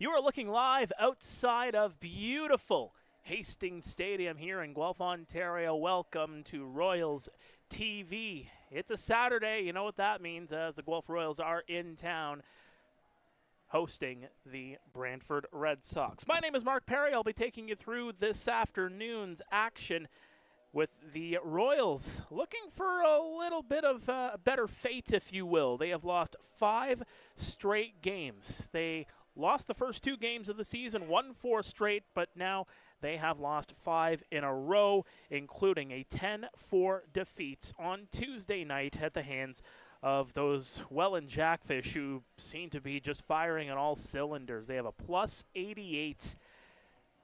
You are looking live outside of beautiful Hastings Stadium here in Guelph, Ontario. Welcome to Royals TV. It's a Saturday. You know what that means, as the Guelph Royals are in town hosting the Brantford Red Sox. My name is Mark Pare. I'll be taking you through this afternoon's action with the Royals looking for a little bit of a better fate, if you will. They have lost 5 straight games. They lost the first 2 games of the season, won 4 straight, but now they have lost 5 in a row, including a 10-4 defeat on Tuesday night at the hands of those Welland Jackfish, who seem to be just firing on all cylinders. They have a plus 88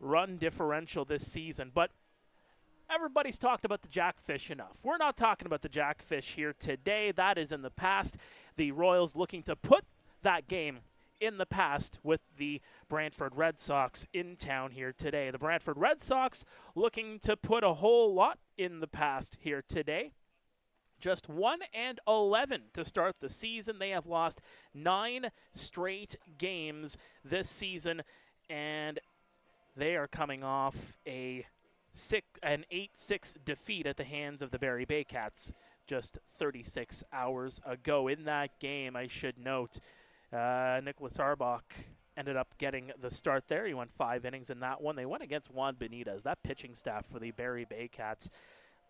run differential this season, but everybody's talked about the Jackfish enough. We're not talking about the Jackfish here today. That is in the past. The Royals looking to put that game in the past with the Brantford Red Sox in town here today. The Brantford Red Sox looking to put a whole lot in the past here today. Just 1-11 to start the season. They have lost 9 straight games this season, and they are coming off an 8-6 defeat at the hands of the Barrie Baycats just 36 hours ago. In that game, I should note, Nicholas Arbach ended up getting the start there. He went 5 innings in that one. They went against Juan Benitez, that pitching staff for the Barrie Baycats.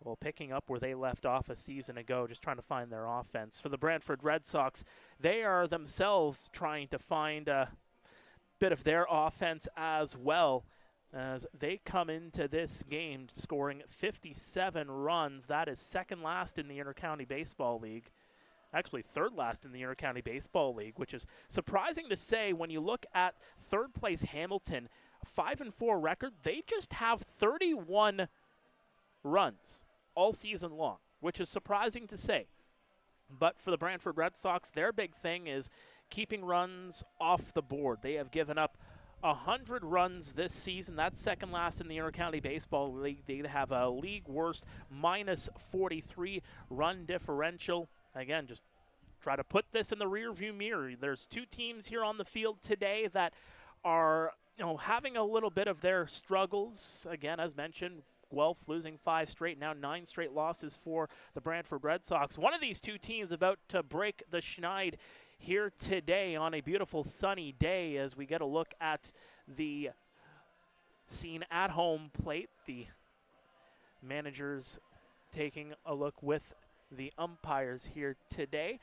Well, picking up where they left off a season ago, just trying to find their offense. For the Brantford Red Sox, they are themselves trying to find a bit of their offense as well, as they come into this game scoring 57 runs. That is second last in the Intercounty Baseball League. Actually, third last in the Intercounty Baseball League, which is surprising to say when you look at third place Hamilton, 5-4 record. They just have 31 runs all season long, which is surprising to say. But for the Brantford Red Sox, their big thing is keeping runs off the board. They have given up 100 runs this season. That's second last in the Intercounty Baseball League. They have a league worst minus 43 run differential. Again, just try to put this in the rearview mirror. There's 2 teams here on the field today that are, having a little bit of their struggles. Again, as mentioned, Guelph losing 5 straight, now 9 straight losses for the Brantford Red Sox. One of these 2 teams about to break the schneid here today on a beautiful sunny day, as we get a look at the scene at home plate. The managers taking a look with the umpires here today.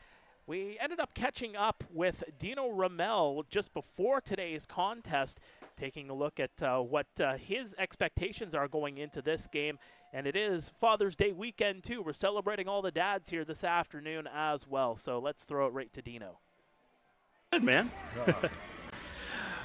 We ended up catching up with Dino Ramel just before today's contest, taking a look at what his expectations are going into this game. And it is Father's Day weekend, too. We're celebrating all the dads here this afternoon as well. So let's throw it right to Dino. Good, man.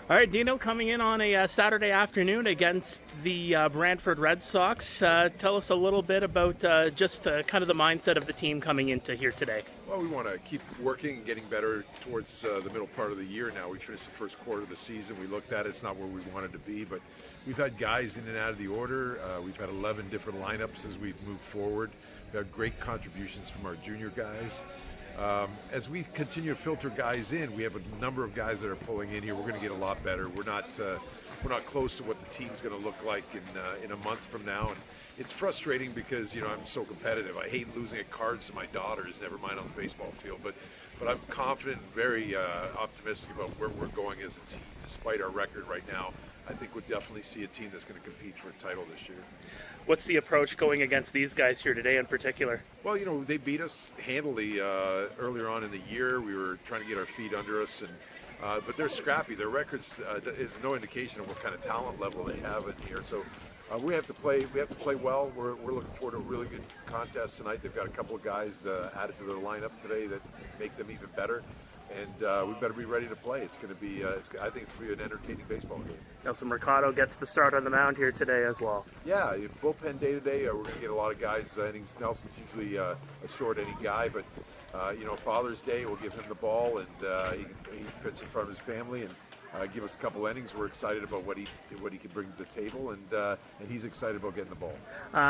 All right, Dino, coming in on a Saturday afternoon against the Brantford Red Sox. Tell us a little bit about just kind of the mindset of the team coming into here today. Well, we want to keep working and getting better towards the middle part of the year now. We finished the first quarter of the season. We looked at it. It's not where we wanted to be, but we've had guys in and out of the order. We've had 11 different lineups as we've moved forward. We've had great contributions from our junior guys. As we continue to filter guys in, we have a number of guys that are pulling in here. We're going to get a lot better. We're not close to what the team's going to look like in a month from now. And it's frustrating because I'm so competitive. I hate losing at cards to my daughters, never mind on the baseball field. But I'm confident and very optimistic about where we're going as a team, despite our record right now. I think we'll definitely see a team that's going to compete for a title this year. What's the approach going against these guys here today in particular? Well, they beat us handily earlier on in the year. We were trying to get our feet under us, but they're scrappy. Their records is no indication of what kind of talent level they have in here. So we have to play. We have to play well. We're looking forward to a really good contest tonight. They've got a couple of guys added to their lineup today that make them even better. And we better be ready to play. It's going to be, I think it's going to be an entertaining baseball game. Nelson Mercado gets the start on the mound here today as well. Yeah, bullpen day today. We're going to get a lot of guys. Innings. Nelson's usually a short inning guy, but Father's Day, we'll give him the ball, and he can pitch in front of his family. And give us a couple innings. We're excited about what he can bring to the table, and he's excited about getting the ball.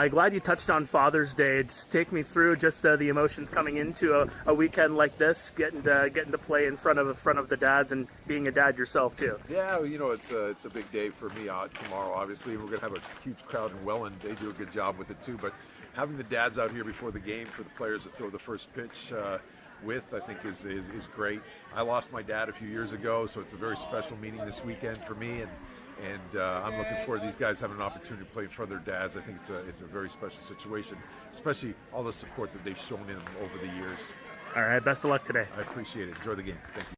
Glad you touched on Father's Day. Just take me through just the emotions coming into a weekend like this, getting to play in front of the dads and being a dad yourself too. Yeah, it's a big day for me tomorrow. Obviously, we're going to have a huge crowd in Welland. They do a good job with it too, but having the dads out here before the game for the players to throw the first pitch I think is great. I lost my dad a few years ago, so it's a very special meeting this weekend for me, and I'm looking forward to these guys having an opportunity to play in front of their dads. I think it's a very special situation, especially all the support that they've shown in over the years. All right, best of luck today. I appreciate it. Enjoy the game. Thank you.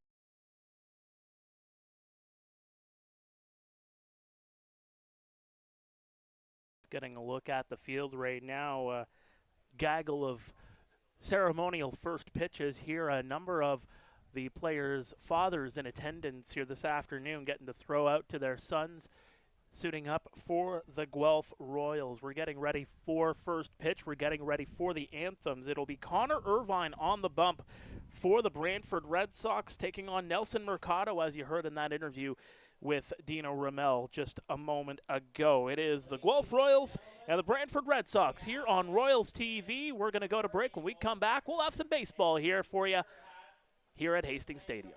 Getting a look at the field right now, a gaggle of ceremonial first pitches here. A number of the players' fathers in attendance here this afternoon getting to throw out to their sons, suiting up for the Guelph Royals. We're getting ready for first pitch. We're getting ready for the anthems. It'll be Connor Irvine on the bump for the Brantford Red Sox, taking on Nelson Mercado, as you heard in that interview with Dino Ramel just a moment ago. It is the Guelph Royals and the Brantford Red Sox here on Royals TV. We're going to go to break. When we come back, we'll have some baseball here for you here at Hastings Stadium.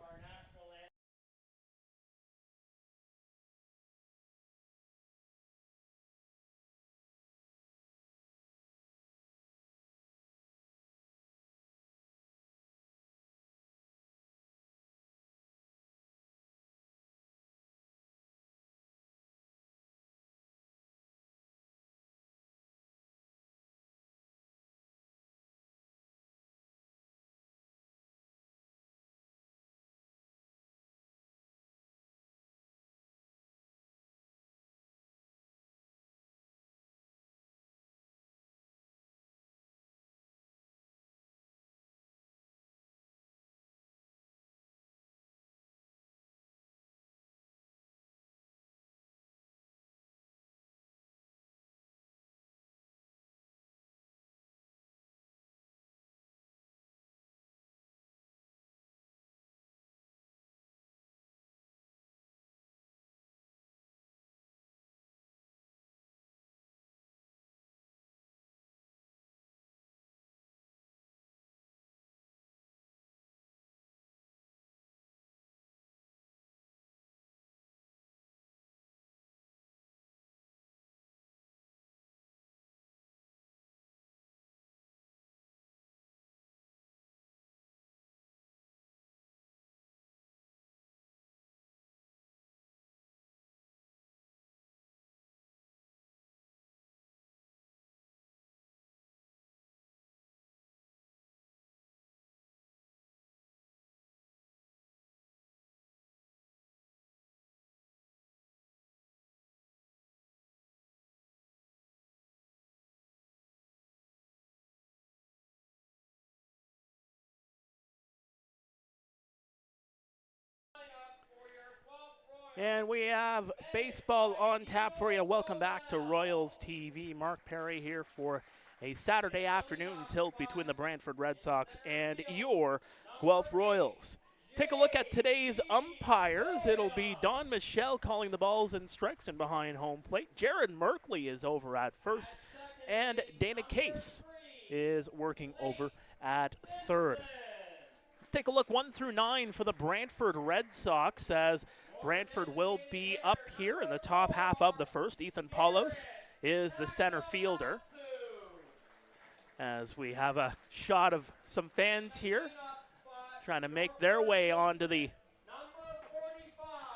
And we have baseball on tap for you. Welcome back to Royals TV. Mark Pare here for a Saturday afternoon tilt between the Brantford Red Sox and your Guelph Royals. Take a look at today's umpires. It'll be Don Michelle calling the balls and strikes in behind home plate. Jared Merkley is over at first, and Dana Case is working over at third. Let's take a look 1 through 9 for the Brantford Red Sox, as Brantford will be up here in the top half of the first. Ethan Paulos is the center fielder, as we have a shot of some fans here trying to make their way onto the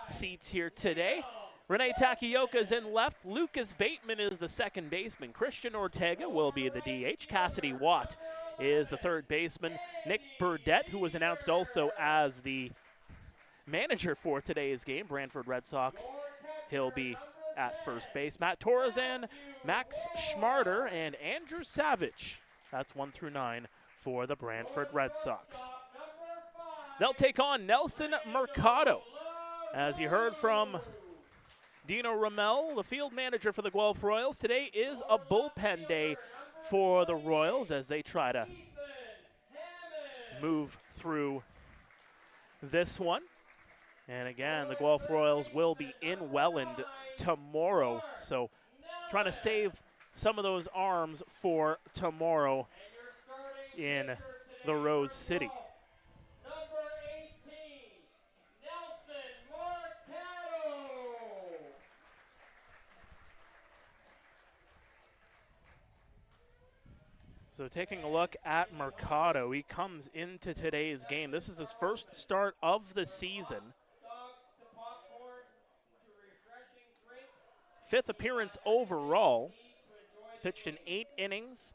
seats here today. Renee Takioka is in left. Lucas Bateman is the second baseman. Christian Ortega will be the DH. Cassidy Watt is the third baseman. Nick Burdett, who was announced also as the manager for today's game, Brantford Red Sox, he'll be at first base. Matt Torresan, Max Schmarter, and Andrew Savage. That's 1 through 9 for the Brantford Red Sox. They'll take on Nelson Mercado. As you heard from Dino Ramel, the field manager for the Guelph Royals, today is a bullpen day for the Royals as they try to move through this one. And again, the Guelph Royals will be in Welland tomorrow. So trying to save some of those arms for tomorrow in the Rose City. Number 18, Nelson Mercado. So taking a look at Mercado, he comes into today's game. This is his first start of the season. Fifth appearance overall. He's pitched in 8 innings.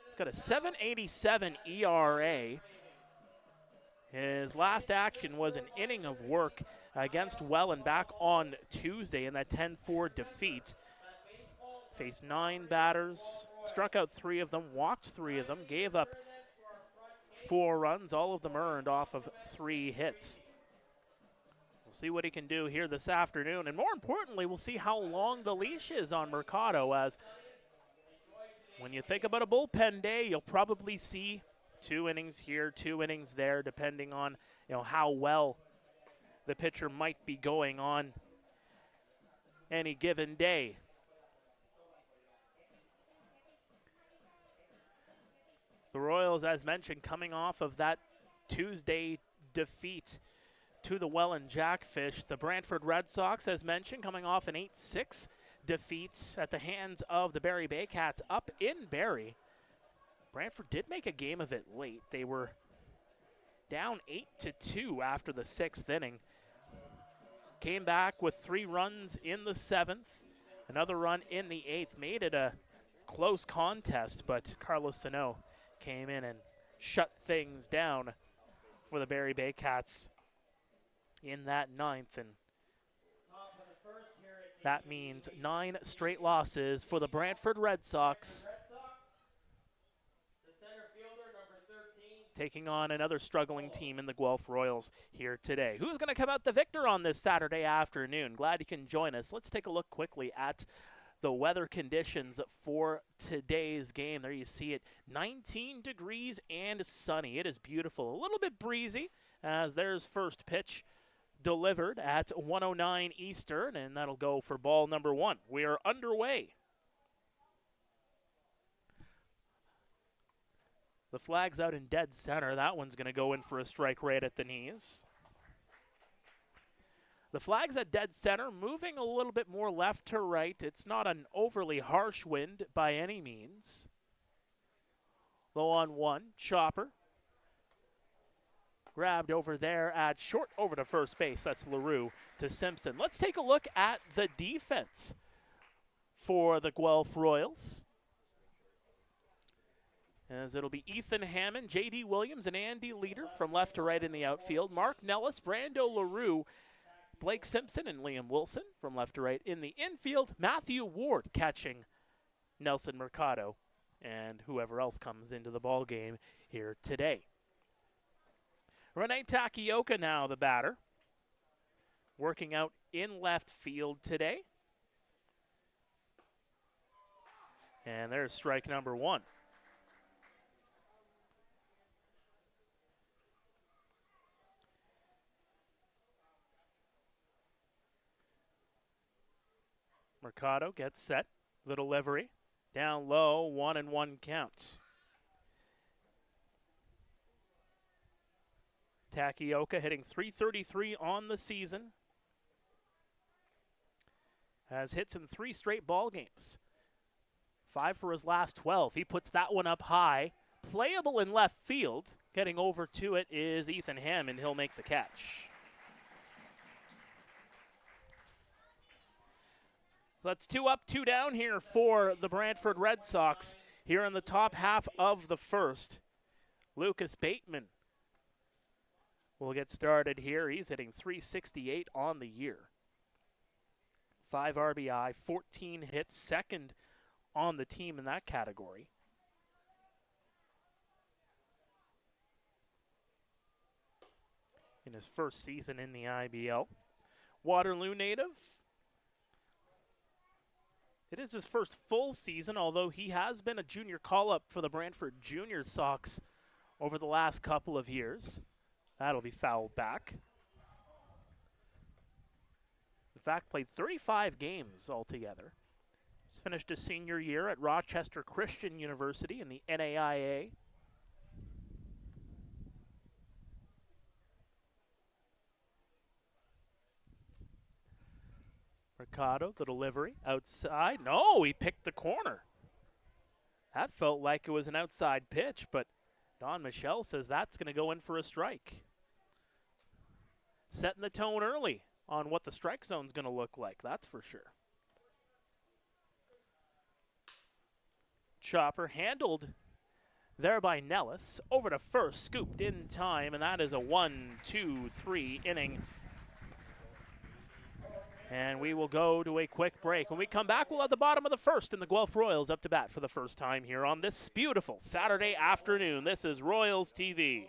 He's got a 7.87 ERA. His last action was an inning of work against Welland back on Tuesday in that 10-4 defeat. Faced 9 batters, struck out 3 of them, walked 3 of them, gave up 4 runs, all of them earned off of 3 hits. We'll see what he can do here this afternoon, and more importantly, we'll see how long the leash is on Mercado, as when you think about a bullpen day, you'll probably see 2 innings here, 2 innings there, depending on how well the pitcher might be going on any given day. The Royals, as mentioned, coming off of that Tuesday defeat to the Welland Jackfish. The Brantford Red Sox, as mentioned, coming off an 8-6 defeat at the hands of the Barrie Baycats up in Barrie. Brantford did make a game of it late. They were down 8-2 after the 6th inning. Came back with 3 runs in the 7th, another run in the 8th. Made it a close contest, but Carlos Sano came in and shut things down for the Barrie Baycats in that 9th, and that means 9 straight losses for the Brantford Red Sox, taking on another struggling team in the Guelph Royals here today. Who's going to come out the victor on this Saturday afternoon? Glad you can join us. Let's take a look quickly at the weather conditions for today's game. There you see it, 19 degrees and sunny. It is beautiful. A little bit breezy, as there's first pitch delivered at 1:09 Eastern, and that'll go for ball number 1. We are underway. The flag's out in dead center. That one's going to go in for a strike right at the knees. The flag's at dead center, moving a little bit more left to right. It's not an overly harsh wind by any means. Low on 1, chopper. Grabbed over there at short over to first base. That's LaRue to Simpson. Let's take a look at the defense for the Guelph Royals, as it'll be Ethan Hammond, J.D. Williams, and Andy Leader from left to right in the outfield. Mark Nellis, Brando LaRue, Blake Simpson, and Liam Wilson from left to right in the infield. Matthew Ward catching Nelson Mercado and whoever else comes into the ball game here today. Rene Takioka now the batter, working out in left field today. And there's strike number 1. Mercado gets set, the delivery, down low, 1-1 count. Takioka hitting .333 on the season. Has hits in 3 straight ball games. 5 for his last 12. He puts that one up high. Playable in left field. Getting over to it is Ethan Hammond. He'll make the catch. So that's 2 up, 2 down here for the Brantford Red Sox here in the top half of the first. Lucas Bateman will get started here. He's hitting .368 on the year. 5 RBI, 14 hits, second on the team in that category. In his first season in the IBL. Waterloo native. It is his first full season, although he has been a junior call-up for the Brantford Junior Sox over the last couple of years. That'll be fouled back. fact, played 35 games altogether. He's finished his senior year at Rochester Christian University in the NAIA. Mercado, the delivery, outside. No, he picked the corner. That felt like it was an outside pitch, but Don Michel says that's going to go in for a strike. Setting the tone early on what the strike zone's going to look like, that's for sure. Chopper handled there by Nellis. Over to first, scooped in time, and that is a 1-2-3 inning. And we will go to a quick break. When we come back, we'll have the bottom of the first and the Guelph Royals up to bat for the first time here on this beautiful Saturday afternoon. This is Royals TV.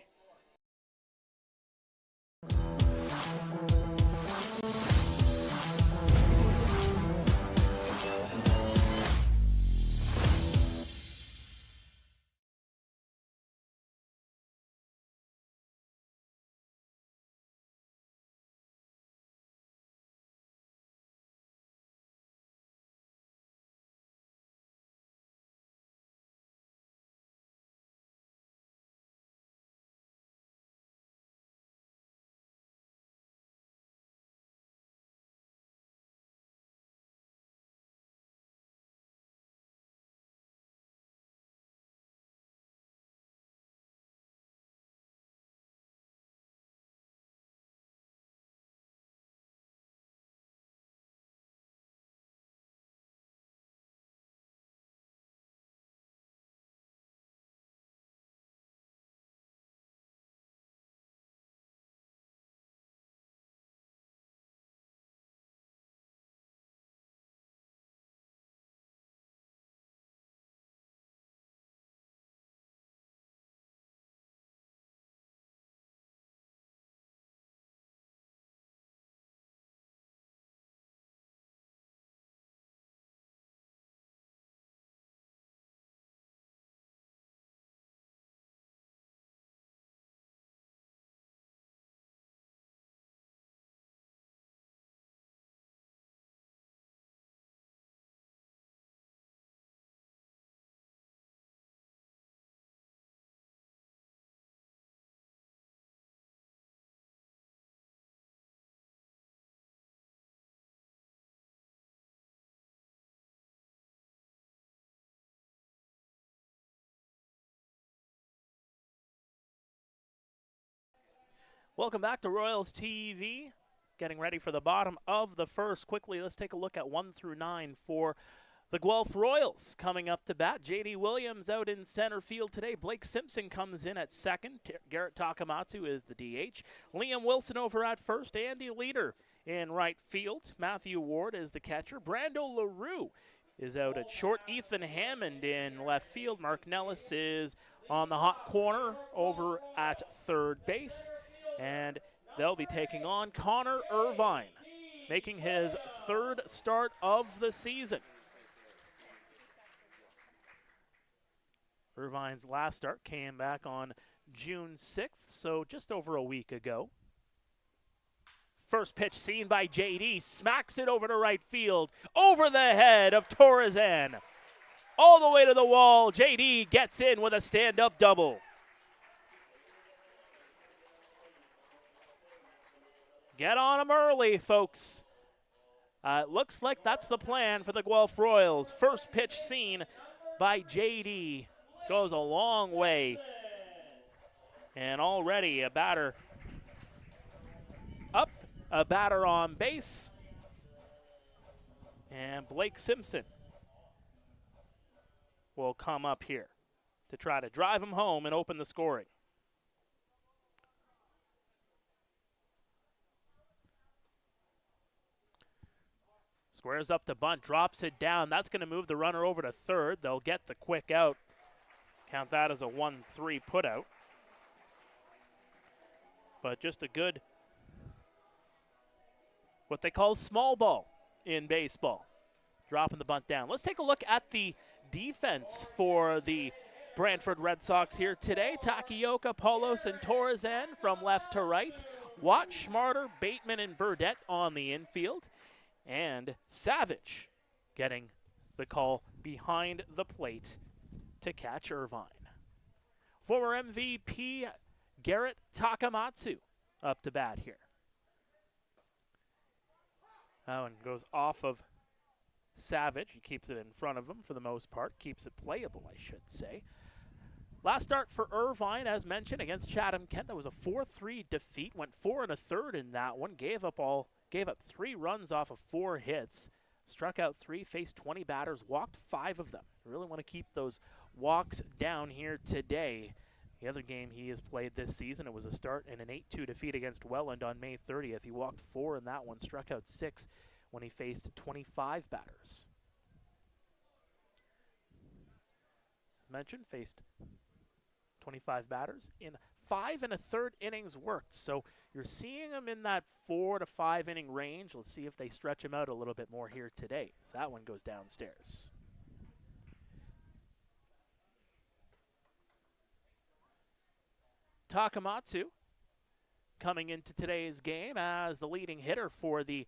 Welcome back to Royals TV. Getting ready for the bottom of the first. Quickly, let's take a look at 1 through 9 for the Guelph Royals. Coming up to bat, J.D. Williams out in center field today. Blake Simpson comes in at second. Garrett Takamatsu is the DH. Liam Wilson over at first. Andy Leader in right field. Matthew Ward is the catcher. Brando LaRue is out at short. Ethan Hammond in left field. Mark Nellis is on the hot corner over at third base. And they'll be taking on Connor Irvine, making his third start of the season. Irvine's last start came back on June 6th, so just over a week ago. First pitch seen by JD, smacks it over to right field, over the head of Torresan. All the way to the wall, JD gets in with a stand-up double. Get on them early, folks. Looks like that's the plan for the Guelph Royals. First pitch seen by JD goes a long way. And already a batter up, a batter on base. And Blake Simpson will come up here to try to drive him home and open the scoring. Squares up to bunt, drops it down. That's going to move the runner over to third. They'll get the quick out. Count that as a 1-3 putout. But just a good, what they call small ball in baseball. Dropping the bunt down. Let's take a look at the defense for the Brantford Red Sox here today. Takioka, Paulos, and Torresan from left to right. Watt, Schmarter, Bateman, and Burdette on the infield. and Savage getting the call behind the plate to catch Irvine. Former MVP Garrett Takamatsu up to bat here. That one goes off of Savage. He keeps it in front of him for the most part. Keeps it playable, I should say. Last start for Irvine, as mentioned, against Chatham Kent. That was a 4-3 defeat. Went 4 1/3 in that one. Gave up 3 runs off of 4 hits. Struck out 3, faced 20 batters, walked 5 of them. You really want to keep those walks down here today. The other game he has played this season, it was a start in an 8-2 defeat against Welland on May 30th. He walked 4 in that one, struck out 6 when he faced 25 batters. As mentioned, faced 25 batters in 5 1/3 innings worked. So you're seeing him in that 4 to 5 inning range. Let's see if they stretch him out a little bit more here today, as that one goes downstairs. Takamatsu coming into today's game as the leading hitter for the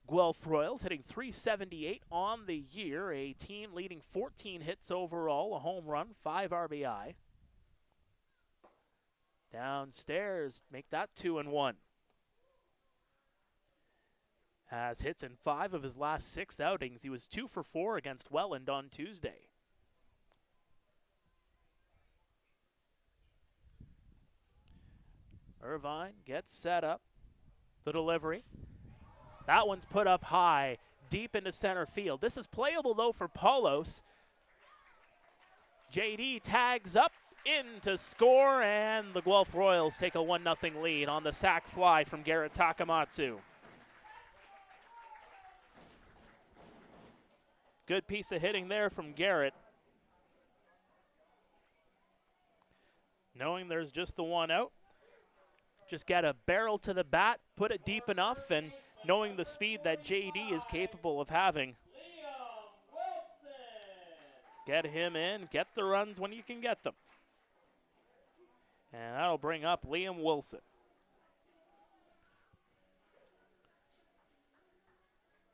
Guelph Royals, hitting .378 on the year, a team leading 14 hits overall, a home run, 5 RBI. Downstairs, make that 2-1. Has hits in 5 of his last 6 outings. He was 2 for 4 against Welland on Tuesday. Irvine gets set up. The delivery. That one's put up high, deep into center field. This is playable, though, for Paulos. JD tags up in to score, and the Guelph Royals take a 1-0 lead on the sac fly from Garrett Takamatsu. Good piece of hitting there from Garrett. Knowing there's just the one out, just get a barrel to the bat, put it deep enough, and knowing the speed that JD is capable of having, get him in, get the runs when you can get them. And that'll bring up Liam Wilson,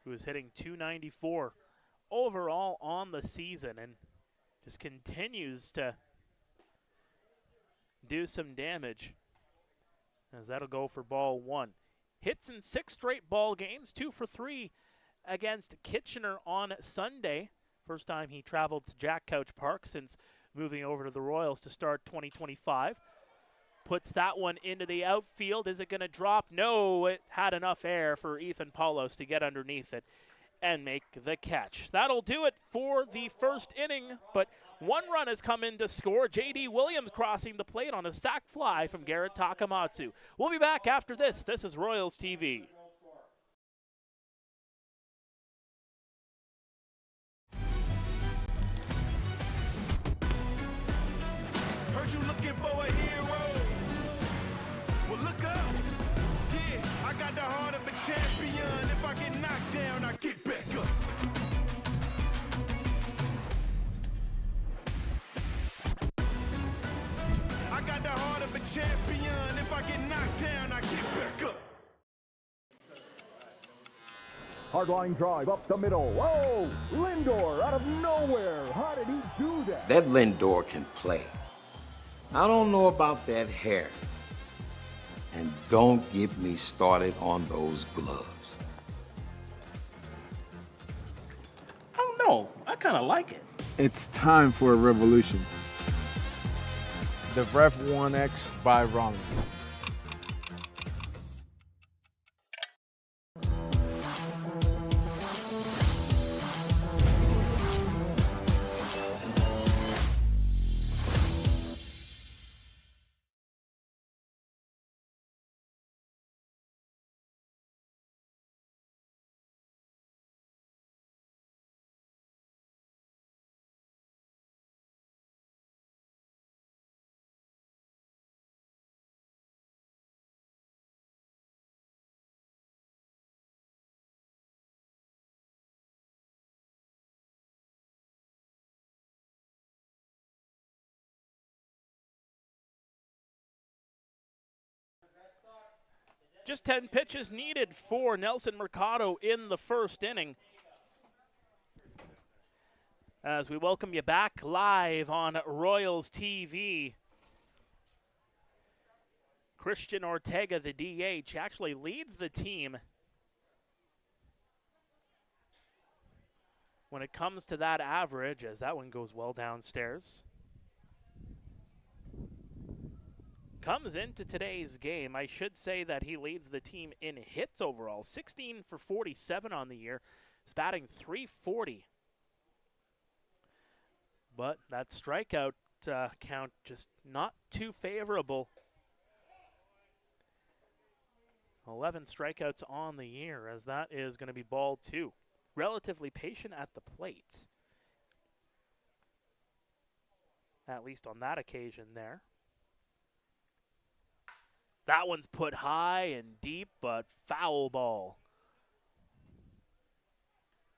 who is hitting .294 overall on the season and just continues to do some damage, as that'll go for ball 1. Hits in 6 straight ball games, 2 for 3 against Kitchener on Sunday. First time he traveled to Jack Couch Park since moving over to the Royals to start 2025. Puts that one into the outfield. Is it going to drop? No, it had enough air for Ethan Paulos to get underneath it and make the catch. That'll do it for the first inning, but 1 run has come in to score. J.D. Williams crossing the plate on a sac fly from Garrett Takamatsu. We'll be back after this. This is Royals TV. Heard you looking for a hero. Well, look up. Yeah, I got the heart of a champion. If I get knocked down, I get back up. I got the heart of a champion. If I get knocked down, I get back up. Hard line drive up the middle. Whoa! Lindor out of nowhere. How did he do that? That Lindor can play. I don't know about that hair. And don't get me started on those gloves. I don't know. I kind of like it. It's time for a revolution. The Rev 1X by Rollins. Just 10 pitches needed for Nelson Mercado in the first inning. As we welcome you back live on Royals TV. Christian Ortega, the DH, actually leads the team when it comes to that average, as that one goes well downstairs. Comes into today's game, I should say that he leads the team in hits overall. 16 for 47 on the year. He's batting .340. But that strikeout count just not too favorable. 11 strikeouts on the year, as that is going to be ball 2. Relatively patient at the plate. At least on that occasion there. That one's put high and deep, but foul ball.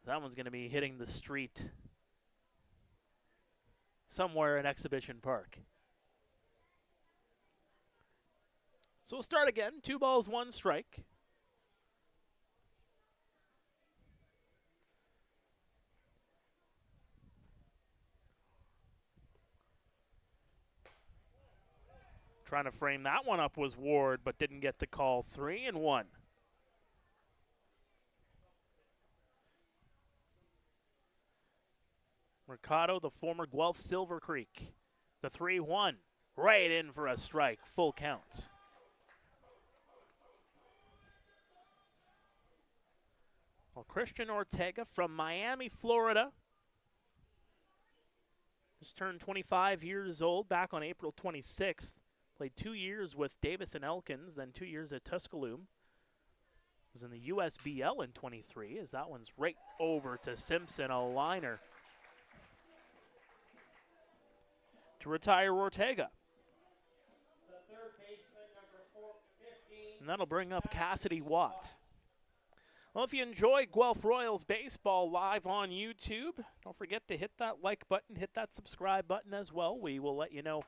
That one's going to be hitting the street somewhere in Exhibition Park. So we'll start again. 2 balls, 1 strike. Trying to frame that one up was Ward, but didn't get the call. 3-1. Mercado, the former Guelph Silver Creek. The 3-1. Right in for a strike. Full count. Well, Christian Ortega from Miami, Florida. Just turned 25 years old back on April 26th. Played 2 years with Davis and Elkins, then 2 years at Tuscaloosa. Was in the USBL in 23, as that one's right over to Simpson, a liner. To retire Ortega. The third baseman, number 15. And that'll bring up Cassidy Watts. Well, if you enjoy Guelph Royals baseball live on YouTube, don't forget to hit that like button, hit that subscribe button as well. We will let you know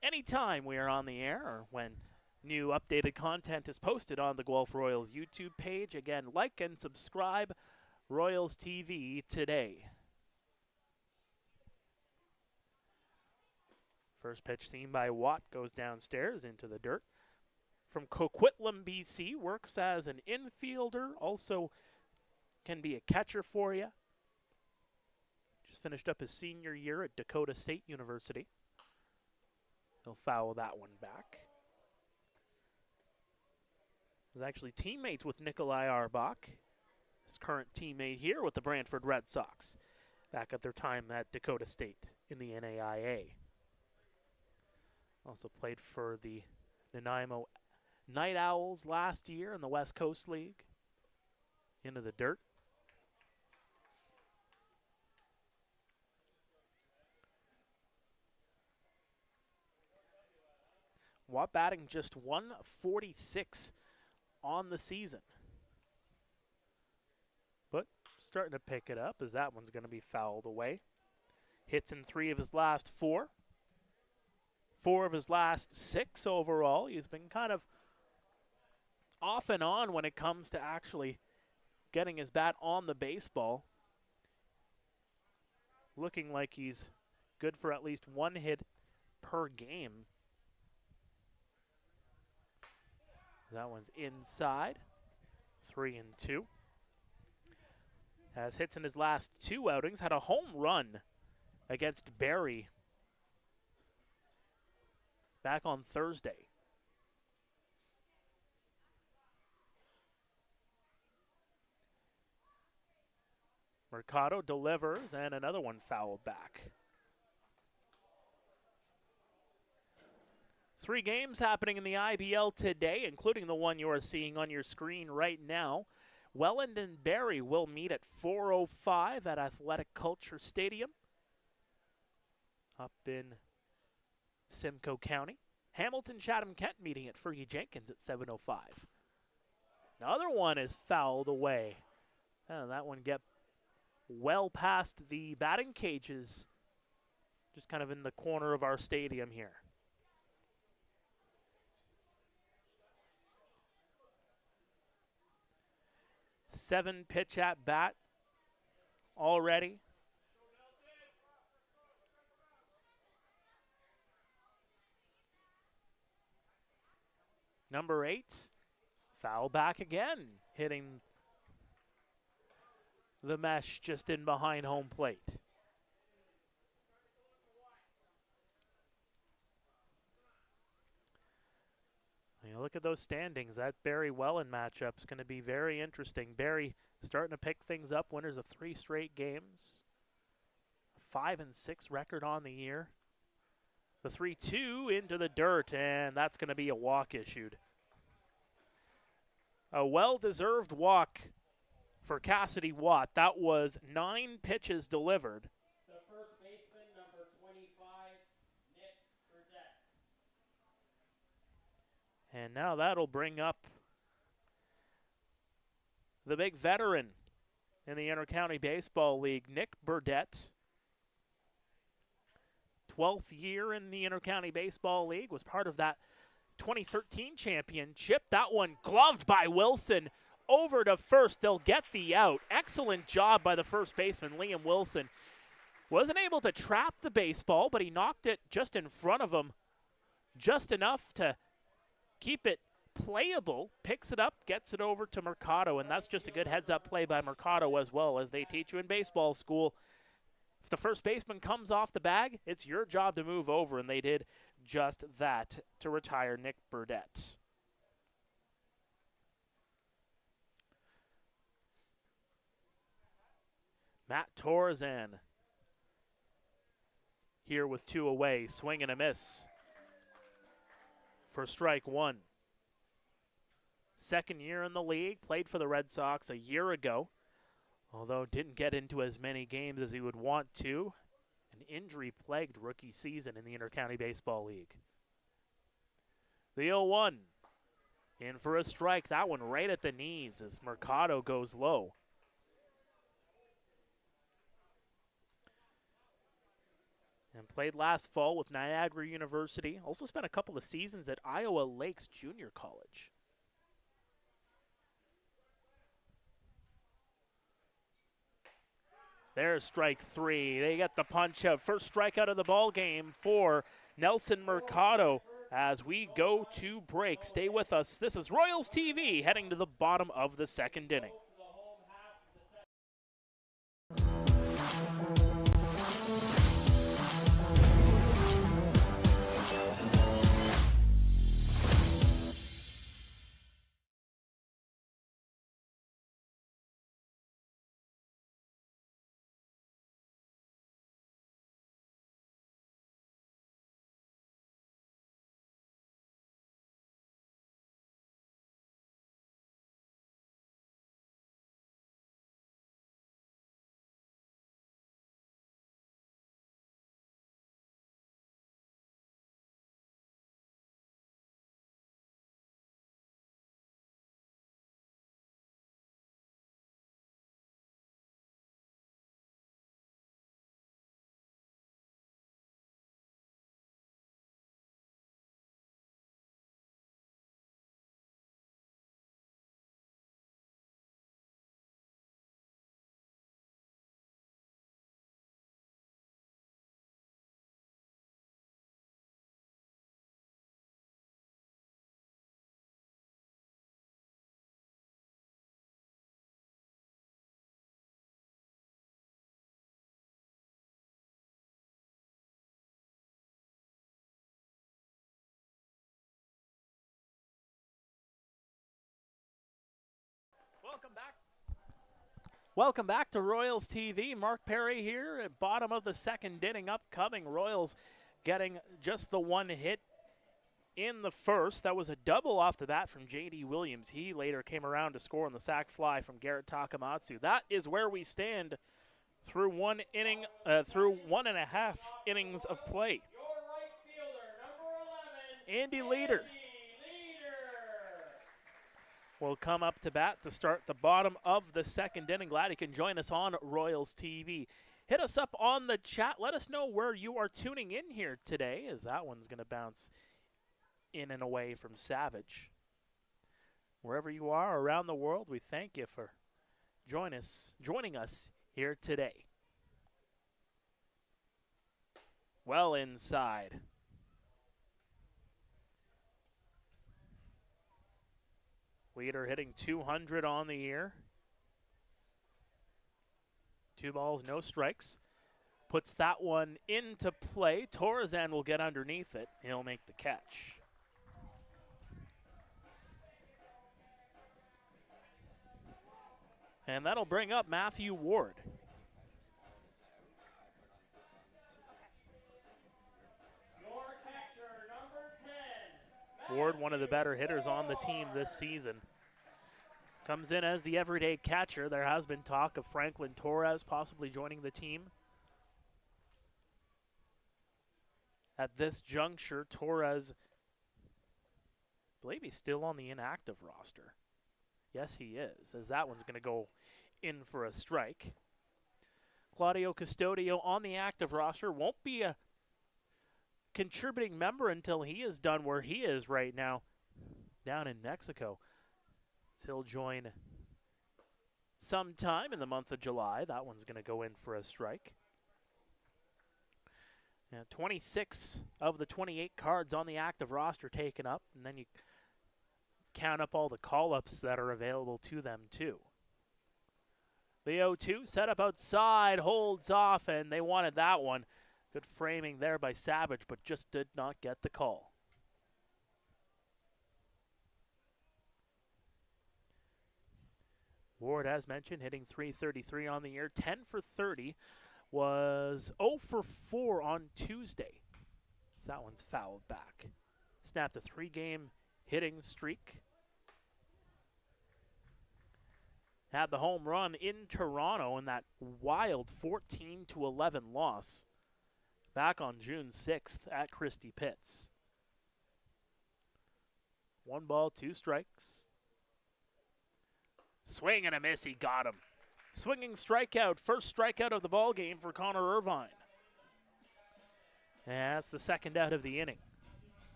anytime we are on the air or when new updated content is posted on the Guelph Royals YouTube page. Again, like and subscribe Royals TV today. First pitch seen by Watt goes downstairs into the dirt. From Coquitlam, BC, works as an infielder, also can be a catcher for you. Just finished up his senior year at Dakota State University. He'll foul that one back. Was actually teammates with Nikolai Arbach, his current teammate here with the Brantford Red Sox, back at their time at Dakota State in the NAIA. Also played for the Nanaimo Night Owls last year in the West Coast League. Into the dirt. Watt batting just .146 on the season. But starting to pick it up, as that one's going to be fouled away. Hits in 3 of his last 4. 4 of his last 6 overall. He's been kind of off and on when it comes to actually getting his bat on the baseball. Looking like he's good for at least 1 hit per game. That one's inside. 3-2. Has hits in his last 2 outings. Had a home run against Pare back on Thursday. Mercado delivers, and another one fouled back. 3 games happening in the IBL today, including the one you are seeing on your screen right now. Welland and Barrie will meet at 4:05 at Athletic Culture Stadium up in Simcoe County. Hamilton Chatham Kent meeting at Fergie Jenkins at 7:05. Another one is fouled away. That one get well past the batting cages, just kind of in the corner of our stadium here. 7 pitch at bat already. Number 8, foul back again, hitting the mesh just in behind home plate. You look at those standings. That Barry Welland matchup is going to be very interesting. Barry starting to pick things up, winners of 3 straight games. 5-6 record on the year. The 3-2 into the dirt, and that's going to be a walk issued. A well-deserved walk for Cassidy Watt. That was 9 pitches delivered. The first baseman, number 25, Nick Burdett. And now that'll bring up the big veteran in the Intercounty Baseball League, Nick Burdett. 12th year in the Intercounty Baseball League, was part of that 2013 championship. That one gloved by Wilson over to first. They'll get the out. Excellent job by the first baseman, Liam Wilson. Wasn't able to trap the baseball, but he knocked it just in front of him, just enough to keep it playable. Picks it up, gets it over to Mercado, and that's just a good heads-up play by Mercado as well, as they teach you in baseball school. If the first baseman comes off the bag, it's your job to move over, and they did just that to retire Nick Burdett. Matt Torzan here with 2 away, swing and a miss for strike 1. Second year in the league, played for the Red Sox a year ago, although didn't get into as many games as he would want to. An injury-plagued rookie season in the Intercounty Baseball League. The 0-1 in for a strike. That one right at the knees as Mercado goes low. And played last fall with Niagara University. Also spent a couple of seasons at Iowa Lakes Junior College. There's strike 3. They get the punch out. First strikeout of the ball game for Nelson Mercado as we go to break. Stay with us. This is Royals TV heading to the bottom of the second inning. Welcome back to Royals TV. Mark Pare here at bottom of the second inning upcoming. Royals getting just the 1 hit in the first. That was a double off the bat from J.D. Williams. He later came around to score on the sac fly from Garrett Takamatsu. That is where we stand through 1 inning, through 1.5 innings of play. Your right fielder, number 11, Andy Leader will come up to bat to start the bottom of the second inning. Glad he can join us on Royals TV. Hit us up on the chat. Let us know where you are tuning in here today, as that one's going to bounce in and away from Savage. Wherever you are around the world, we thank you for joining us here today. Well inside. Leader hitting 200 on the year. 2 balls, no strikes. Puts that one into play. Torresan will get underneath it. He'll make the catch. And that'll bring up Matthew Ward. Your catcher, number 10. Ward, one of the better hitters on the team this season. Comes in as the everyday catcher. There has been talk of Franklin Torres possibly joining the team. At this juncture, Torres, I believe he's still on the inactive roster. Yes, he is, as that one's going to go in for a strike. Claudio Custodio on the active roster won't be a contributing member until he is done where he is right now, down in Mexico. So he'll join sometime in the month of July. That one's going to go in for a strike. And 26 of the 28 cards on the active roster taken up, and then you count up all the call-ups that are available to them too. The 0-2 set up outside, holds off, and they wanted that one. Good framing there by Savage, but just did not get the call. Ward, as mentioned, hitting .333 on the year, 10 for 30. Was 0 for 4 on Tuesday. So that one's fouled back. Snapped a 3-game hitting streak. Had the home run in Toronto in that wild 14-11 loss back on June 6th at Christie Pitts. 1 ball, 2 strikes. Swing and a miss, he got him. Swinging strikeout, first strikeout of the ball game for Connor Irvine. And that's the second out of the inning.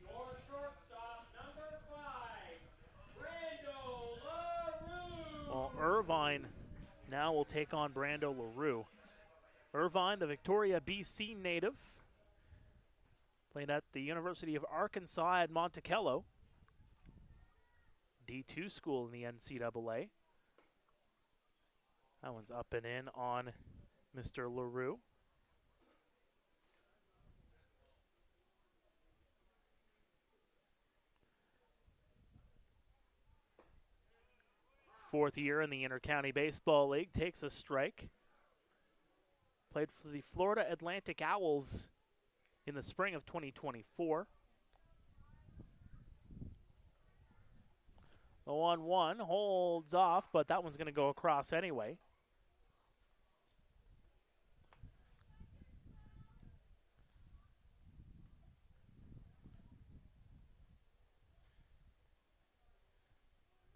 Your shortstop, number 5, Brando LaRue. Well, Irvine now will take on Brando LaRue. Irvine, the Victoria, BC native, played at the University of Arkansas at Monticello, D2 school in the NCAA. That one's up and in on Mr. LaRue. Fourth year in the Intercounty Baseball League, takes a strike. Played for the Florida Atlantic Owls in the spring of 2024. The 1-1 holds off, but that one's going to go across anyway.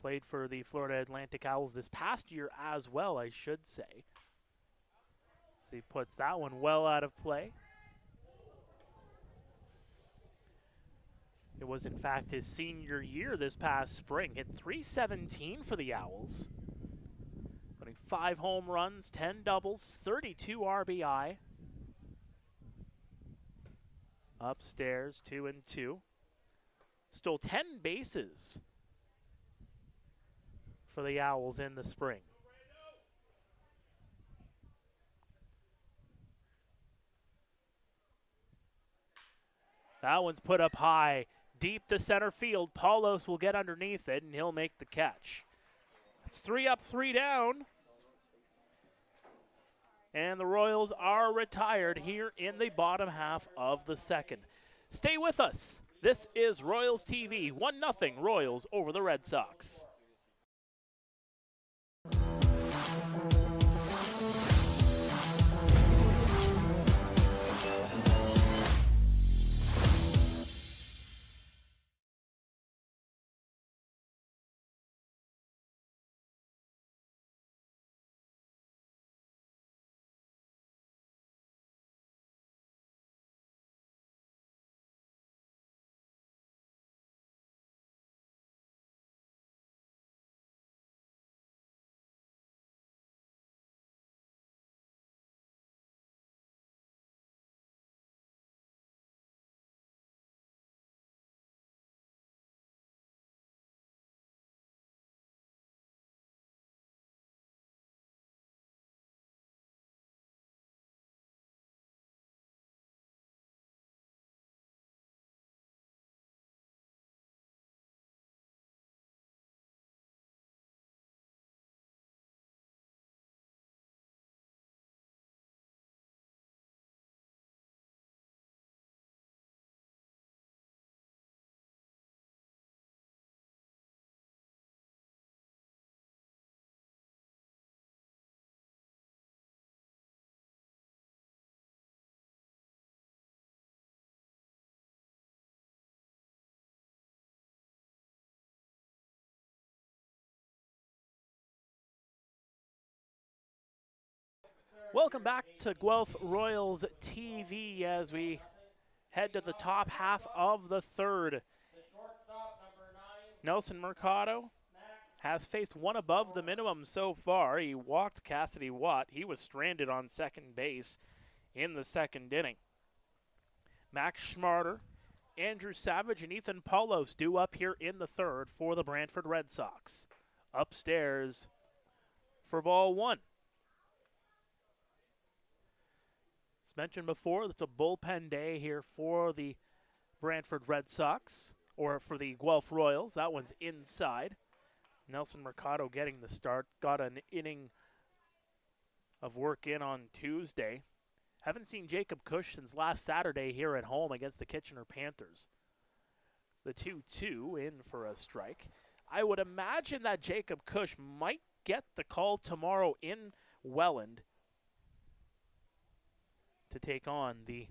Played for the Florida Atlantic Owls this past year as well, I should say. So he puts that one well out of play. It was, in fact, his senior year this past spring. Hit .317 for the Owls. Putting 5 home runs, 10 doubles, 32 RBI. Upstairs, 2-2. Stole 10 bases for the Owls in the spring. That one's put up high, deep to center field. Paulos will get underneath it, and he'll make the catch. It's 3 up, 3 down. And the Royals are retired here in the bottom half of the second. Stay with us. This is Royals TV, 1-0 Royals over the Red Sox. Welcome back to Guelph Royals TV as we head to the top half of the third. Nelson Mercado has faced one above the minimum so far. He walked Cassidy Watt. He was stranded on second base in the second inning. Max Schmarter, Andrew Savage, and Ethan Paulos due up here in the third for the Brantford Red Sox. Upstairs for ball one. As mentioned before, it's a bullpen day here for the Brantford Red Sox, or for the Guelph Royals. That one's inside. Nelson Mercado getting the start. Got an inning of work in on Tuesday. Haven't seen Jacob Cush since last Saturday here at home against the Kitchener Panthers. The 2-2 in for a strike. I would imagine that Jacob Cush might get the call tomorrow in Welland to take on the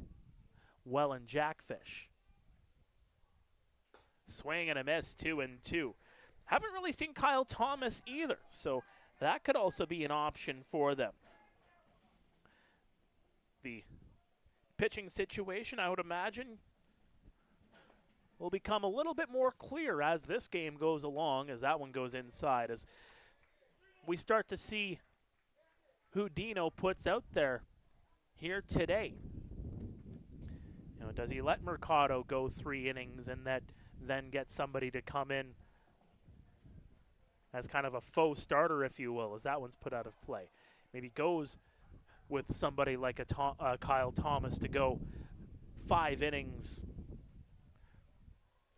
Welland Jackfish. Swing and a miss, 2-2. Haven't really seen Kyle Thomas either, so that could also be an option for them. The pitching situation, I would imagine, will become a little bit more clear as this game goes along, as that one goes inside, as we start to see who Dino puts out there here today. You know, does he let Mercado go 3 innings and then get somebody to come in as kind of a faux starter, if you will, as that one's put out of play? Maybe goes with somebody like a Kyle Thomas to go 5 innings.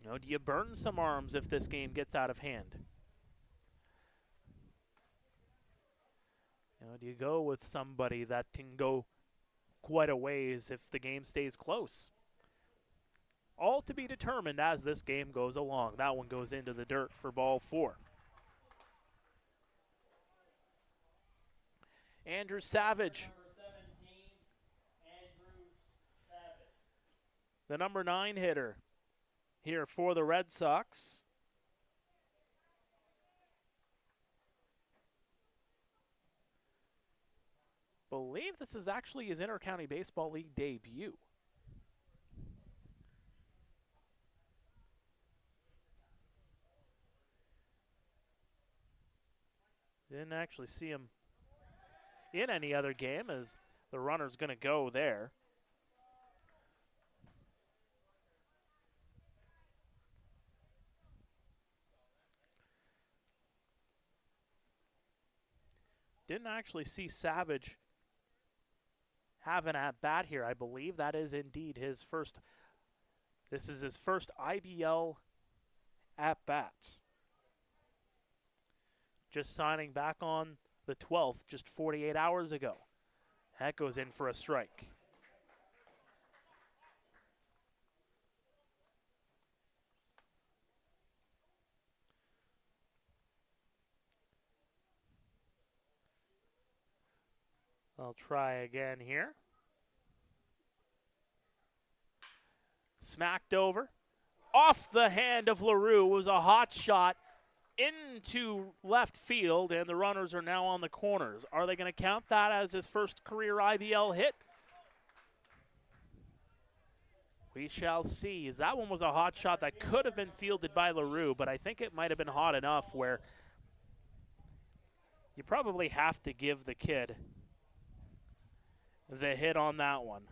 You know, do you burn some arms if this game gets out of hand? You know, do you go with somebody that can go quite a ways if the game stays close? All to be determined as this game goes along. That one goes into the dirt for ball 4. Andrew Savage, the number 9 hitter here for the Red Sox. Believe this is actually his Intercounty Baseball League debut. Didn't actually see him in any other game, as the runner's going to go there. Didn't actually see Savage have an at-bat here. I believe that is indeed his first. This is his first IBL at-bats. Just signing back on the 12th, just 48 hours ago. That goes in for a strike. I'll try again here. Smacked over. Off the hand of LaRue was a hot shot into left field, and the runners are now on the corners. Are they going to count that as his first career IBL hit? We shall see, as that one was a hot shot that could have been fielded by LaRue, but I think it might have been hot enough where you probably have to give the kid the hit on that one.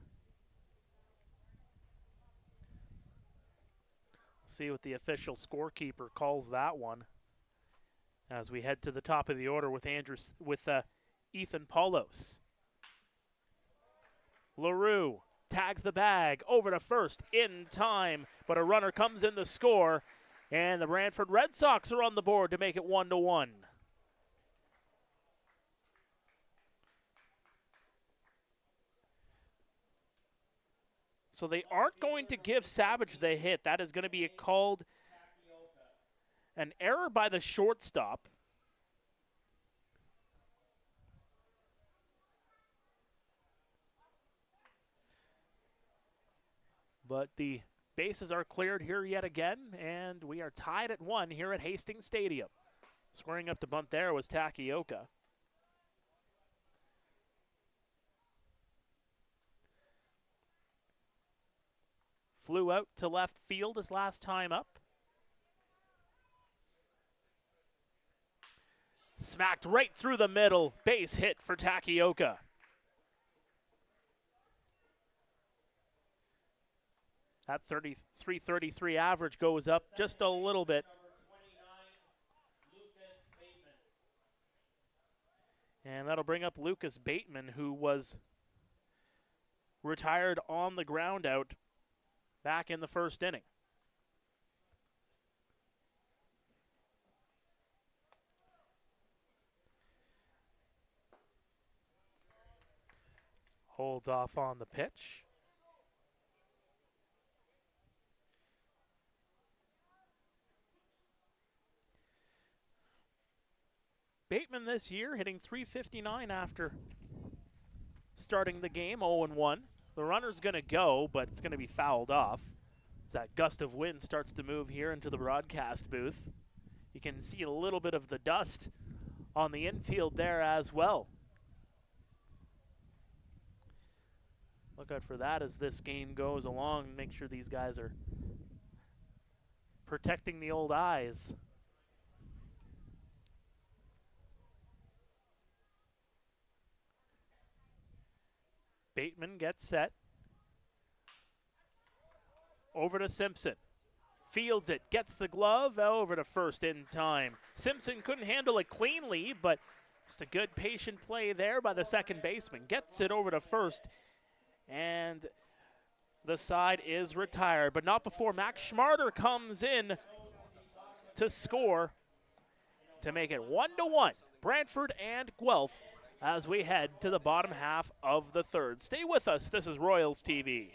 See what the official scorekeeper calls that one as we head to the top of the order with Ethan Paulos. LaRue tags the bag over to first in time, but a runner comes in to score, and the Brantford Red Sox are on the board to make it 1-1. So they aren't going to give Savage the hit. That is going to be called an error by the shortstop. But the bases are cleared here yet again, and we are tied at 1 here at Hastings Stadium. Squaring up to bunt there was Takioka. Flew out to left field his last time up. Smacked right through the middle. Base hit for Takioka. That 333 average goes up just a little bit. And that'll bring up Lucas Bateman, who was retired on the ground out back in the first inning. Holds off on the pitch. Bateman this year hitting .359 after starting the game, 0-1. The runner's going to go, but it's going to be fouled off as that gust of wind starts to move here into the broadcast booth. You can see a little bit of the dust on the infield there as well. Look out for that as this game goes along. Make sure these guys are protecting the old eyes. Bateman gets set. Over to Simpson. Fields it, gets the glove, over to first in time. Simpson couldn't handle it cleanly, but just a good patient play there by the second baseman. Gets it over to first, and the side is retired, but not before Max Schmarter comes in to score to make it 1-1. Brantford and Guelph as we head to the bottom half of the third. Stay with us. This is Royals TV.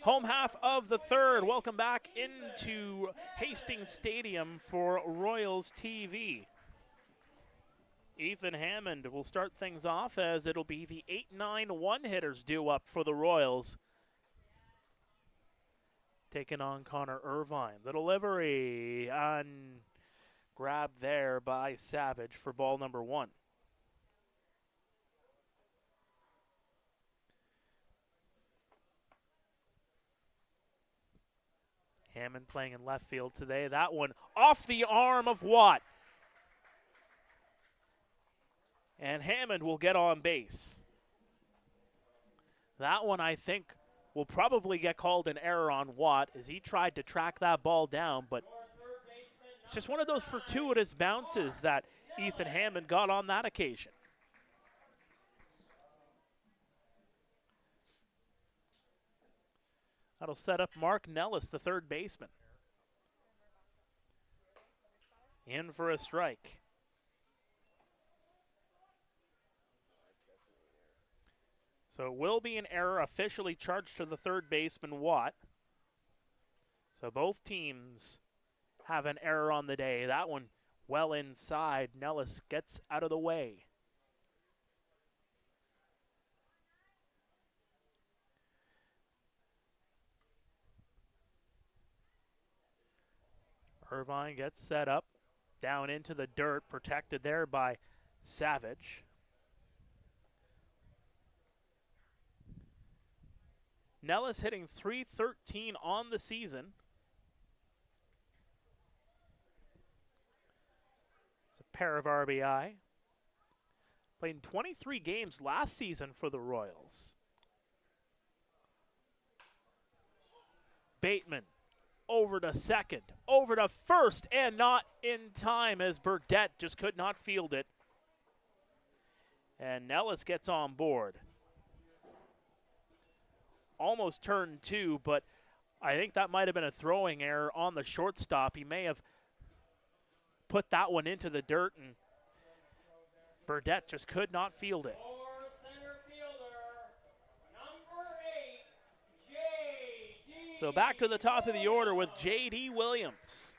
Home half of the third. Welcome back into Hastings Stadium for Royals TV. Ethan Hammond will start things off as it'll be the 8-9 hitters due up for the Royals. Taking on Connor Irvine. The delivery on grab there by Savage for ball number 1. Hammond playing in left field today. That one off the arm of Watt. And Hammond will get on base. That one, I think, will probably get called an error on Watt as he tried to track that ball down, but it's just one of those fortuitous bounces that Ethan Hammond got on that occasion. That'll set up Mark Nellis, the third baseman. In for a strike. So it will be an error officially charged to the third baseman, Watt. So both teams have an error on the day. That one well inside. Nellis gets out of the way. Irvine gets set up, down into the dirt, protected there by Savage. Nellis hitting .313 on the season. It's a pair of RBI. Played in 23 games last season for the Royals. Bateman over to second, over to first, and not in time as Burdette just could not field it. And Nellis gets on board. Almost turned two, but I think that might have been a throwing error on the shortstop. He may have put that one into the dirt, and Burdette just could not field it. For center fielder, number 8, J.D. So back to the top of the order with J.D. Williams.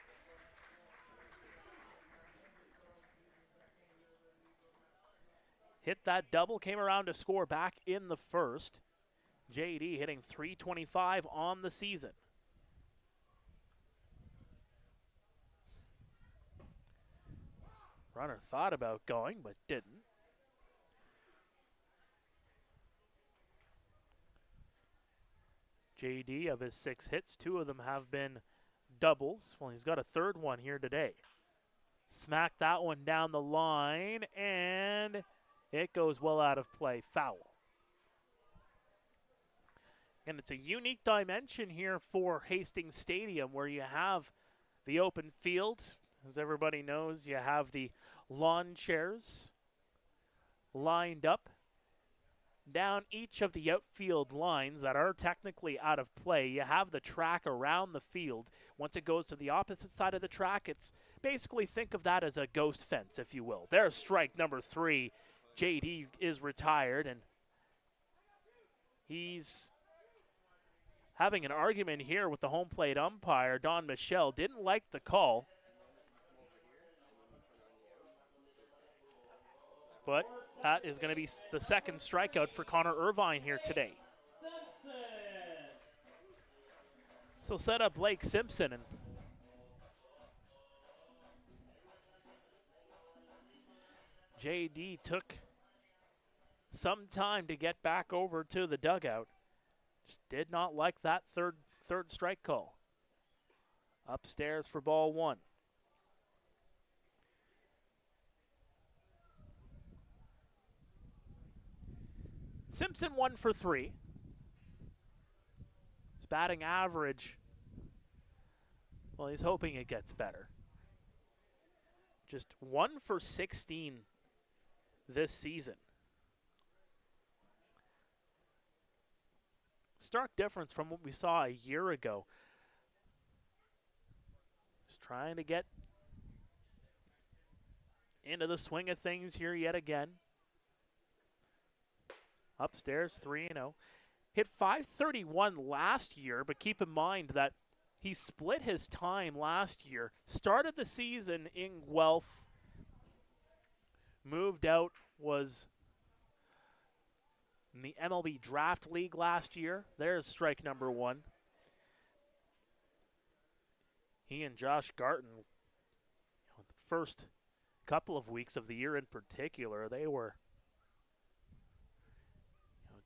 Hit that double, came around to score back in the first. J.D. hitting .325 on the season. Runner thought about going, but didn't. J.D., of his 6 hits, 2 of them have been doubles. Well, he's got a third one here today. Smack that one down the line, and it goes well out of play, foul. And it's a unique dimension here for Hastings Stadium where you have the open field. As everybody knows, you have the lawn chairs lined up down each of the outfield lines that are technically out of play. You have the track around the field. Once it goes to the opposite side of the track, it's basically, think of that as a ghost fence, if you will. There's strike number 3. JD is retired, and he's having an argument here with the home plate umpire. Don Michel didn't like the call. But that is going to be the second strikeout for Connor Irvine here today. Simpson. So set up Blake Simpson, and JD took some time to get back over to the dugout. Just did not like that third strike call. Upstairs for ball 1. Simpson 1 for 3. His batting average, well, he's hoping it gets better. Just 1 for 16 this season. Stark difference from what we saw a year ago. Just trying to get into the swing of things here yet again. Upstairs 3-0. Hit .531 last year, but keep in mind that he split his time last year. Started the season in Guelph. Moved out, was in the MLB Draft League last year. There's strike number 1. He and Josh Garton, the first couple of weeks of the year in particular, they were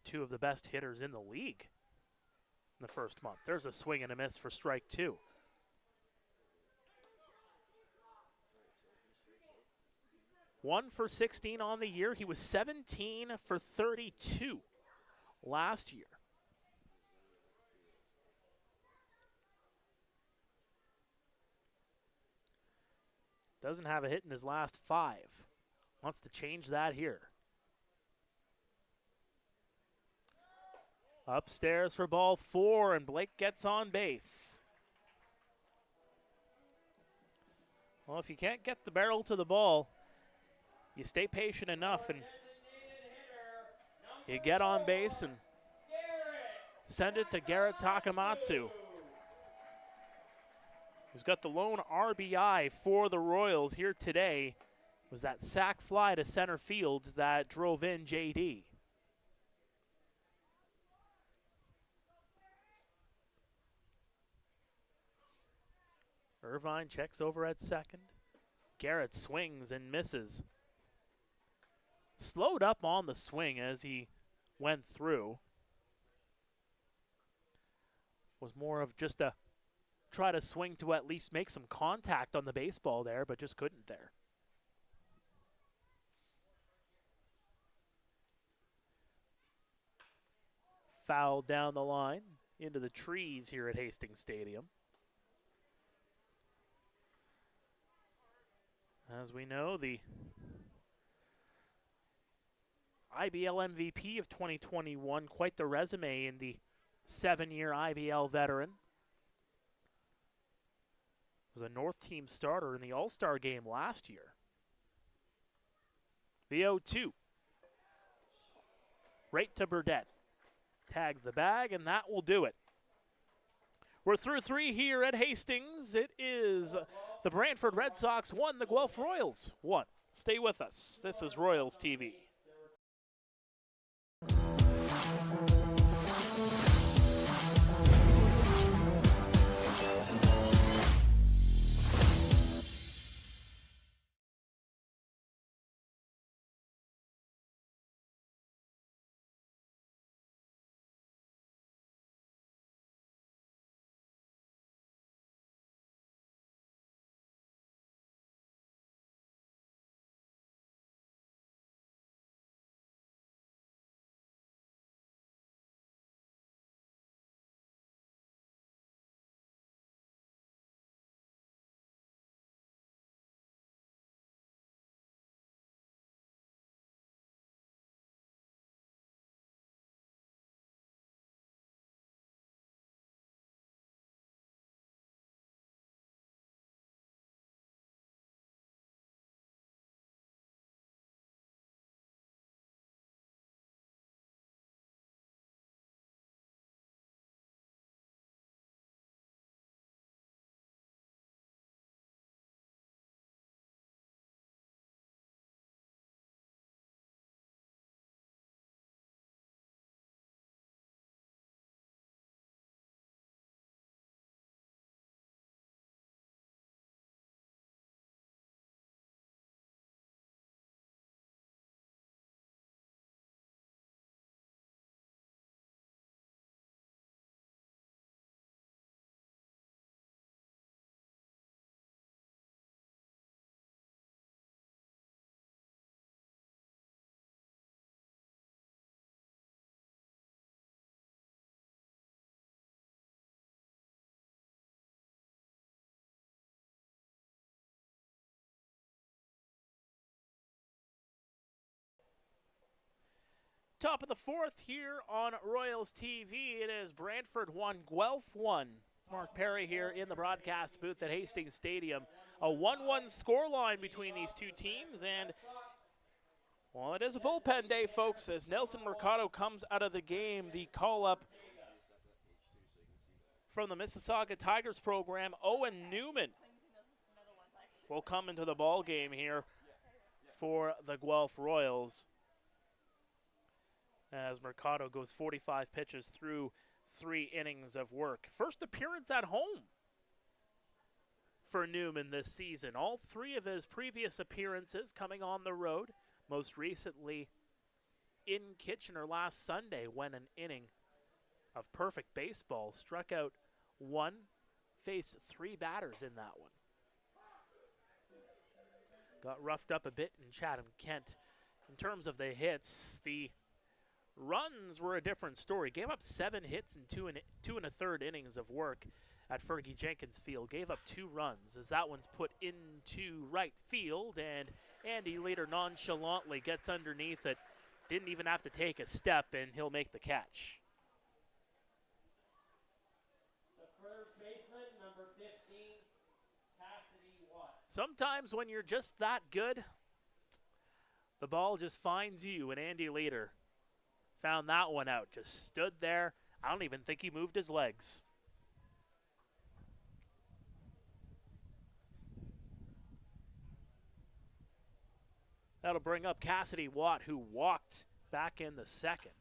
2 of the best hitters in the league in the first month. There's a swing and a miss for strike 2. One for 16 on the year. He was 17 for 32 last year. Doesn't have a hit in his last 5. Wants to change that here. Upstairs for ball 4, and Blake gets on base. Well, if you can't get the barrel to the ball, you stay patient enough and you get on base and send it to Garrett Takamatsu, who's got the lone RBI for the Royals here today. It was that sac fly to center field that drove in JD. Irvine checks over at second. Garrett swings and misses. slowed up on the swing as he went through. Was more of just a try to swing to at least make some contact on the baseball there, but just couldn't there. Foul down the line into the trees here at Hastings Stadium. As we know, the IBL MVP of 2021, quite the resume in the 7-year IBL veteran. Was a North team starter in the All-Star game last year. The 0-2. Right to Burdett. Tags the bag, and that will do it. We're through 3 here at Hastings. It is the Brantford Red Sox 1, the Guelph Royals 1. Stay with us. This is Royals TV. Top of the 4th here on Royals TV. It is Brantford 1, Guelph 1. Mark Pare here in the broadcast booth at Hastings Stadium. A 1-1 scoreline between these two teams, and well, it is a bullpen day, folks, as Nelson Mercado comes out of the game. The call-up from the Mississauga Tigers program, Owen Newman, will come into the ball game here for the Guelph Royals, as Mercado goes 45 pitches through 3 innings of work. First appearance at home for Newman this season. All 3 of his previous appearances coming on the road, most recently in Kitchener last Sunday when an inning of perfect baseball, struck out 1, faced 3 batters in that one. Got roughed up a bit in Chatham-Kent. In terms of the hits, the runs were a different story. Gave up 7 hits in 2 1/3 innings of work at Fergie Jenkins Field. Gave up 2 runs as that one's put into right field, and Andy Leader nonchalantly gets underneath it. Didn't even have to take a step, and he'll make the catch. The third baseman, number 15, Cassidy Watt. Sometimes when you're just that good, the ball just finds you, and Andy Leader found that one out. Just stood there. I don't even think he moved his legs. That'll bring up Cassidy Watt, who walked back in the second.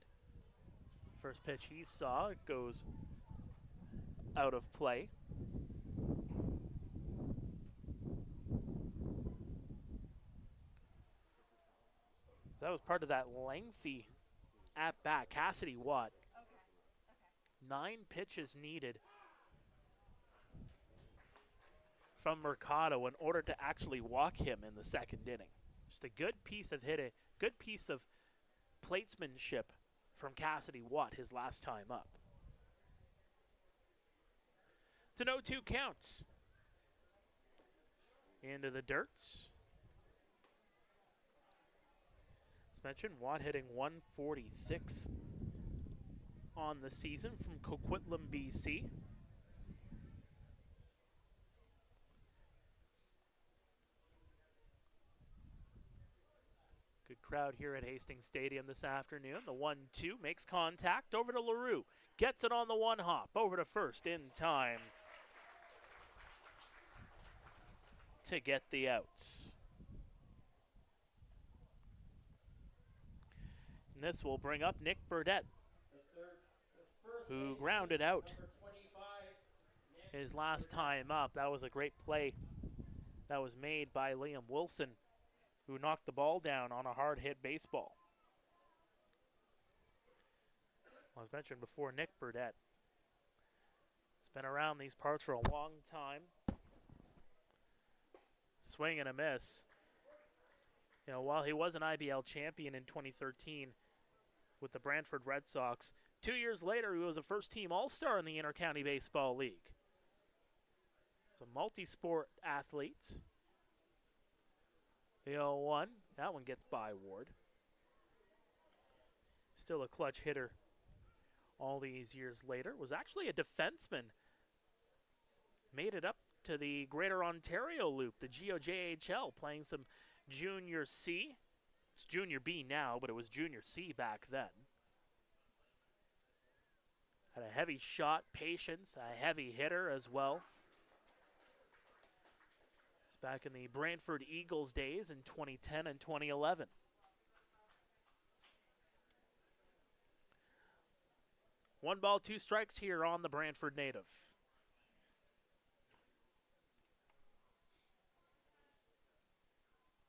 First pitch he saw, it goes out of play. That was part of that lengthy at bat. Cassidy Watt. 9 pitches needed from Mercado in order to actually walk him in the second inning. Just a good piece of hitting, good piece of platesmanship from Cassidy Watt his last time up. It's an 0-2 count. Into the dirt. As mentioned, Watt hitting 146 on the season from Coquitlam, BC. Good crowd here at Hastings Stadium this afternoon. The 1-2 makes contact over to LaRue. Gets it on the one hop over to first in time to get the outs. And this will bring up Nick Burdett, who grounded out his last time up. That was a great play that was made by Liam Wilson, who knocked the ball down on a hard hit baseball. As mentioned before, Nick Burdett has been around these parts for a long time. Swing and a miss. You know, while he was an IBL champion in 2013 with the Brantford Red Sox, 2 years later he was a first-team All-Star in the Intercounty Baseball League. He's a multi-sport athlete. The 0-1, that one gets by Ward. Still a clutch hitter all these years later. Was actually a defenseman. Made it up to the Greater Ontario Loop, the GOJHL, playing some Junior C. It's Junior B now, but it was Junior C back then. Had a heavy shot, patience, a heavy hitter as well. It's back in the Brantford Eagles days in 2010 and 2011. One ball, 2 strikes here on the Brantford native.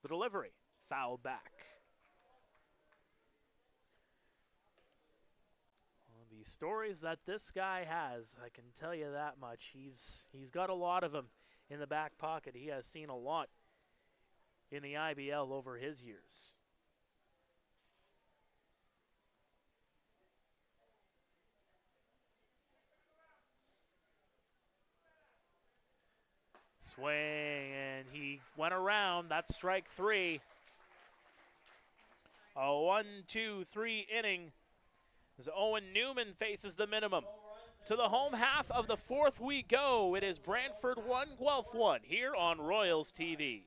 The delivery, foul back. Well, the stories that this guy has, I can tell you that much. He's got a lot of them in the back pocket. He has seen a lot in the IBL over his years. Swing, and he went around. That's strike 3. A 1-2-3 inning as Owen Newman faces the minimum. To the home half of the 4th we go. It is Brantford 1, Guelph 1 here on Royals TV.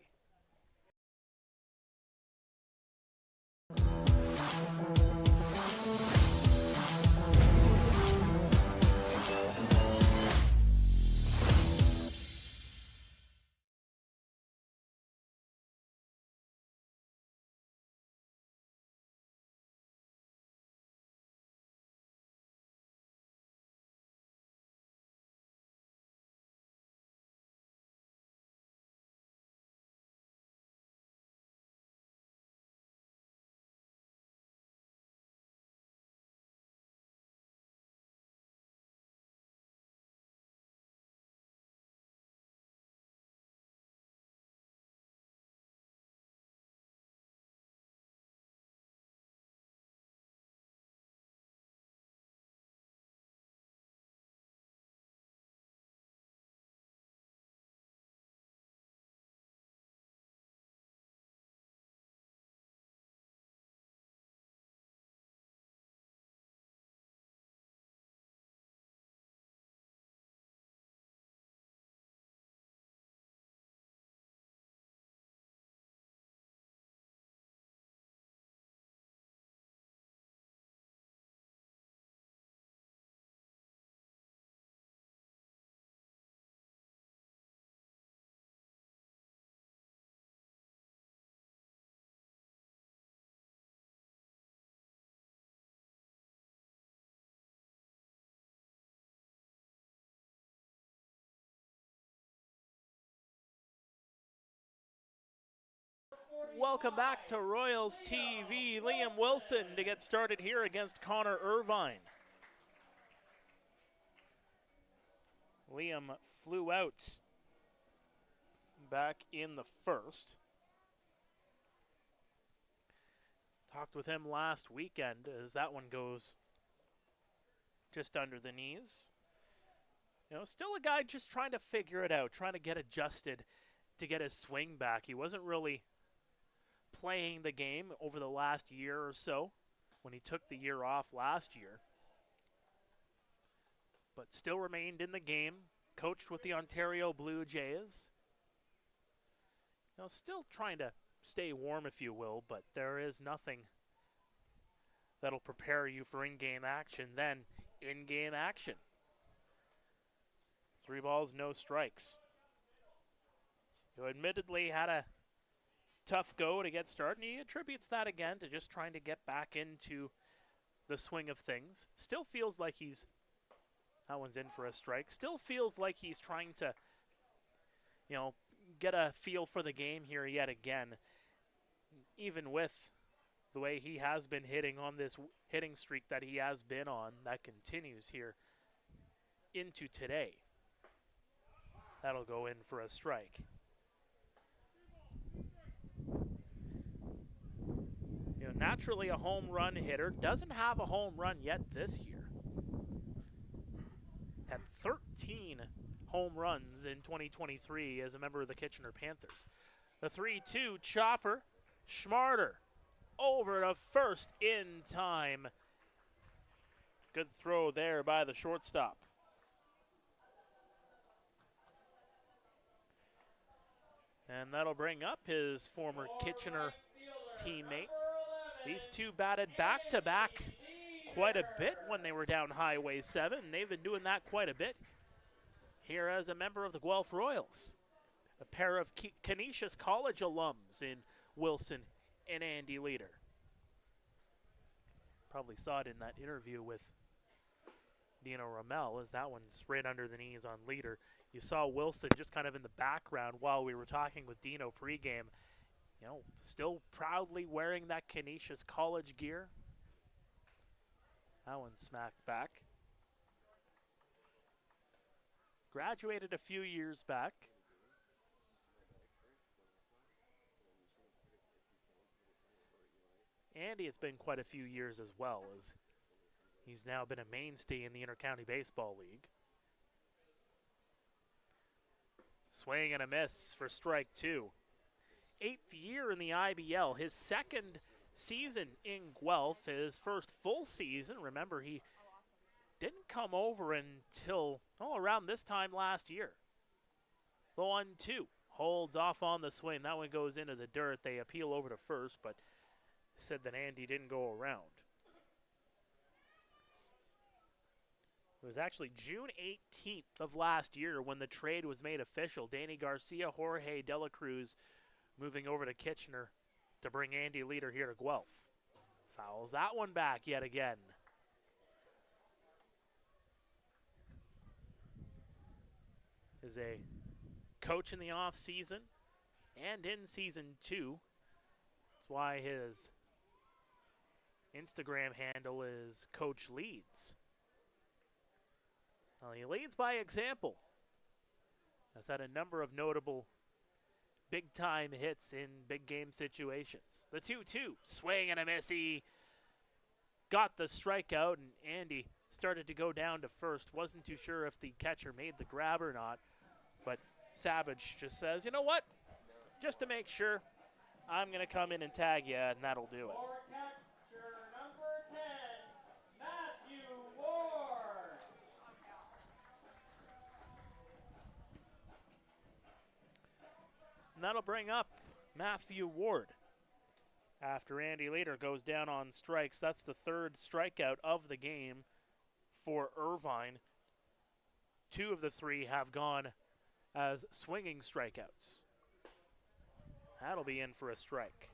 Welcome back to Royals TV. Liam Wilson to get started here against Connor Irvine. Liam flew out back in the first. Talked with him last weekend as that one goes just under the knees. You know, still a guy just trying to figure it out, trying to get adjusted to get his swing back. He wasn't really playing the game over the last year or so when he took the year off last year, but still remained in the game, coached with the Ontario Blue Jays. You know, still trying to stay warm, if you will, but there is nothing that'll prepare you for in-game action than in-game action. 3 balls, no strikes. You admittedly had a tough go to get started, and he attributes that again to just trying to get back into the swing of things. Still feels like that one's in for a strike. Still feels like he's trying to, you know, get a feel for the game here yet again. Even with the way he has been hitting on this hitting streak that he has been on, that continues here into today. That'll go in for a strike. You know, naturally a home run hitter, doesn't have a home run yet this year. Had 13 home runs in 2023 as a member of the Kitchener Panthers. The 3-2 chopper, Schmarter over to first in time. Good throw there by the shortstop. And that'll bring up his former Kitchener teammate. These two batted back-to-back quite a bit when they were down Highway 7. They've been doing that quite a bit here as a member of the Guelph Royals. A pair of Canisius College alums in Wilson and Andy Leader. Probably saw it in that interview with Dino Ramel, as that one's right under the knees on Leader. You saw Wilson just kind of in the background while we were talking with Dino pregame. You know, still proudly wearing that Canisius College gear. That one smacked back. Graduated a few years back. Andy, it's been quite a few years as well, as he's now been a mainstay in the Intercounty Baseball League. Swing and a miss for strike 2. 8th year in the IBL, his second season in Guelph, his first full season. Remember, he didn't come over until around this time last year. The 1-2 holds off on the swing. That one goes into the dirt. They appeal over to first, but said that Andy didn't go around. It was actually June 18th of last year when the trade was made official. Danny Garcia, Jorge De La Cruz moving over to Kitchener to bring Andy Leader here to Guelph. Fouls that one back yet again. Is a coach in the off season and in season 2. That's why his Instagram handle is Coach Leads. Well, he leads by example. Has had a number of notable big-time hits in big-game situations. The 2-2, swing and a miss. He got the strikeout, and Andy started to go down to first. Wasn't too sure if the catcher made the grab or not, but Savage just says, you know what? Just to make sure, I'm going to come in and tag you, and that'll do it. For catcher number 10, Matthew Ward. And that'll bring up Matthew Ward. After Andy Leader goes down on strikes, that's the 3rd strikeout of the game for Irvine. 2 of the 3 have gone as swinging strikeouts. That'll be in for a strike.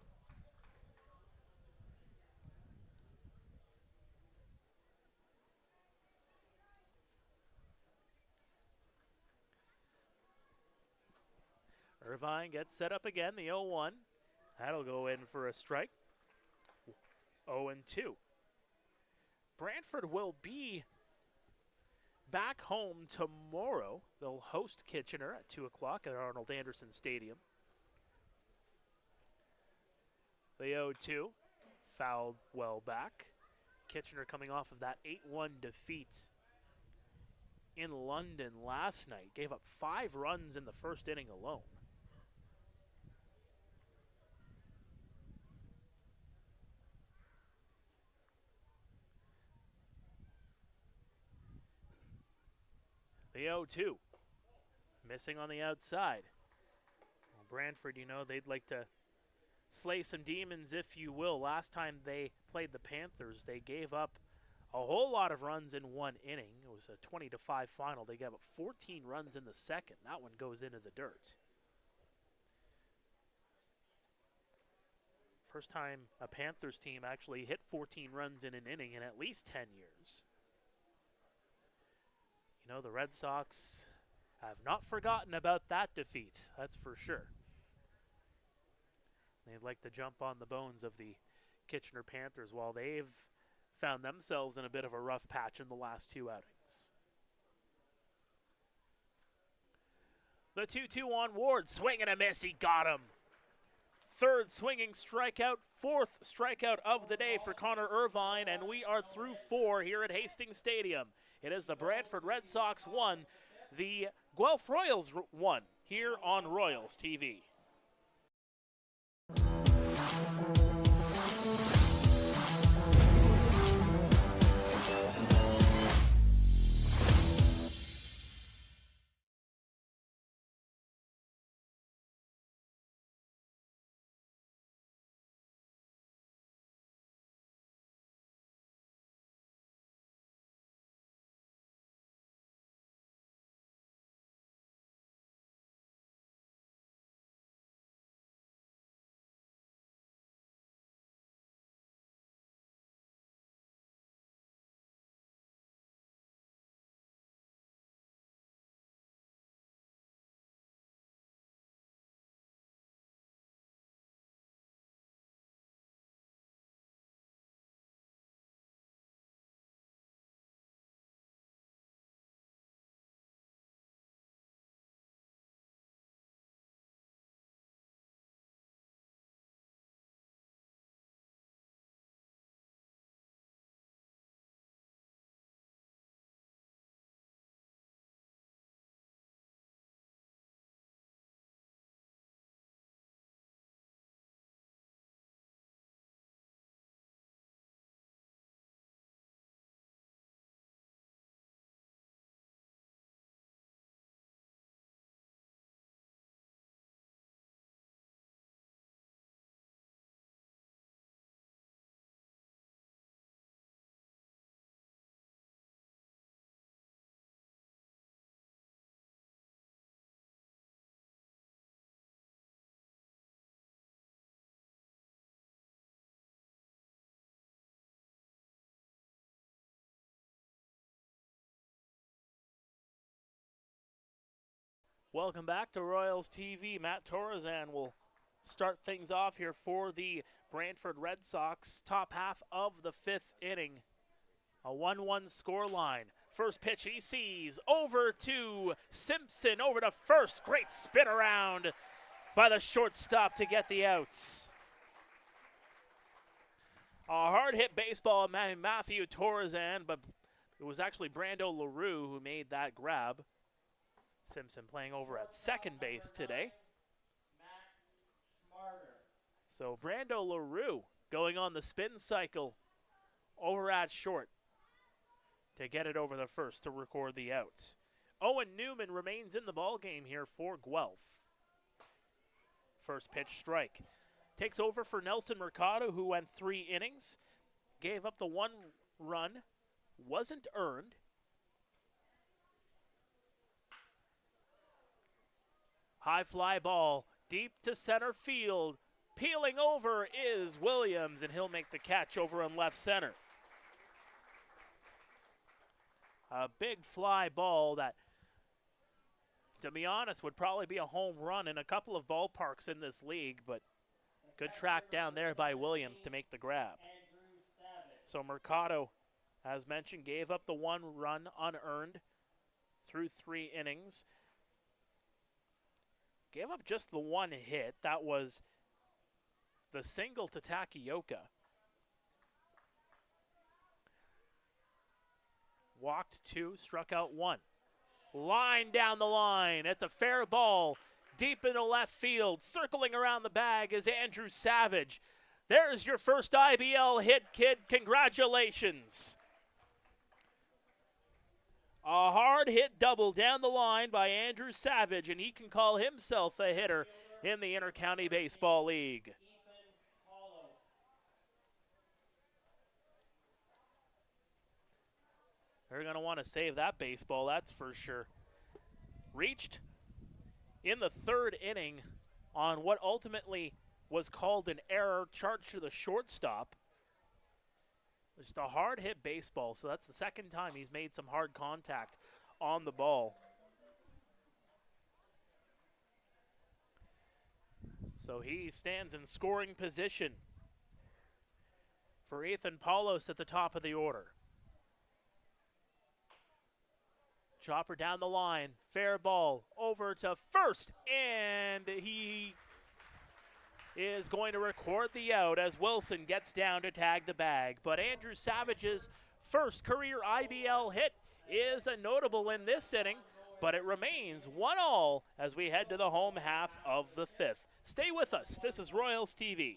Irvine gets set up again, the 0-1. That'll go in for a strike. 0-2. Brantford will be back home tomorrow. They'll host Kitchener at 2 o'clock at Arnold Anderson Stadium. The 0-2, fouled well back. Kitchener coming off of that 8-1 defeat in London last night. Gave up 5 runs in the first inning alone. The 0-2, missing on the outside. Well, Brantford, you know, they'd like to slay some demons, if you will. Last time they played the Panthers, they gave up a whole lot of runs in one inning. It was a 20-5 final. They gave up 14 runs in the second. That one goes into the dirt. First time a Panthers team actually hit 14 runs in an inning in at least 10 years. You know, the Red Sox have not forgotten about that defeat, that's for sure. They'd like to jump on the bones of the Kitchener Panthers while they've found themselves in a bit of a rough patch in the last 2 outings. The 2-2 on Ward, swing and a miss, he got him. Third swinging strikeout, 4th strikeout of the day for Connor Irvine, and we are through 4 here at Hastings Stadium. It is the Brantford Red Sox 1, the Guelph Royals 1 here on Royals TV. Welcome back to Royals TV. Matt Torrezan will start things off here for the Brantford Red Sox. Top half of the 5th inning. A 1-1 scoreline. First pitch he sees over to Simpson, over to first. Great spin around by the shortstop to get the outs. A hard hit baseball by Matthew Torrezan, but it was actually Brando LaRue who made that grab. Simpson playing over at second base today. So Brando LaRue going on the spin cycle over at short to get it over the first to record the out. Owen Newman remains in the ballgame here for Guelph. First pitch strike. Takes over for Nelson Mercado, who went 3 innings. Gave up the 1 run. Wasn't earned. High fly ball, deep to center field. Peeling over is Williams, and he'll make the catch over in left center. A big fly ball that, to be honest, would probably be a home run in a couple of ballparks in this league, but Good track down there by Williams to make the grab. So Mercado, as mentioned, gave up the 1 run unearned through 3 innings. Gave up just the 1 hit. That was the single to Takioka. Walked 2, struck out 1. Line down the line. It's a fair ball. Deep into left field. Circling around the bag is Andrew Savage. There's your first IBL hit, kid. Congratulations. A hard hit double down the line by Andrew Savage, and he can call himself a hitter in the Intercounty Baseball League. They're going to want to save that baseball, that's for sure. Reached in the 3rd inning on what ultimately was called an error, charged to the shortstop. Just a hard hit baseball, so that's the 2nd time he's made some hard contact on the ball. So he stands in scoring position for Ethan Paulos at the top of the order. Chopper down the line, fair ball over to first, and he is going to record the out as Wilson gets down to tag the bag. But Andrew Savage's first career IBL hit is a notable in this inning, but it remains 1-1 as we head to the home half of the 5th. Stay with us. This is Royals TV.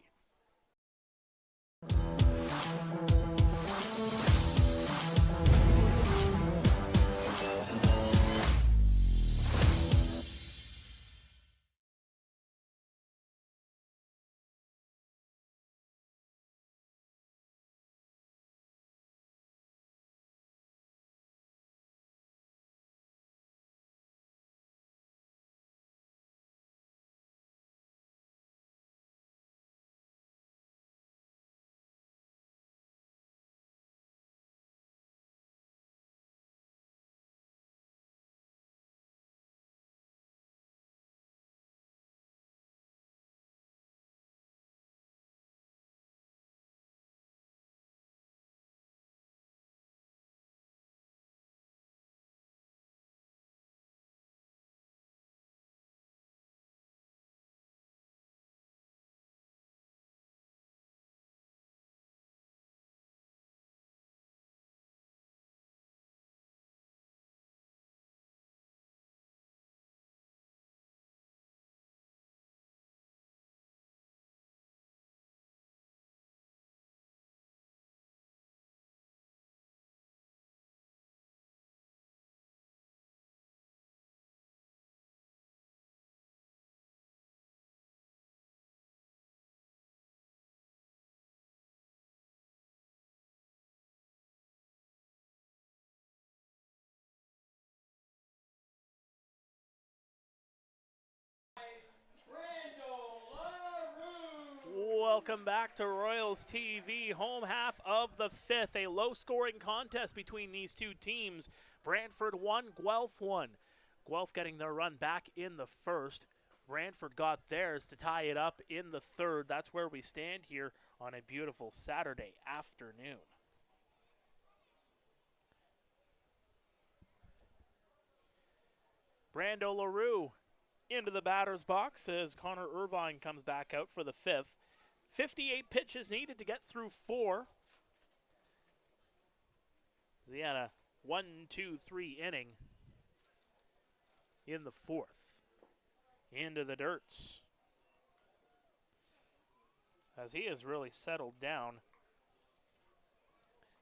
Welcome back to Royals TV, home half of the 5th. A low-scoring contest between these two teams. Brantford 1, Guelph 1. Guelph getting their run back in the 1st. Brantford got theirs to tie it up in the 3rd. That's where we stand here on a beautiful Saturday afternoon. Brando LaRue into the batter's box as Connor Irvine comes back out for the 5th. 58 pitches needed to get through 4. He had a 1-2-3 inning in the 4th. Into the dirts, as he has really settled down.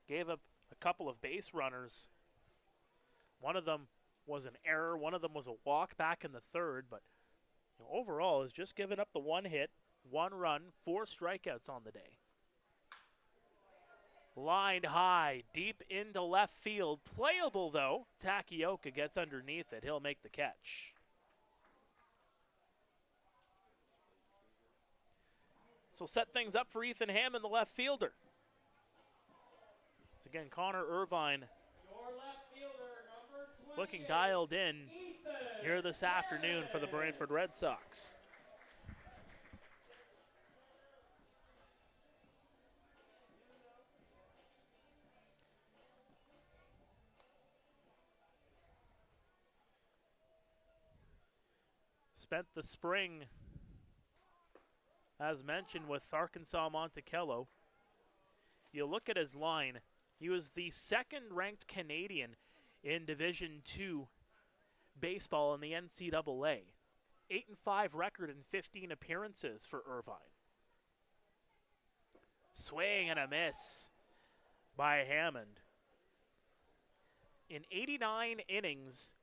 Gave up a couple of base runners. One of them was an error. One of them was a walk back in the 3rd, but overall has just given up the 1 hit, 1 run, 4 strikeouts on the day. Lined high, deep into left field. Playable, though. Takioka gets underneath it. He'll make the catch. So set things up for Ethan Hammond, the left fielder. It's again Connor Irvine looking dialed in here this afternoon for the Brantford Red Sox. spent the spring, as mentioned, with Arkansas Monticello. You look at his line, he was the second-ranked Canadian in Division II baseball in the NCAA. 8-5 record in 15 appearances for Irvine. Swing and a miss by Hammond. In 89 innings,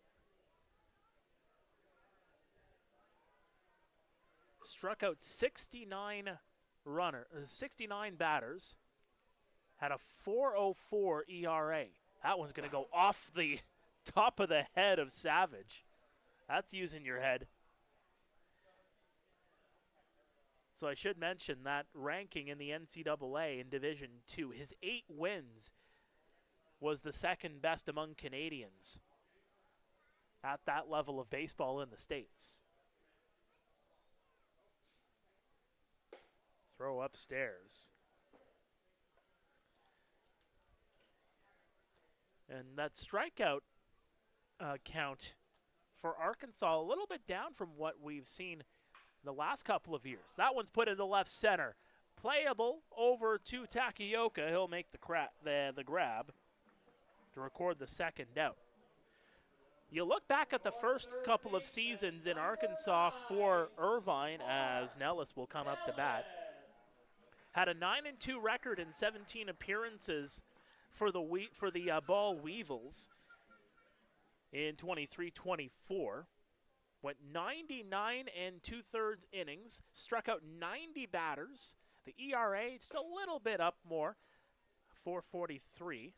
struck out 69 batters, had a 4.04 ERA. That one's going to go off the top of the head of Savage. That's using your head. So I should mention that ranking in the NCAA in Division II, his 8 wins was the second best among Canadians at that level of baseball in the States. Throw upstairs. And that strikeout count for Arkansas a little bit down from what we've seen the last couple of years. That one's put into left center. Playable over to Takioka. He'll make the grab to record the second out. You look back at the first couple of seasons in Arkansas for Irvine, as Nellis will come up to bat. Had a 9-2 record in 17 appearances for the Ball Weevils in 23-24. Went 99 2/3 innings, struck out 90 batters. The ERA just a little bit up more, 4.43.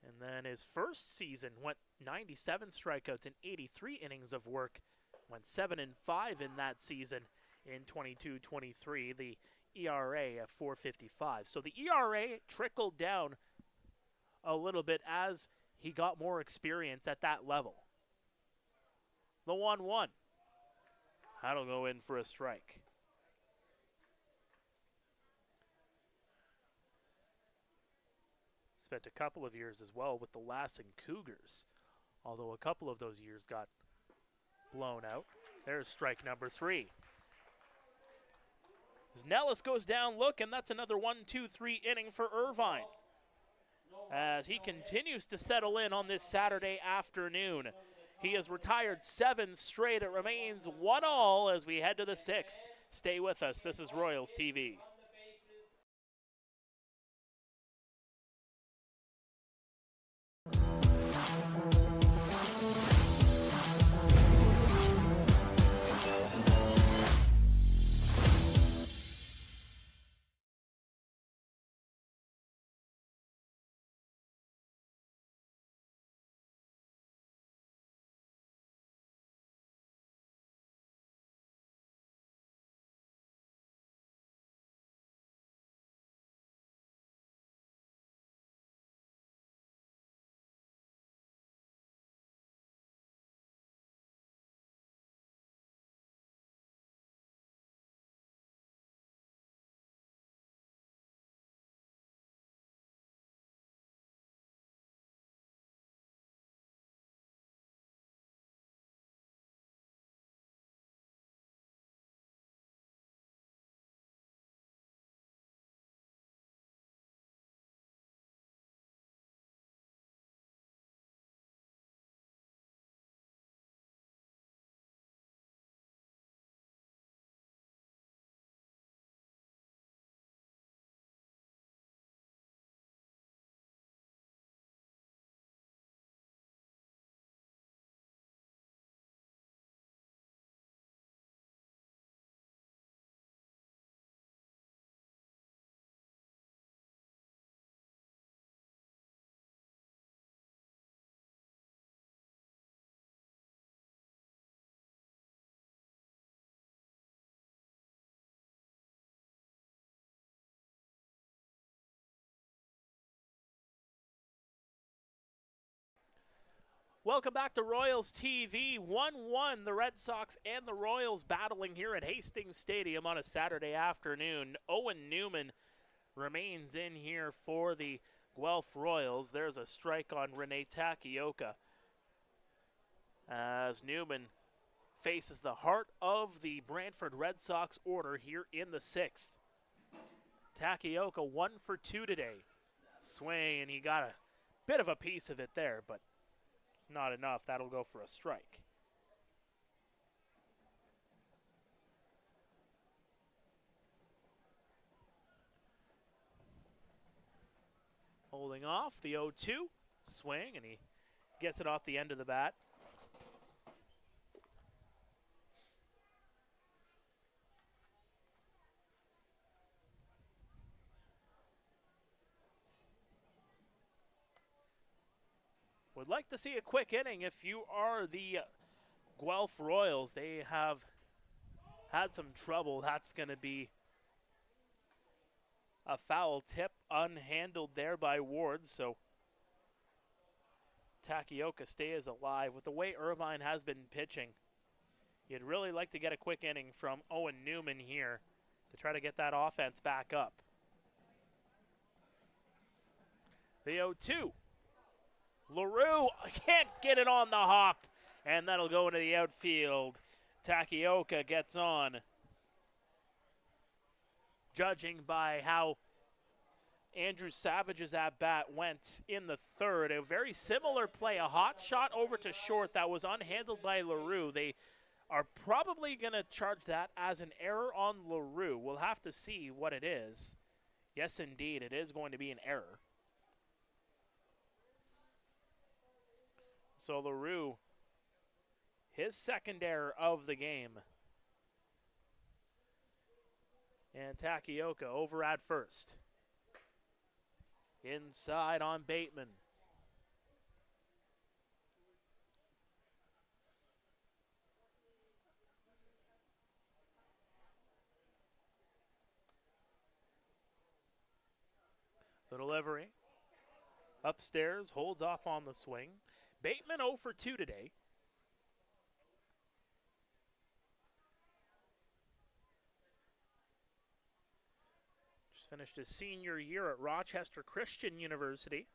And then his first season went 97 strikeouts and 83 innings of work. Went 7-5 in that season in 22-23. The ERA at 4.55. So the ERA trickled down a little bit as he got more experience at that level. The 1-1. That'll go in for a strike. Spent a couple of years as well with the Lassen Cougars, although a couple of those years got blown out. There's strike number 3. As Nellis goes down looking, that's another 1-2-3 inning for Irvine, as he continues to settle in on this Saturday afternoon. He has retired 7 straight. It remains 1-1 as we head to the 6th. Stay with us. This is Royals TV. Welcome back to Royals TV. 1-1, the Red Sox and the Royals battling here at Hastings Stadium on a Saturday afternoon. Owen Newman remains in here for the Guelph Royals. There's a strike on Rene Takioka as Newman faces the heart of the Brantford Red Sox order here in the 6th. Takioka 1 for 2 today. Swing, and he got a bit of a piece of it there, but not enough. That'll go for a strike. Holding off the 0-2. Swing, and he gets it off the end of the bat. Would like to see a quick inning if you are the Guelph Royals. They have had some trouble. That's going to be a foul tip, unhandled there by Ward. So Takioka stays alive. With the way Irvine has been pitching, you'd really like to get a quick inning from Owen Newman here to try to get that offense back up. The 0-2. LaRue can't get it on the hop, and that'll go into the outfield. Takioka gets on. Judging by how Andrew Savage's at-bat went in the 3rd, a very similar play, a hot shot over to short that was unhandled by LaRue. They are probably going to charge that as an error on LaRue. We'll have to see what it is. Yes, indeed, it is going to be an error. So LaRue, his 2nd error of the game. And Takioka over at first. Inside on Bateman. The delivery. Upstairs, holds off on the swing. Bateman 0 for 2 today. Just finished his senior year at Rochester Christian University.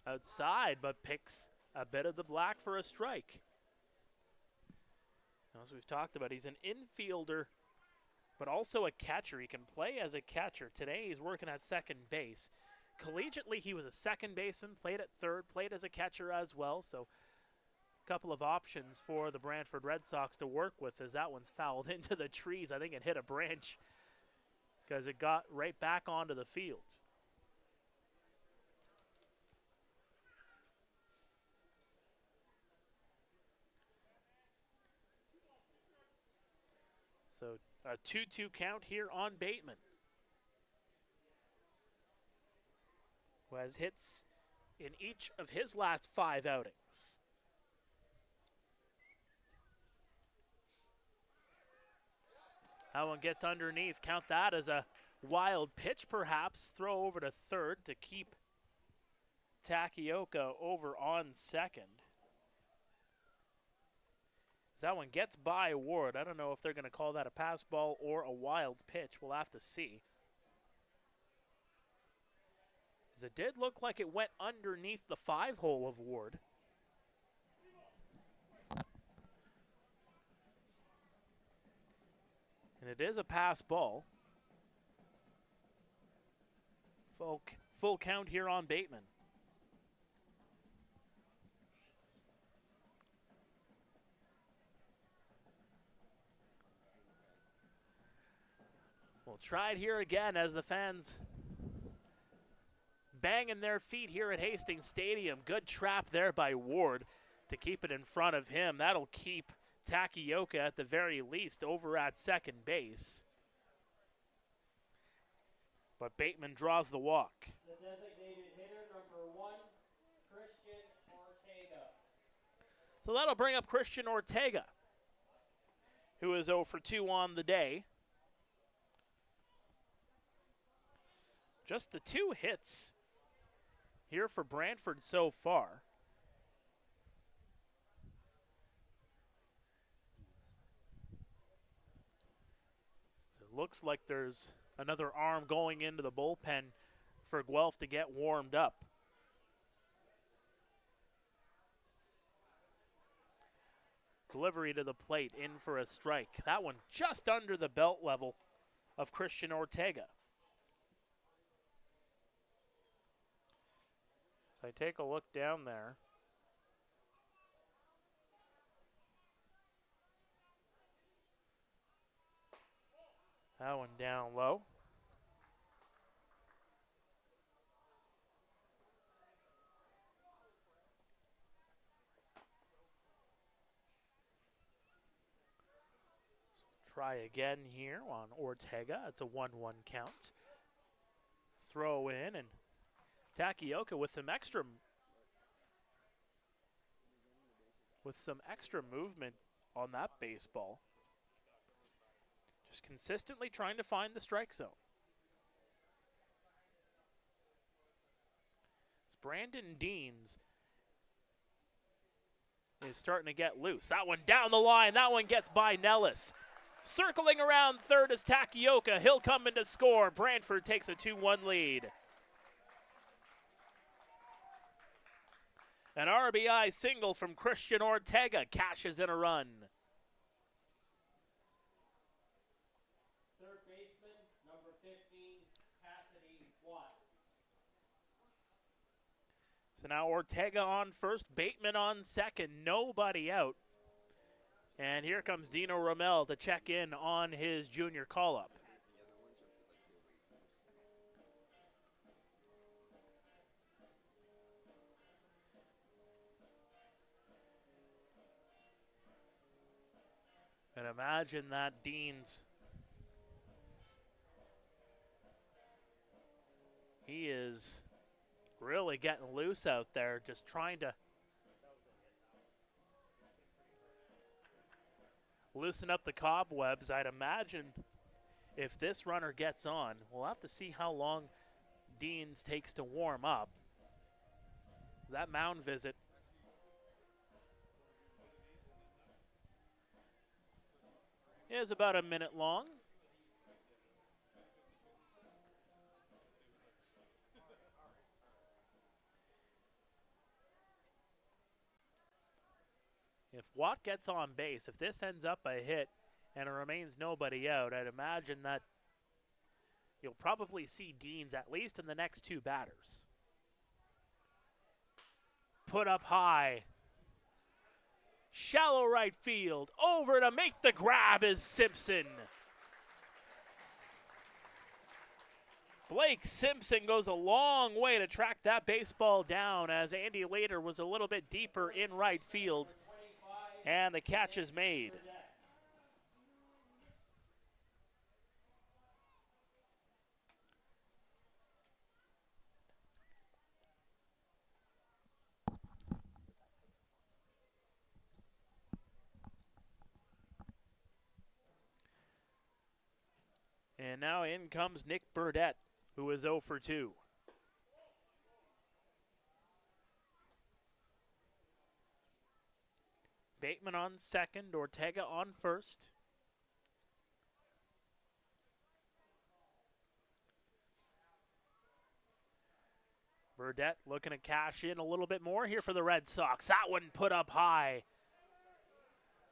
Outside, but picks a bit of the black for a strike. As we've talked about, he's an infielder, but also a catcher. He can play as a catcher. Today he's working at second base. Collegiately, he was a second baseman, played at 3rd, played as a catcher as well. So a couple of options for the Brantford Red Sox to work with as that one's fouled into the trees. I think it hit a branch because it got right back onto the field. So a 2-2 count here on Bateman, who has hits in each of his last 5 outings. That one gets underneath. Count that as a wild pitch, perhaps. Throw over to 3rd to keep Takioka over on 2nd. As that one gets by Ward. I don't know if they're going to call that a pass ball or a wild pitch. We'll have to see. It did look like it went underneath the 5-hole of Ward. And it is a pass ball. Full count here on Bateman. We'll try it here again as the fans banging their feet here at Hastings Stadium. Good trap there by Ward to keep it in front of him. That'll keep Takioka at the very least over at second base. But Bateman draws the walk. The designated hitter, number 1, Christian Ortega. So that'll bring up Christian Ortega, who is 0 for 2 on the day. Just the 2 hits here for Brantford so far. So it looks like there's Another arm going into the bullpen for Guelph to get warmed up. Delivery to the plate, in for a strike. That one just under the belt level of Christian Ortega. So I take a look down there. That one down low. Try again here on Ortega. It's a 1-1 count. Throw in, and Takioka with some extra movement on that baseball. Just consistently trying to find the strike zone. It's Brandon Deans is starting to get loose. That one down the line. That one gets by Nellis. Circling around third is Takioka. He'll come in to score. Brantford takes a 2-1 lead. An RBI single from Christian Ortega cashes in a run. Third baseman, number 15, Cassidy Watt. So now Ortega on first, Bateman on second, nobody out. And here comes Dino Ramel to check in on his junior call-up. And imagine that Deans. He is really getting loose out there, just trying to loosen up the cobwebs. I'd imagine if this runner gets on, we'll have to see how long Deans takes to warm up. That mound visit is about a minute long. If Watt gets on base, if this ends up a hit and it remains nobody out, I'd imagine that you'll probably see Deans at least in the next two batters. Put up high. Shallow right field. Over to make the grab is Simpson. Blake Simpson goes a long way to track that baseball down as Andy Later was a little bit deeper in right field. And the catch is made. And now in comes Nick Burdett, who is 0 for 2. Bateman on second, Ortega on first. Burdett looking to cash in a little bit more here for the Red Sox. That one put up high.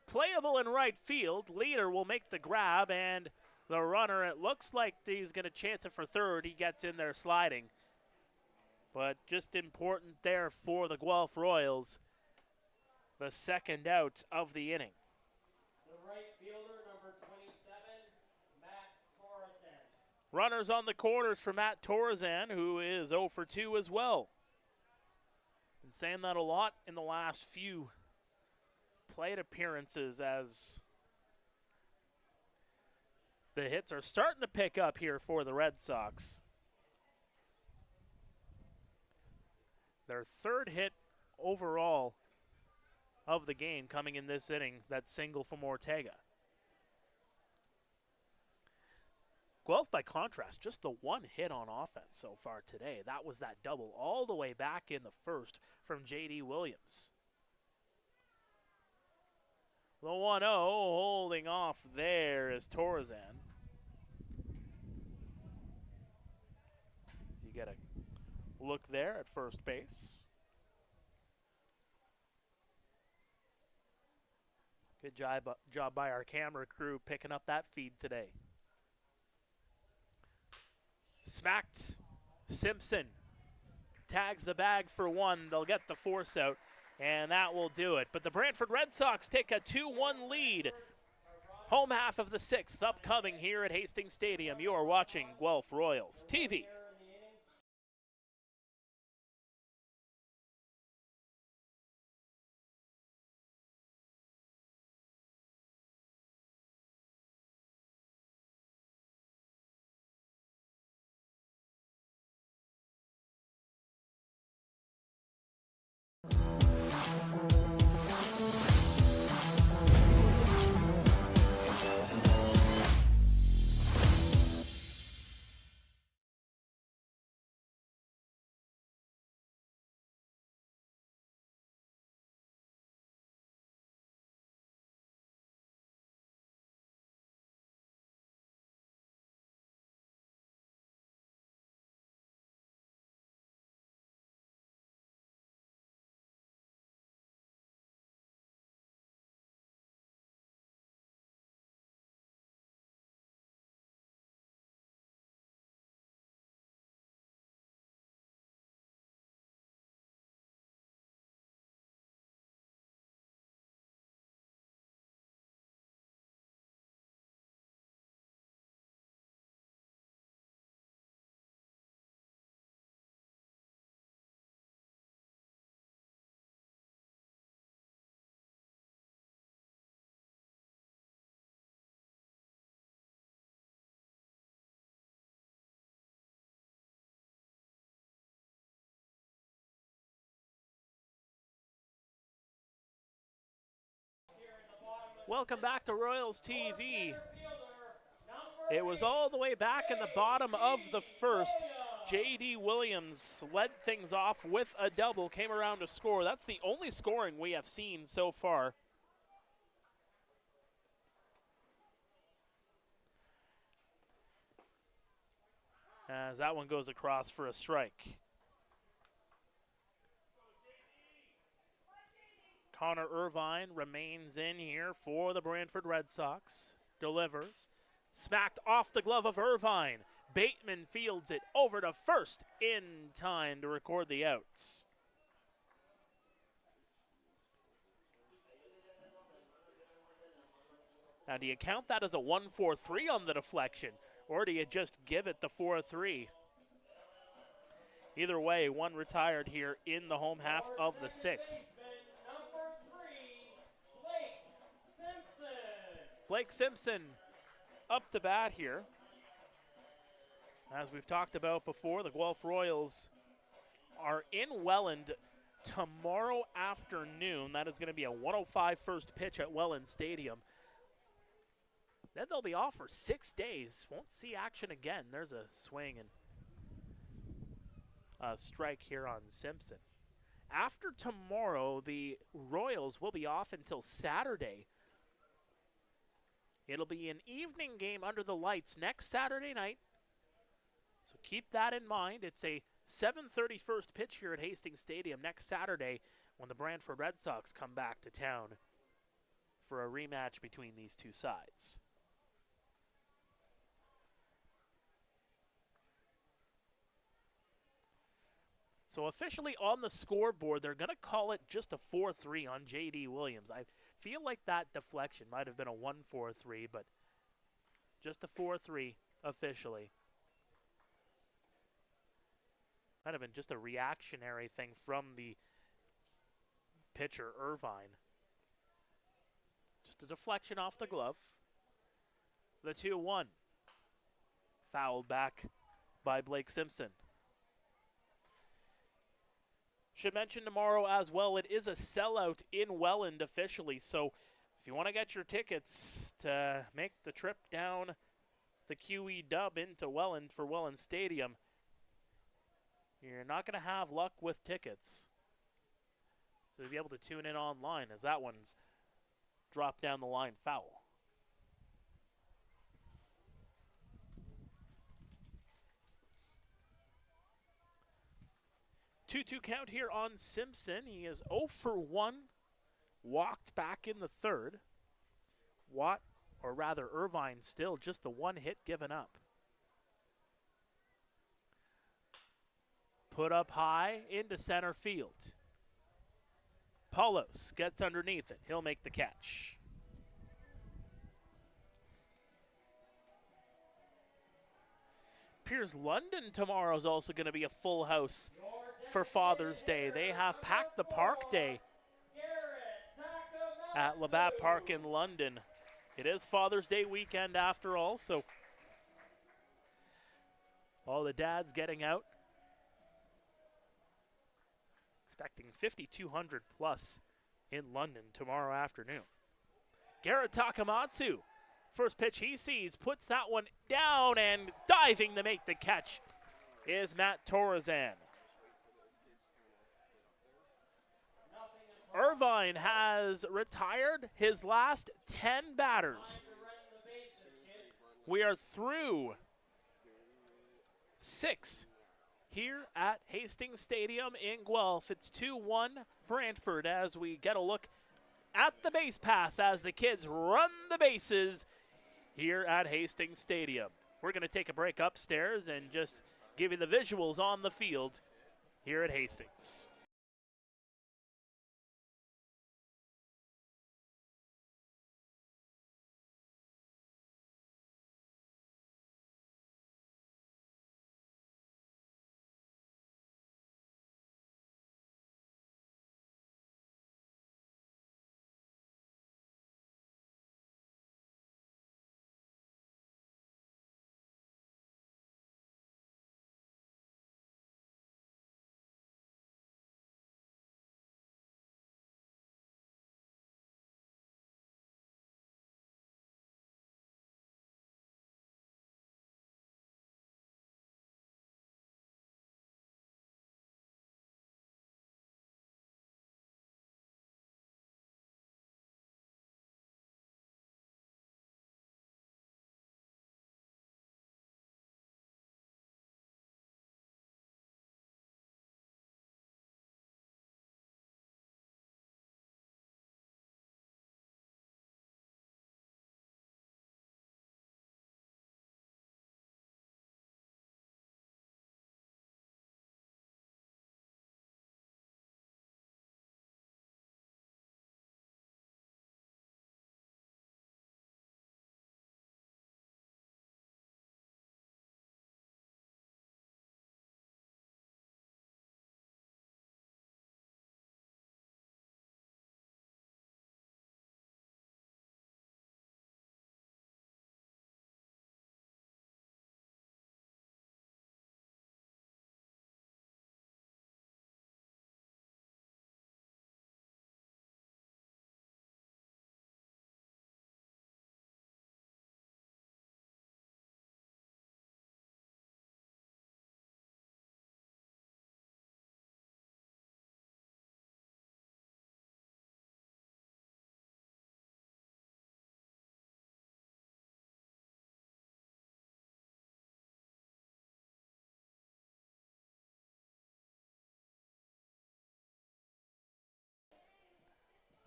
Playable in right field. Leader will make the grab, and the runner, it looks like he's going to chance it for third. He gets in there sliding. But just important there for the Guelph Royals. The second out of the inning. The right fielder, number 27, Matt Torreson. Runners on the corners for Matt Torreson, who is 0 for 2 as well. Been saying that a lot in the last few plate appearances as the hits are starting to pick up here for the Red Sox. Their third hit overall of the game coming in this inning, that single from Ortega. Guelph, by contrast, just the one hit on offense so far today. That was that double all the way back in the first from J.D. Williams. The 1-0 holding off there is Torreson. get a look there at first base. Good job by our camera crew picking up that feed today. Smacked. Simpson tags the bag for one. They'll get the force out, and that will do it. But the Brantford Red Sox take a 2-1 lead. Home half of the sixth upcoming here at Hastings Stadium. You are watching Guelph Royals TV. Welcome back to Royals TV. It was all the way back in the bottom of the first. J.D. Williams led things off with a double, came around to score. That's the only scoring we have seen so far. As that one goes across for a strike. Connor Irvine remains in here for the Brantford Red Sox. Delivers. Smacked off the glove of Irvine. Bateman fields it over to first in time to record the outs. Now, do you count that as a 1-4-3 on the deflection, or do you just give it the 4-3? Either way, one retired here in the home half of the sixth. Blake Simpson up to bat here. As we've talked about before, the Guelph Royals are in Welland tomorrow afternoon. That is going to be a 1:05 first pitch at Welland Stadium. Then they'll be off for 6 days. Won't see action again. There's a swing and a strike here on Simpson. After tomorrow, the Royals will be off until Saturday. It'll be an evening game under the lights next Saturday night. So keep that in mind. It's a 7:30 first pitch here at Hastings Stadium next Saturday when the Brantford Red Sox come back to town for a rematch between these two sides. So officially on the scoreboard, they're going to call it just a 4-3 on J.D. Williams. I feel like that deflection might have been a 1-4-3, but just a 4-3 officially. Might have been just a reactionary thing from the pitcher, Irvine. Just a deflection off the glove. The 2-1. Fouled back by Blake Simpson. Should mention tomorrow as well, it is a sellout in Welland officially. So if you want to get your tickets to make the trip down the QE Dub into Welland for Welland Stadium, you're not going to have luck with tickets. So you'll be able to tune in online as that one's dropped down the line foul. 2-2 count here on Simpson. He is 0 for 1, walked back in the third. Irvine still just the one hit given up. Put up high into center field. Paulos gets underneath it. He'll make the catch. Piers London tomorrow is also going to be a full house for Father's Day. They have Packed the Park Day at Labatt Park in London. It is Father's Day weekend after all, so all the dads getting out. Expecting 5,200 plus in London tomorrow afternoon. Garrett Takamatsu, first pitch he sees, puts that one down, and diving to make the catch is Matt Torrezan. Irvine has retired his last 10 batters. We are through 6 here at Hastings Stadium in Guelph. It's 2-1 Brantford as we get a look at the base path as the kids run the bases here at Hastings Stadium. We're going to take a break upstairs and just give you the visuals on the field here at Hastings.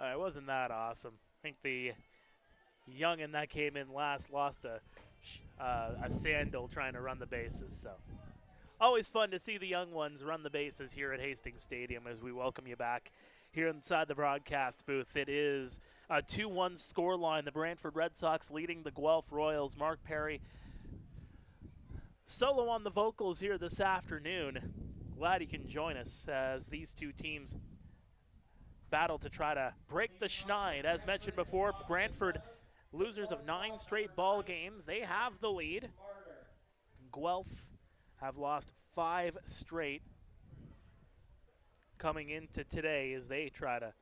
It wasn't that awesome. I think the youngin' that came in last lost a sandal trying to run the bases. So always fun to see the young ones run the bases here at Hastings Stadium as we welcome you back here inside the broadcast booth. It is a 2-1 scoreline. The Brantford Red Sox leading the Guelph Royals. Mark Pare solo on the vocals here this afternoon. Glad he can join us as these two teams battle to try to break the schneid. As mentioned before, Brantford, losers of 9 straight ball games. They have the lead. Guelph have lost 5 straight coming into today as they try to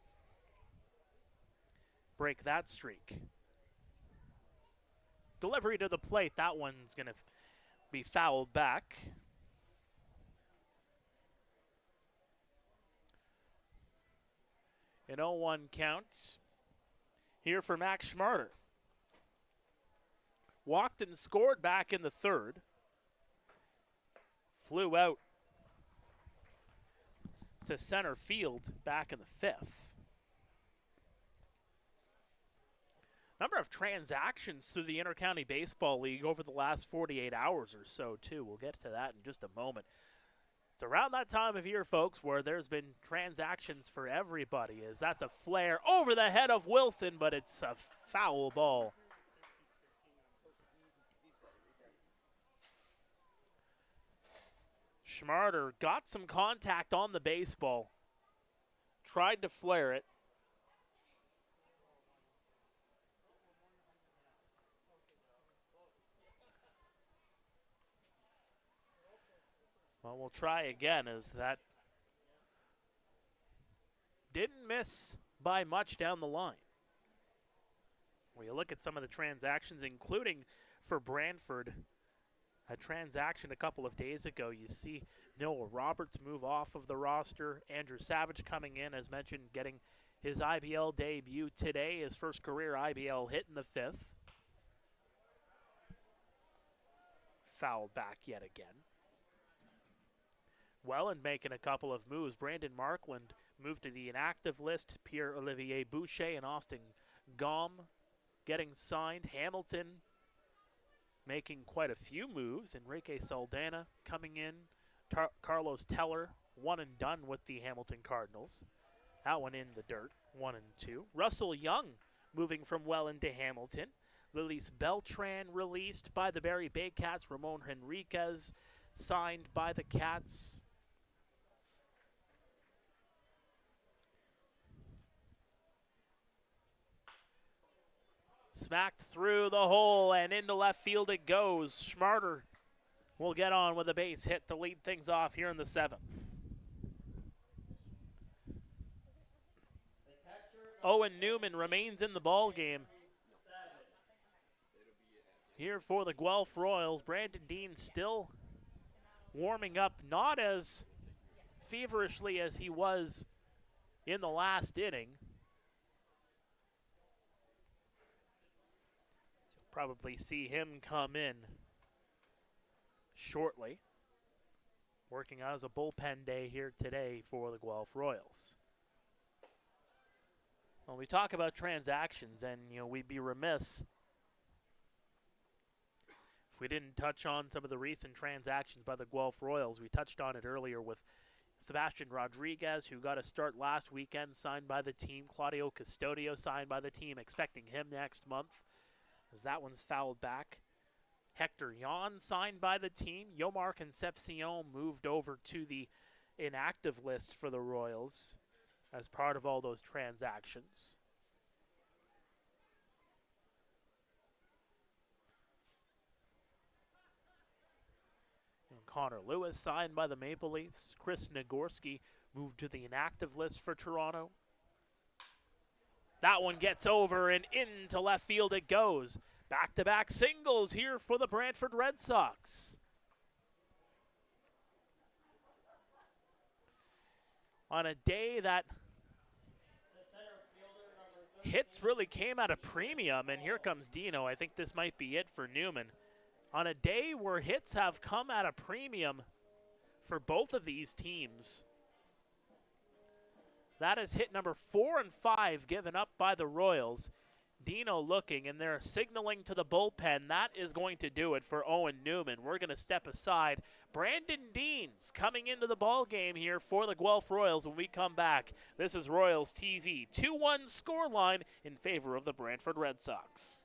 break that streak. Delivery to the plate. That one's going to be fouled back. An 0-1 count here for Max Schmarter. Walked and scored back in the third. Flew out to center field back in the 5th. Number of transactions through the Intercounty Baseball League over the last 48 hours or so, too. We'll get to that in just a moment. It's around that time of year, folks, where there's been transactions for everybody. As that's a flare over the head of Wilson, but it's a foul ball. Schmarter got some contact on the baseball. Tried to flare it. Well, we'll try again, as that didn't miss by much down the line. When you look at some of the transactions, including for Brantford, a transaction a couple of days ago, you see Noah Roberts move off of the roster. Andrew Savage coming in, as mentioned, getting his IBL debut today, his first career IBL hit in the 5th. Fouled back yet again. Welland making a couple of moves. Brandon Markland moved to the inactive list. Pierre-Olivier Boucher and Austin Gaume getting signed. Hamilton making quite a few moves. Enrique Saldana coming in. Carlos Teller, one and done with the Hamilton Cardinals. That one in the dirt, 1-2. Russell Young moving from Welland to Hamilton. Lilis Beltran released by the Barry Bay Cats. Ramon Henriquez signed by the Cats. Smacked through the hole and into left field it goes. Schmarter will get on with a base hit to lead things off here in the 7th. Owen Newman remains in the ball game. Here for the Guelph Royals, Brandon Dean still warming up, not as feverishly as he was in the last inning. Probably see him come in shortly. Working as a bullpen day here today for the Guelph Royals. When we talk about transactions, and we'd be remiss if we didn't touch on some of the recent transactions by the Guelph Royals. We touched on it earlier with Sebastian Rodriguez, who got a start last weekend, signed by the team. Claudio Custodio signed by the team, expecting him next month, as that one's fouled back. Hector Yan signed by the team. Yomar Concepcion moved over to the inactive list for the Royals as part of all those transactions. And Connor Lewis signed by the Maple Leafs. Chris Nagorski moved to the inactive list for Toronto. That one gets over and into left field it goes. Back-to-back singles here for the Brantford Red Sox. On a day that hits really came at a premium, and here comes Dino. I think this might be it for Newman. On a day where hits have come at a premium for both of these teams, that is hit number 4 and 5 given up by the Royals. Dino looking, and they're signaling to the bullpen. That is going to do it for Owen Newman. We're going to step aside. Brandon Deans coming into the ball game here for the Guelph Royals when we come back. This is Royals TV. 2-1 scoreline in favor of the Brantford Red Sox.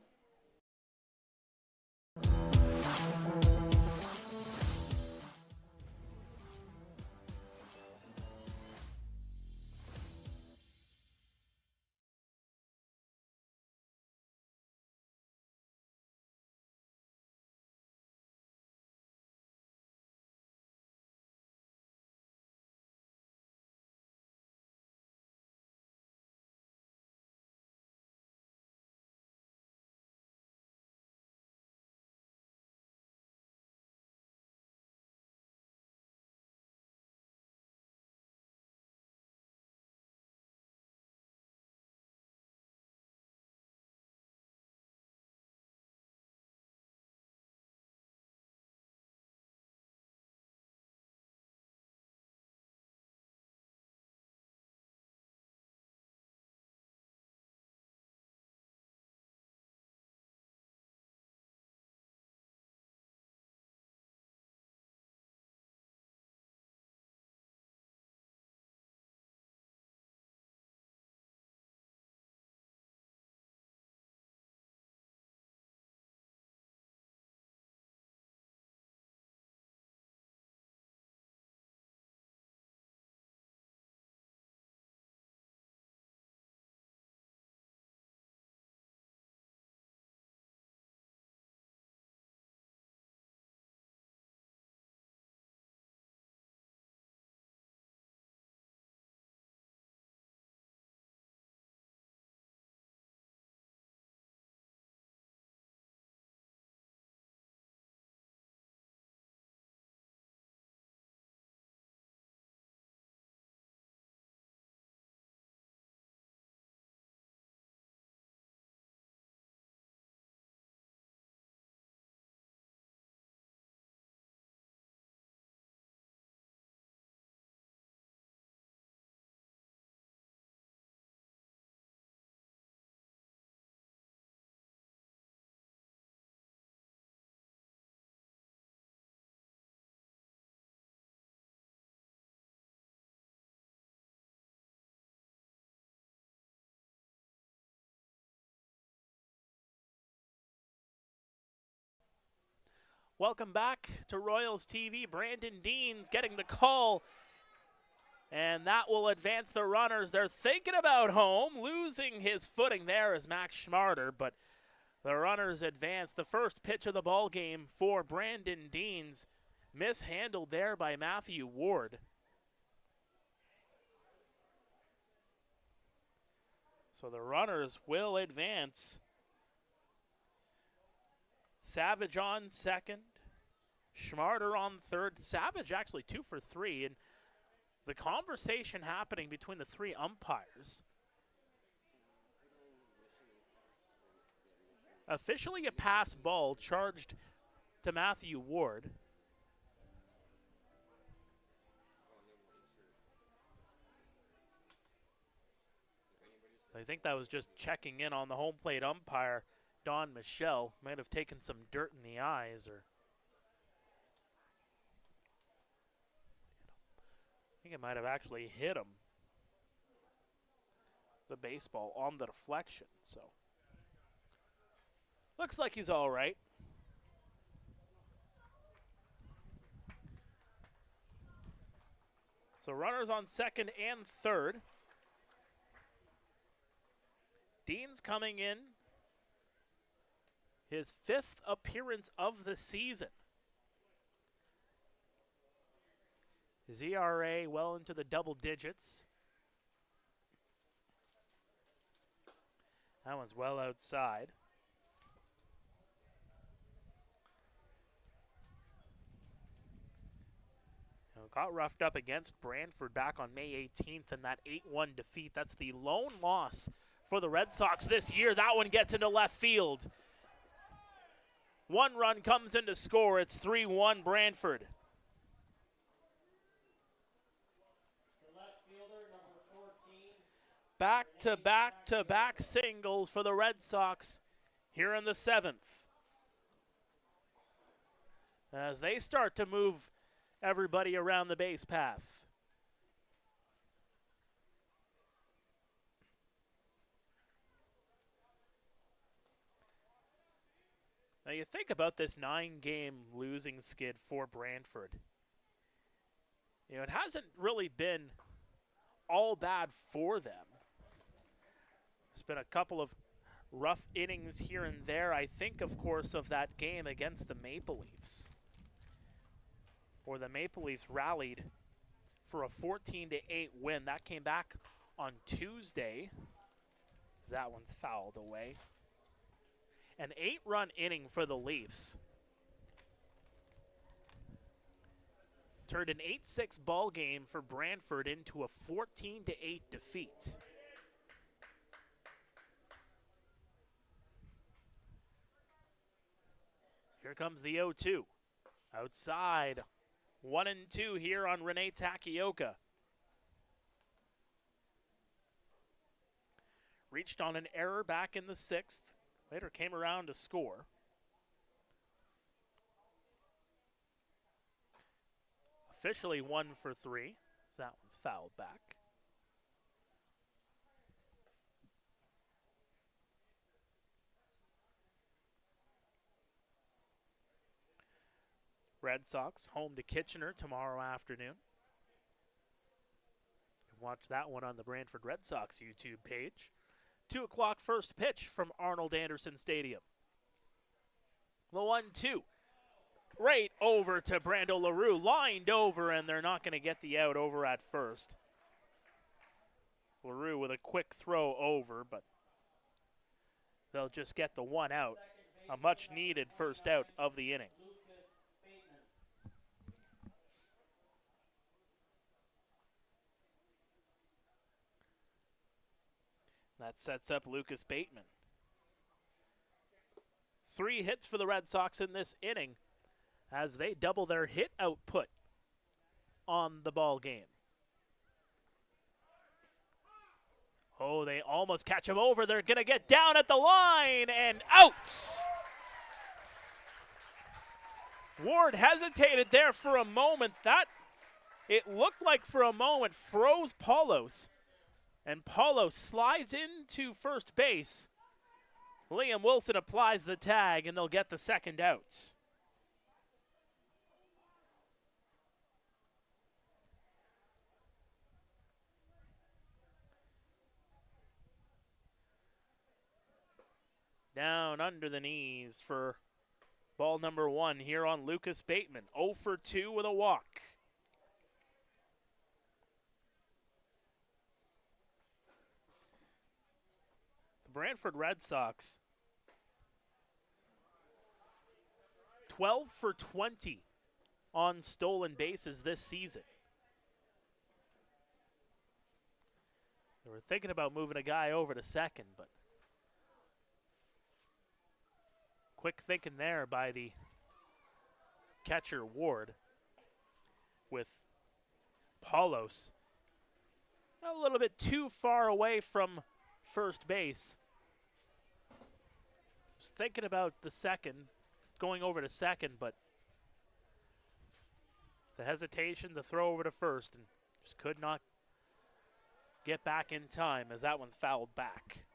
Welcome back to Royals TV. Brandon Deans getting the call, and that will advance the runners. They're thinking about home. Losing his footing there is Max Schmarter, but the runners advance. The first pitch of the ball game for Brandon Deans, mishandled there by Matthew Ward. So the runners will advance. Savage on second, Schmarter on third. Savage actually 2 for 3, and the conversation happening between the three umpires. Officially a pass ball charged to Matthew Ward. I think that was just checking in on the home plate umpire, Don Michelle. Might have taken some dirt in the eyes, or I think it might have actually hit him, the baseball, on the deflection. So looks like he's all right. So runners on second and third. Dean's coming in, his 5th appearance of the season. His ERA well into the double digits. That one's well outside. Got roughed up against Brantford back on May 18th in that 8-1 defeat. That's the lone loss for the Red Sox this year. That one gets into left field. 1 run comes in to score. It's 3-1 Brantford. Back-to-back-to-back singles for the Red Sox here in the 7th, as they start to move everybody around the base path. Now you think about this 9-game losing skid for Brantford. You know, it hasn't really been all bad for them. There's been a couple of rough innings here and there. I think, of course, of that game against the Maple Leafs, where the Maple Leafs rallied for a 14-8 win. That came back on Tuesday. That one's fouled away. An 8-run inning for the Leafs turned an 8-6 ball game for Brantford into a 14-8 defeat. Here comes the 0-2. Outside, 1-2 here on Rene Takioka. Reached on an error back in the 6th. Later came around to score. Officially 1 for 3. So that one's fouled back. Red Sox home to Kitchener tomorrow afternoon. You can watch that one on the Brantford Red Sox YouTube page. 2 o'clock first pitch from Arnold Anderson Stadium. The 1-2. Right over to Brando LaRue. Lined over, and they're not going to get the out over at first. LaRue with a quick throw over, but they'll just get the 1 out. A much-needed first out of the inning. That sets up Lucas Bateman. 3 hits for the Red Sox in this inning as they double their hit output on the ball game. Oh, they almost catch him over. They're going to get down at the line and out. Ward hesitated there for a moment. It looked like for a moment froze Paulos. And Paulo slides into first base. Liam Wilson applies the tag, and they'll get the second out. Down under the knees for ball number 1 here on Lucas Bateman. 0 for 2 with a walk. The Brantford Red Sox 12 for 20 on stolen bases this season. They were thinking about moving a guy over to second, but quick thinking there by the catcher Ward with Paulos a little bit too far away from first base. Was thinking about the second, going over to second, but the hesitation to throw over to first and just could not get back in time as that one's fouled back.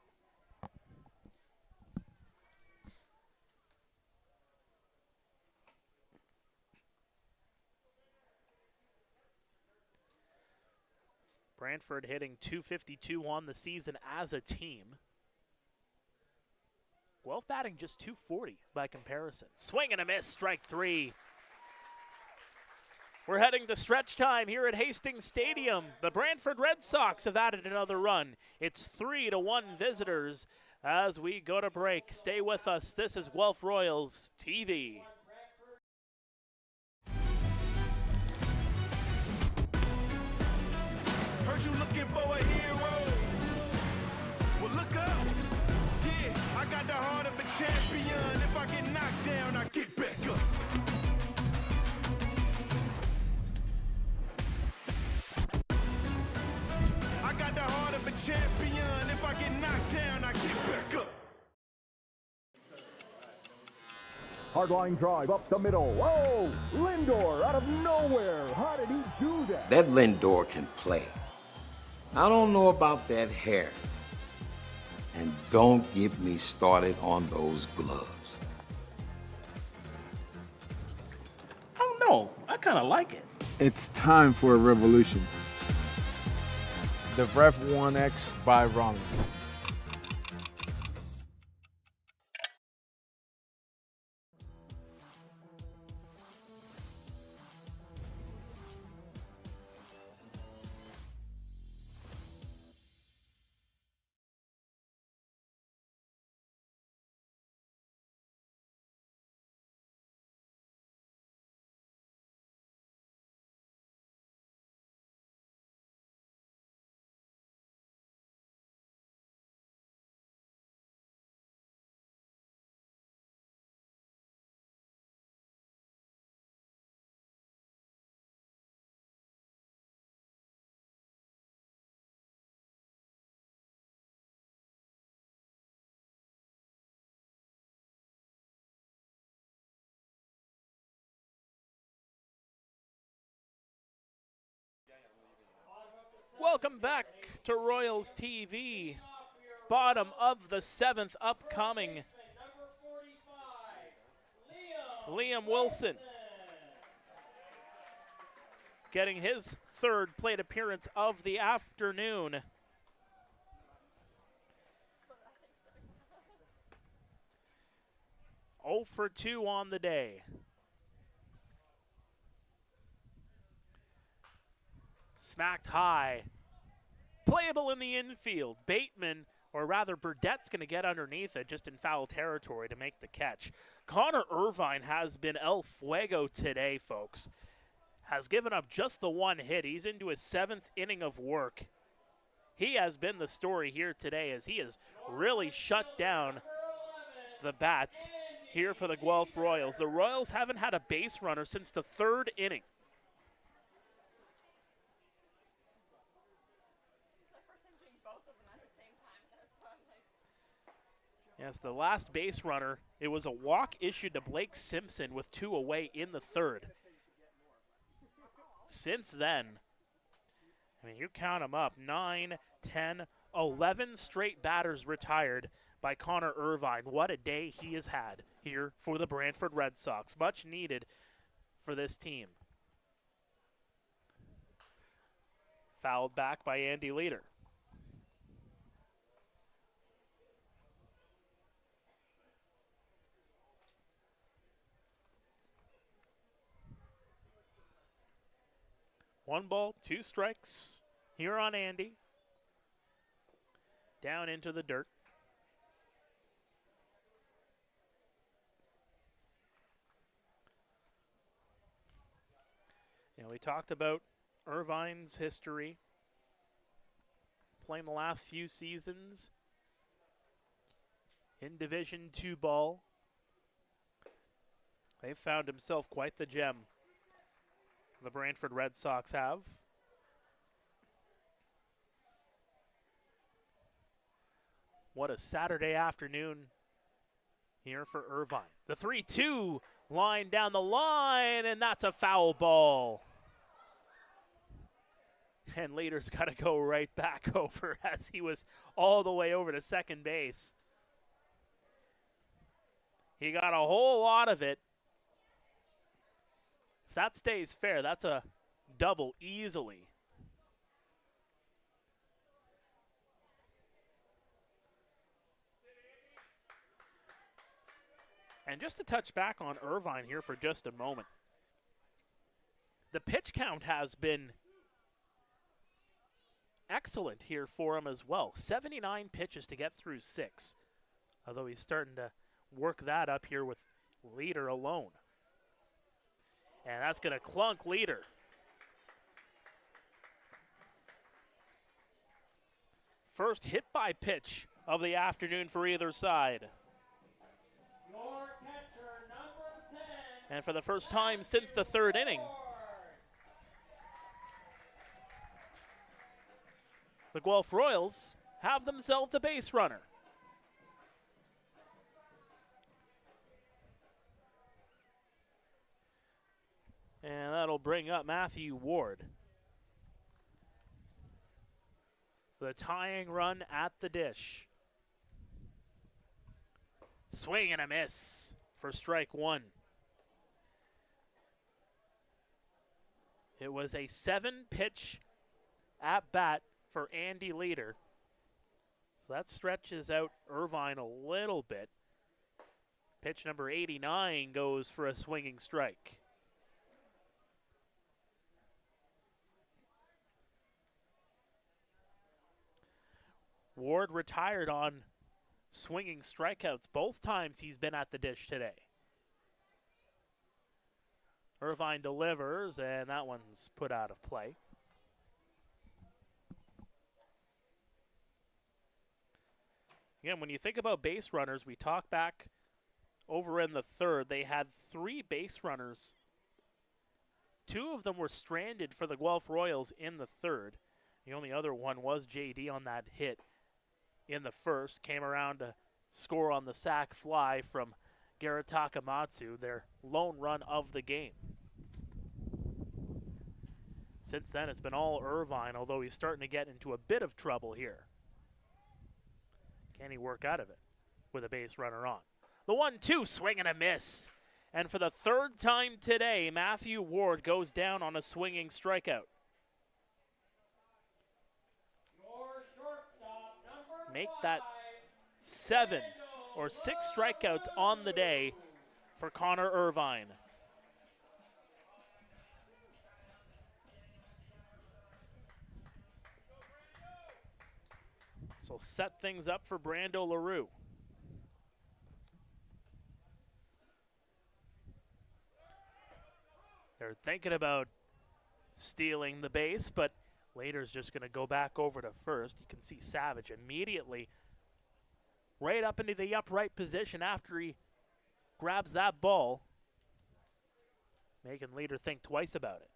Brantford hitting .252 on the season as a team. Guelph batting just .240 by comparison. Swing and a miss, strike 3. We're heading to stretch time here at Hastings Stadium. The Brantford Red Sox have added another run. It's 3-1 visitors as we go to break. Stay with us. This is Guelph Royals TV. Heard you looking for a hero. Well, look up. Yeah, I got the heart of a champion. If I get knocked down, I get back up. I got the heart of a champion. If I get knocked down, I get back up. Hard line drive up the middle. Whoa! Lindor out of nowhere. How did he do that? That Lindor can play. I don't know about that hair. And don't get me started on those gloves. I don't know. I kind of like it. It's time for a revolution. The Ref 1X by Rollins. Welcome back to Royals TV. Bottom of the 7th upcoming. Number 45, Liam Wilson getting his 3rd plate appearance of the afternoon. Oh for 2 on the day. Smacked high. Playable in the infield. Bateman, or rather Burdett's going to get underneath it just in foul territory to make the catch. Connor Irvine has been El Fuego today, folks. Has given up just the 1 hit. He's into his 7th inning of work. He has been the story here today as he has really shut down the bats here for the Guelph Royals. The Royals haven't had a base runner since the 3rd inning. Yes, the last base runner, it was a walk issued to Blake Simpson with 2 away in the 3rd. Since then, I mean, you count them up, 9, 10, 11 straight batters retired by Connor Irvine. What a day he has had here for the Brantford Red Sox. Much needed for this team. Fouled back by Andy Leader. 1 ball, 2 strikes here on Andy. Down into the dirt. We talked about Irvine's history, playing the last few seasons in Division II ball. They've found himself quite the gem, the Brantford Red Sox have. What a Saturday afternoon here for Irvine. The 3-2 line down the line, and that's a foul ball. And Leader's got to go right back over as he was all the way over to second base. He got a whole lot of it. If that stays fair, that's a double easily. And just to touch back on Irvine here for just a moment. The pitch count has been excellent here for him as well. 79 pitches to get through 6. Although he's starting to work that up here with Leader alone. And that's going to clunk Leader. First hit by pitch of the afternoon for either side. Your catcher, number 10. And for the first time since the 3rd inning, the Guelph Royals have themselves a base runner. And that'll bring up Matthew Ward. The tying run at the dish. Swing and a miss for strike 1. It was a 7-pitch at bat for Andy Leader. So that stretches out Irvine a little bit. Pitch number 89 goes for a swinging strike. Ward retired on swinging strikeouts both times he's been at the dish today. Irvine delivers, and that one's put out of play. Again, when you think about base runners, we talk back over in the 3rd. They had 3 base runners. 2 of them were stranded for the Guelph Royals in the 3rd. The only other one was JD on that hit in the 1st. Came around to score on the sac fly from Garrett Takamatsu, their lone run of the game. Since then, it's been all Irvine, although he's starting to get into a bit of trouble here. Can he work out of it with a base runner on? The 1-2, swing and a miss. And for the 3rd time today, Matthew Ward goes down on a swinging strikeout. Your shortstop, number Make 5. that 7 or 6 strikeouts on the day for Connor Irvine. So set things up for Brando LaRue. They're thinking about stealing the base, but Later's just going to go back over to first. You can see Savage immediately right up into the upright position after he grabs that ball, making Leader think twice about it.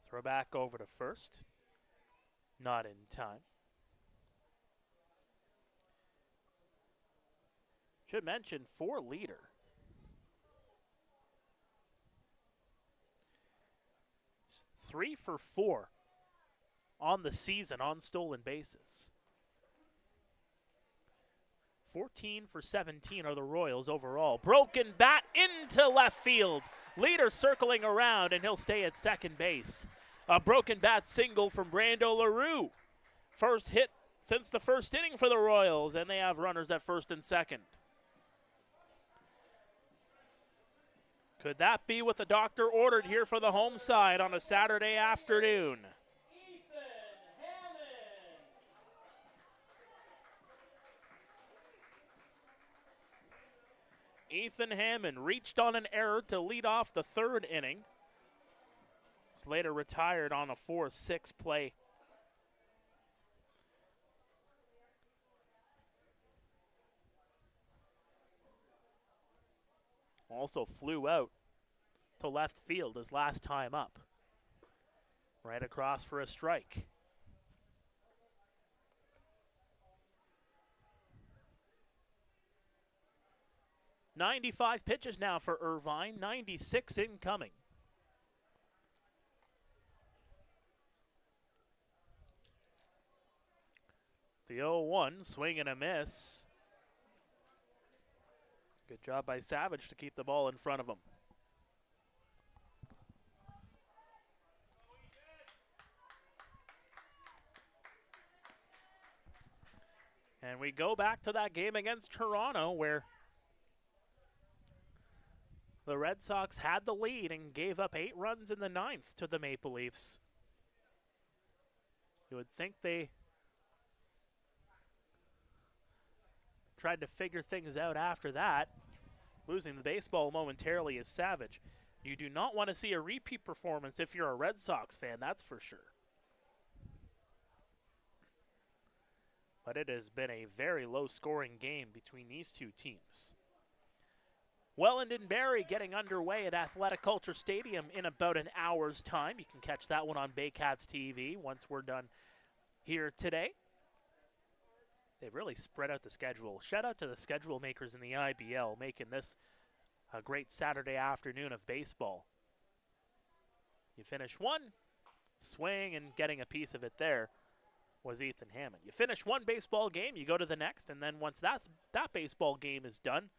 Throw back over to first. Not in time. Should mention for Leader, it's 3 for 4 on the season on stolen bases. 14 for 17 are the Royals overall. Broken bat into left field. Leader circling around, and he'll stay at second base. A broken bat single from Brando LaRue. First hit since the 1st inning for the Royals, and they have runners at 1st and 2nd. Could that be what the doctor ordered here for the home side on a Saturday afternoon? Ethan Hammond reached on an error to lead off the third inning. Slater retired on a 4-6 play. Also flew out to left field his last time up. Right across for a strike. "95 pitches now for Irvine, 96 incoming. The 0-1, swing and a miss. Good job by Savage to keep the ball in front of him. And we go back to that game against Toronto where the Red Sox had the lead and gave up 8 runs in the 9th to the Maple Leafs. You would think they tried to figure things out after that. Losing the baseball momentarily is Savage. You do not want to see a repeat performance if you're a Red Sox fan, that's for sure. But it has been a very low-scoring game between these two teams. Welland and Barrie getting underway at Athletic Culture Stadium in about an hour's time. You can catch that one on Baycats TV once we're done here today. They've really spread out the schedule. Shout out to the schedule makers in the IBL making this a great Saturday afternoon of baseball. You finish one, swing and getting a piece of it there was Ethan Hammond. You finish one baseball game, you go to the next, and then once that baseball game is done,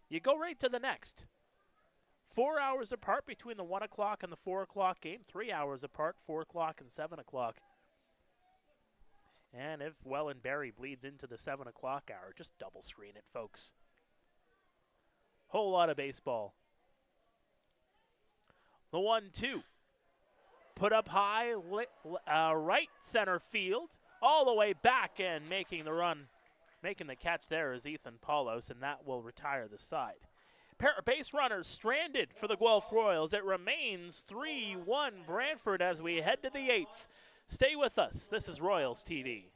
you go right to the next. 4 hours apart between the 1 o'clock and the 4 o'clock game, 3 hours apart, 4 o'clock and 7 o'clock. And if Welland Barrie bleeds into the 7 o'clock hour, just double screen it, folks. Whole lot of baseball. The 1-2. Put up high, right center field, all the way back and making the run, making the catch there is Ethan Paulos, and that will retire the side. Pare base runners stranded for the Guelph Royals. It remains 3-1 Brantford as we head to the 8th. Stay with us. This is Royals TV.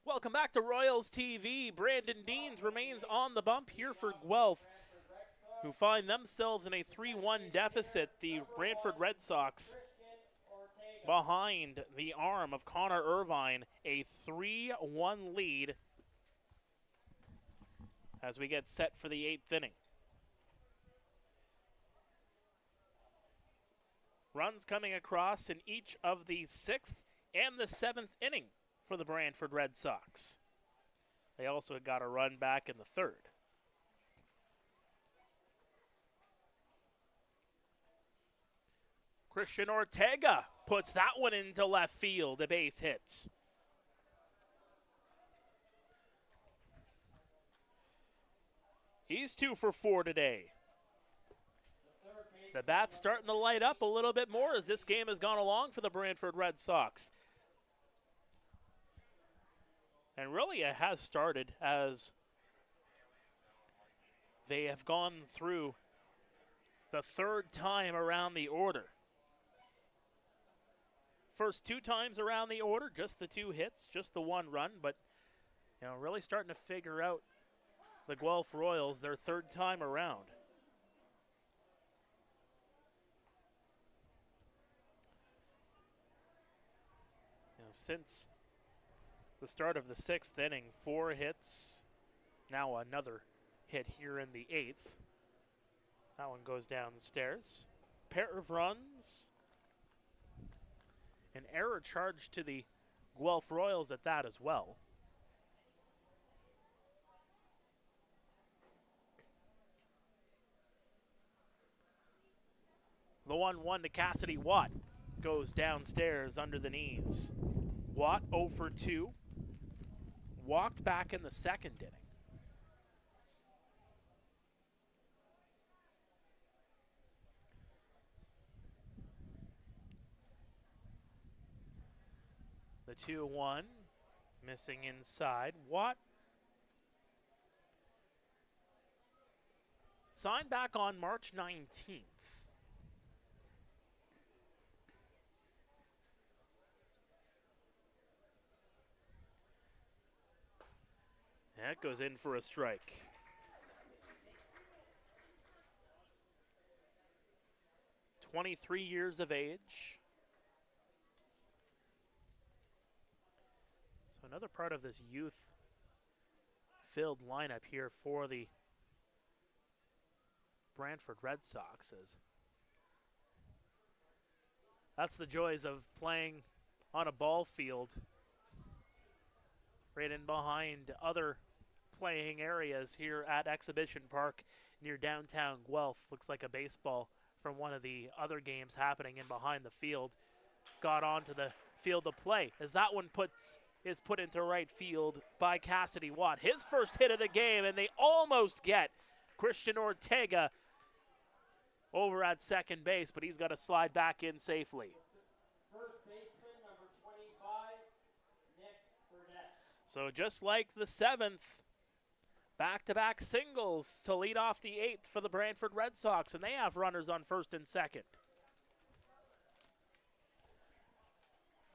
Welcome back to Royals TV. Brandon Deans remains on the bump here for Guelph, who find themselves in a 3-1 deficit. The Brantford Red Sox behind the arm of Connor Irvine, a 3-1 lead as we get set for the 8th inning. Runs coming across in each of the 6th and the 7th inning for the Brantford Red Sox. They also got a run back in the 3rd. Christian Ortega puts that one into left field. A base hit. He's 2 for 4 today. The bat's starting to light up a little bit more as this game has gone along for the Brantford Red Sox. And really it has started as they have gone through the third time around the order. First 2 times around the order, just the 2 hits, just the 1 run, but really starting to figure out the Guelph Royals their third time around. Since the start of the 6th inning, 4 hits, now another hit here in the 8th. That one goes downstairs. Pair of runs. An error charge to the Guelph Royals at that as well. The 1-1 to Cassidy Watt goes downstairs under the knees. Watt 0 for 2. Walked back in the 2nd inning. The 2-1, missing inside. Watt signed back on March 19th. That goes in for a strike. "23 years of age. So another part of this youth-filled lineup here for the Brantford Red Sox. That's the joys of playing on a ball field right in behind other playing areas here at Exhibition Park near downtown Guelph. Looks like a baseball from one of the other games happening in behind the field got onto the field of play as that one is put into right field by Cassidy Watt. His first hit of the game, and they almost get Christian Ortega over at second base, but he's got to slide back in safely. First baseman, number 25, Nick Burdett. So just like the 7th, back-to-back singles to lead off the 8th for the Brantford Red Sox, and they have runners on first and second.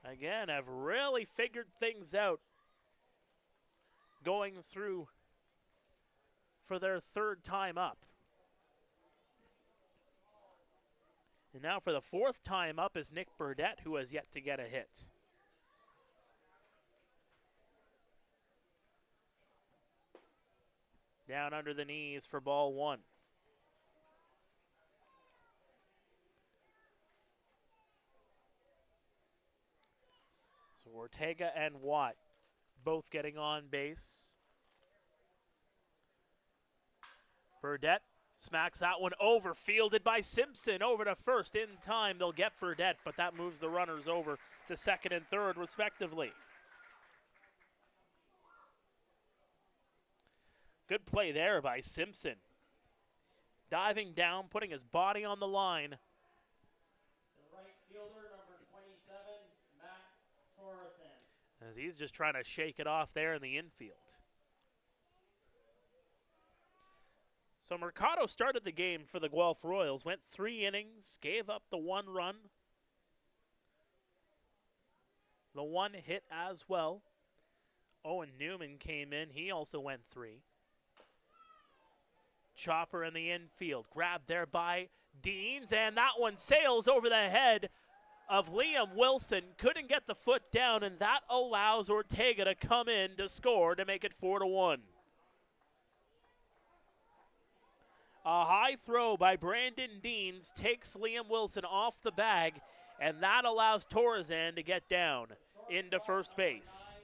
Again, have really figured things out going through for their third time up. And now for the 4th time up is Nick Burdett, who has yet to get a hit. Down under the knees for ball 1. So Ortega and Watt both getting on base. Burdett smacks that one over, fielded by Simpson over to first. In time, they'll get Burdett, but that moves the runners over to second and third, respectively. Good play there by Simpson. Diving down, putting his body on the line. The right fielder, number 27, Matt Torreson. As he's just trying to shake it off there in the infield. So Mercado started the game for the Guelph Royals, went 3 innings, gave up the 1 run. The 1 hit as well. Owen Newman came in, he also went 3. Chopper in the infield, grabbed there by Deans, and that one sails over the head of Liam Wilson. Couldn't get the foot down, and that allows Ortega to come in to score to make it 4-1. A high throw by Brandon Deans takes Liam Wilson off the bag, and that allows Torreson to get down into first base.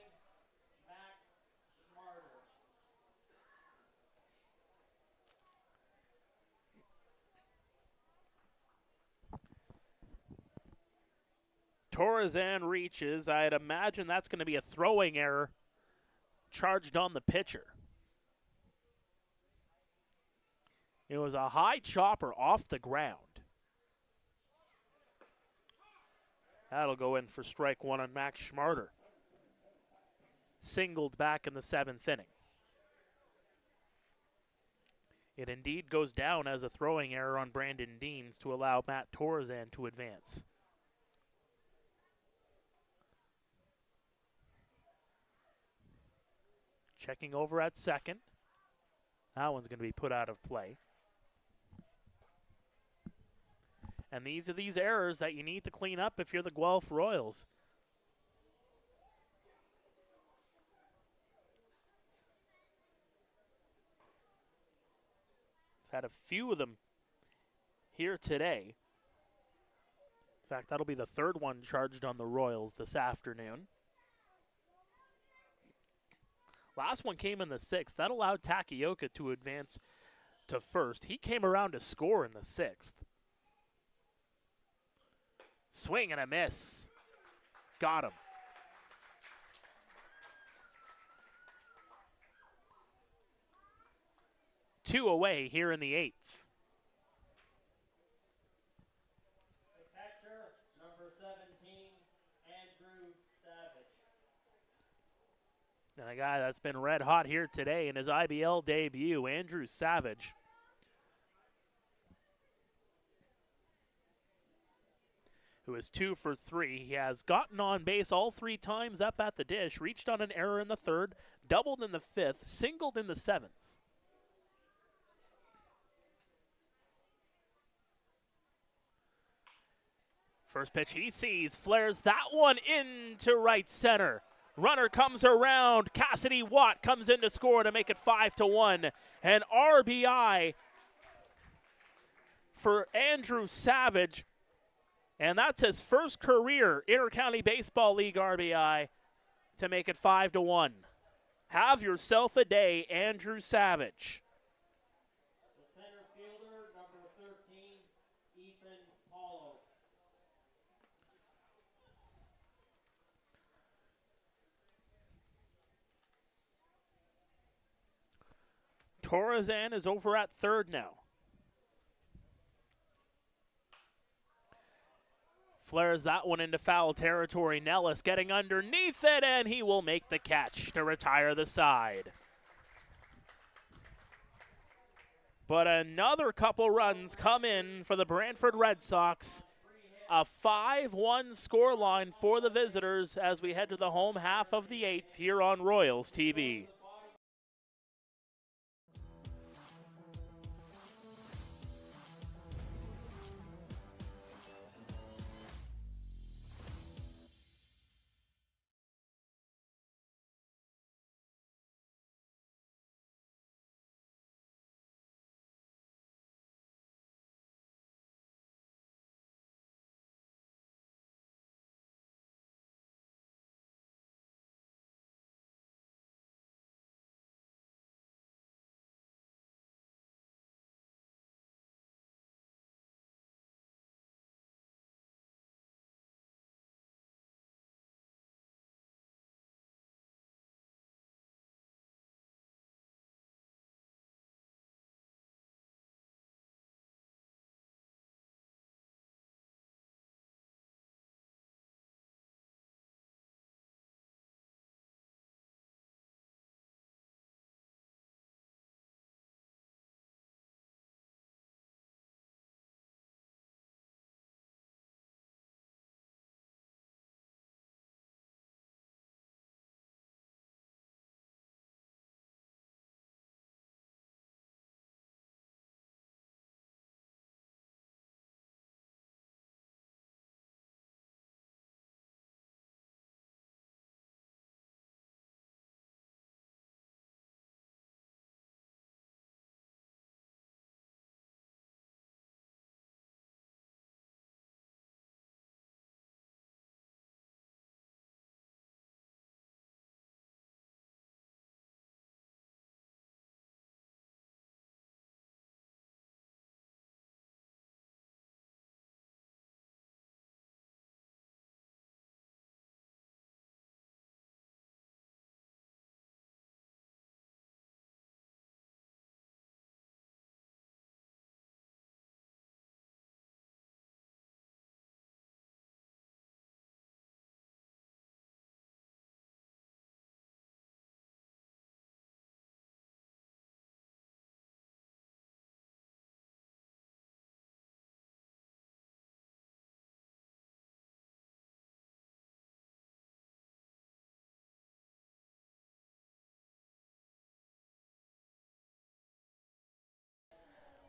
Torresan reaches. I'd imagine that's going to be a throwing error charged on the pitcher. It was a high chopper off the ground. That'll go in for strike one on Max Schmarter. Singled back in the 7th inning. It indeed goes down as a throwing error on Brandon Deans to allow Matt Torresan to advance. Checking over at second. That one's going to be put out of play. And these are these errors that you need to clean up if you're the Guelph Royals. Had a few of them here today. In fact, that'll be the third one charged on the Royals this afternoon. Last one came in the 6th. That allowed Takioka to advance to first. He came around to score in the 6th. Swing and a miss. Got him. Two away here in the 8th. The catcher, number 17, Andrew Savage. And a guy that's been red hot here today in his IBL debut, Andrew Savage. Who is 2 for 3. He has gotten on base all 3 times up at the dish, reached on an error in the 3rd, doubled in the 5th, singled in the 7th. First pitch he sees, flares that one into right center. Runner comes around. Cassidy Watt comes in to score to make it 5-1. An RBI for Andrew Savage. And that's his first career Intercounty Baseball League RBI to make it 5-1. Have yourself a day, Andrew Savage. The center fielder, number 13, Ethan Paulos. Torresan is over at third now. Flares that one into foul territory. Nellis getting underneath it, and he will make the catch to retire the side. But another couple runs come in for the Brantford Red Sox. A 5-1 scoreline for the visitors as we head to the home half of the 8th here on Royals TV.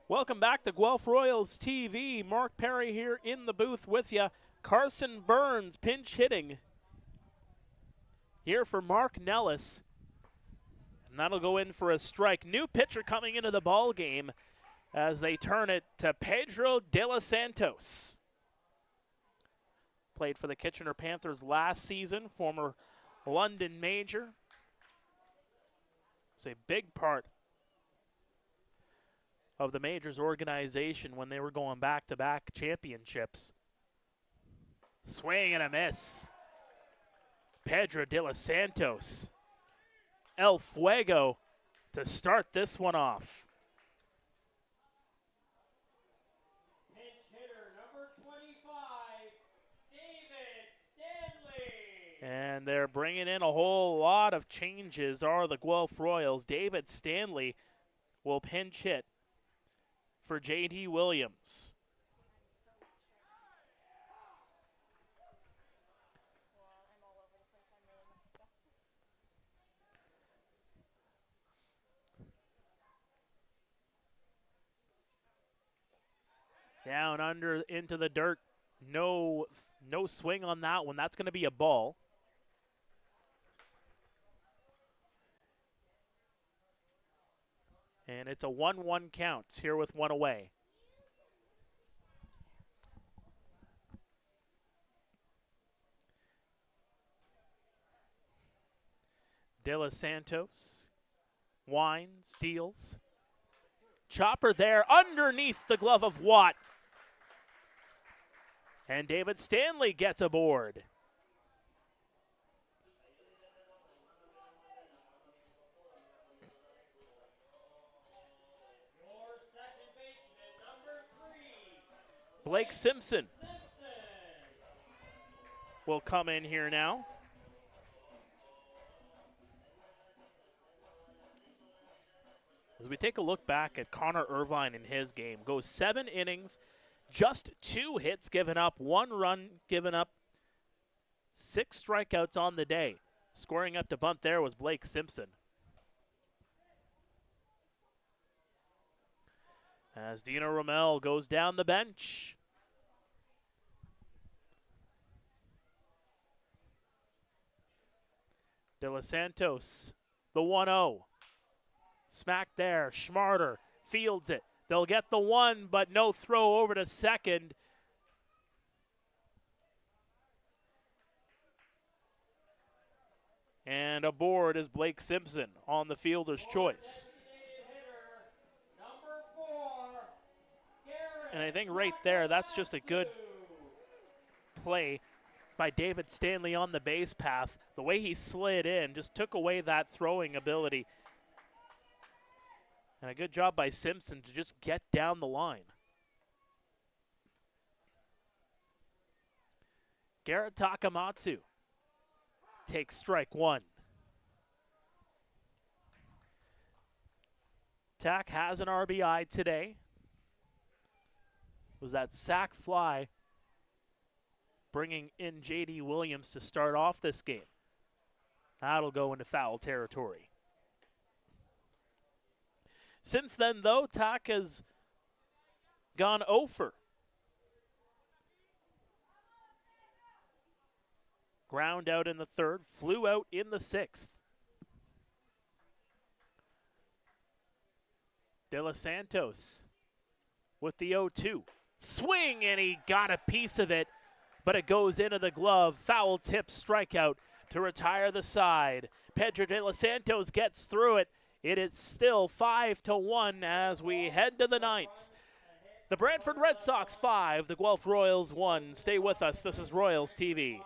Welcome back to Guelph Royals TV. Mark Pare here in the booth with you. Carson Burns pinch hitting here for Mark Nellis. And that'll go in for a strike. New pitcher coming into the ball game as they turn it to Pedro De Los Santos. Played for the Kitchener Panthers last season, former London Major. It's a big part of the Majors organization when they were going back-to-back championships. Swing and a miss. Pedro De Los Santos. El Fuego to start this one off. Pinch hitter number 25, David Stanley. And they're bringing in a whole lot of changes are the Guelph Royals. David Stanley will pinch hit for J.D. Williams. Down under into the dirt. No swing on that one. That's going to be a ball. And it's a 1-1 count here with one away. De Los Santos winds, deals. Chopper there underneath the glove of Watt. And David Stanley gets aboard. Your second baseman, number 3, Blake Simpson Simpson. will come in here now. As we take a look back at Connor Irvine in his game, goes 7 innings, just 2 hits given up, 1 run given up, 6 strikeouts on the day. Scoring up to bunt there was Blake Simpson. As Dino Rommel goes down the bench. De Los Santos, the 1-0. Smack there, Schmarter fields it. They'll get the 1, but no throw over to second. And aboard is Blake Simpson on the fielder's choice. Designated hitter, number 4, Garrett And I think right there, that's just a good play by David Stanley on the base path. The way he slid in just took away that throwing ability. And a good job by Simpson to just get down the line. Garrett Takamatsu takes strike 1. Tak has an RBI today. It was that sac fly bringing in J.D. Williams to start off this game. That'll go into foul territory. Since then, though, Tak has gone 0 for. Ground out in the 3rd, flew out in the 6th. De Los Santos with the 0-2. Swing, and he got a piece of it, but it goes into the glove. Foul tip strikeout to retire the side. Pedro De Los Santos gets through it. It is still 5-1 as we head to the 9th. The Brantford Red Sox 5, the Guelph Royals 1. Stay with us. This is Royals TV.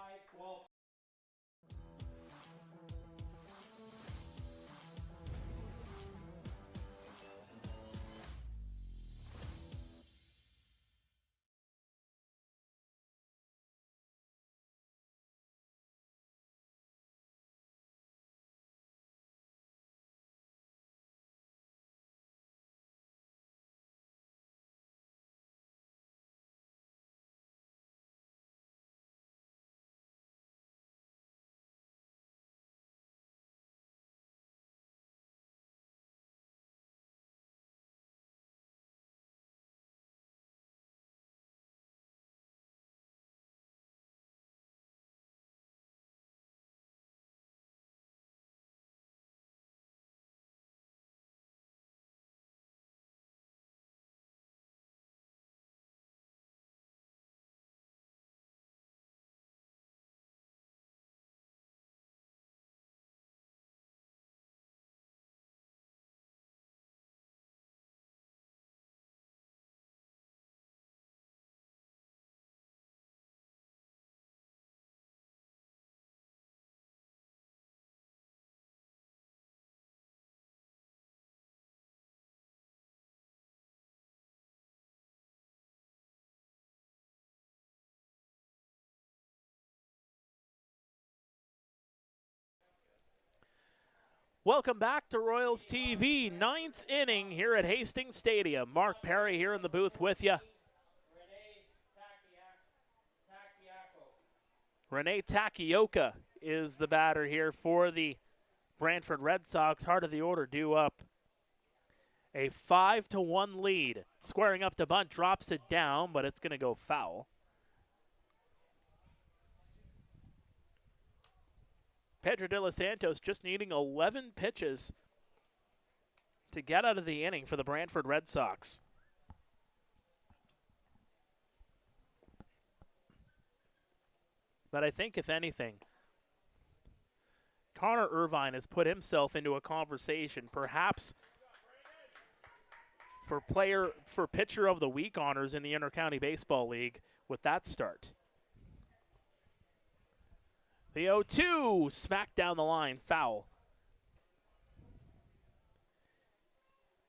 Welcome back to Royals TV, 9th inning here at Hastings Stadium. Mark Pare here in the booth with you. Rene Takioka is the batter here for the Brantford Red Sox. Heart of the order due up. A 5-1 lead. Squaring up to bunt, drops it down, but it's going to go foul. Pedro de los Santos just needing 11 pitches to get out of the inning for the Brantford Red Sox. But I think, if anything, Connor Irvine has put himself into a conversation, perhaps for pitcher of the week honors in the Intercounty Baseball League with that start. The 0-2 smacked down the line, foul.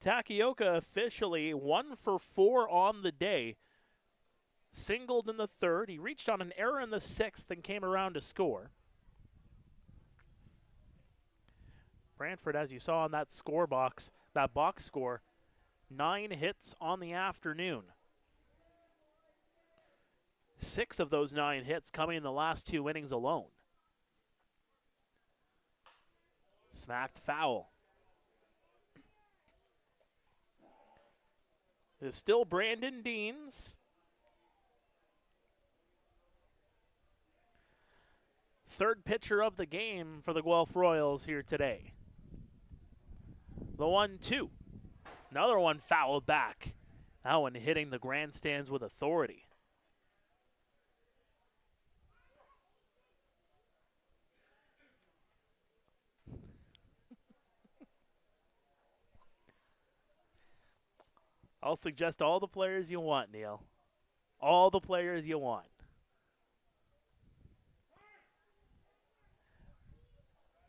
Takioka officially 1 for 4 on the day. Singled in the third. He reached on an error in the sixth and came around to score. Brantford, as you saw in that score box, that box score, 9 hits on the afternoon. 6 of those 9 hits coming in the last 2 innings alone. Smacked foul. It's still Brandon Deans. Third pitcher of the game for the Guelph Royals here today. The 1-2. Another one fouled back. That one hitting the grandstands with authority. I'll suggest all the players you want, Neil. All the players you want.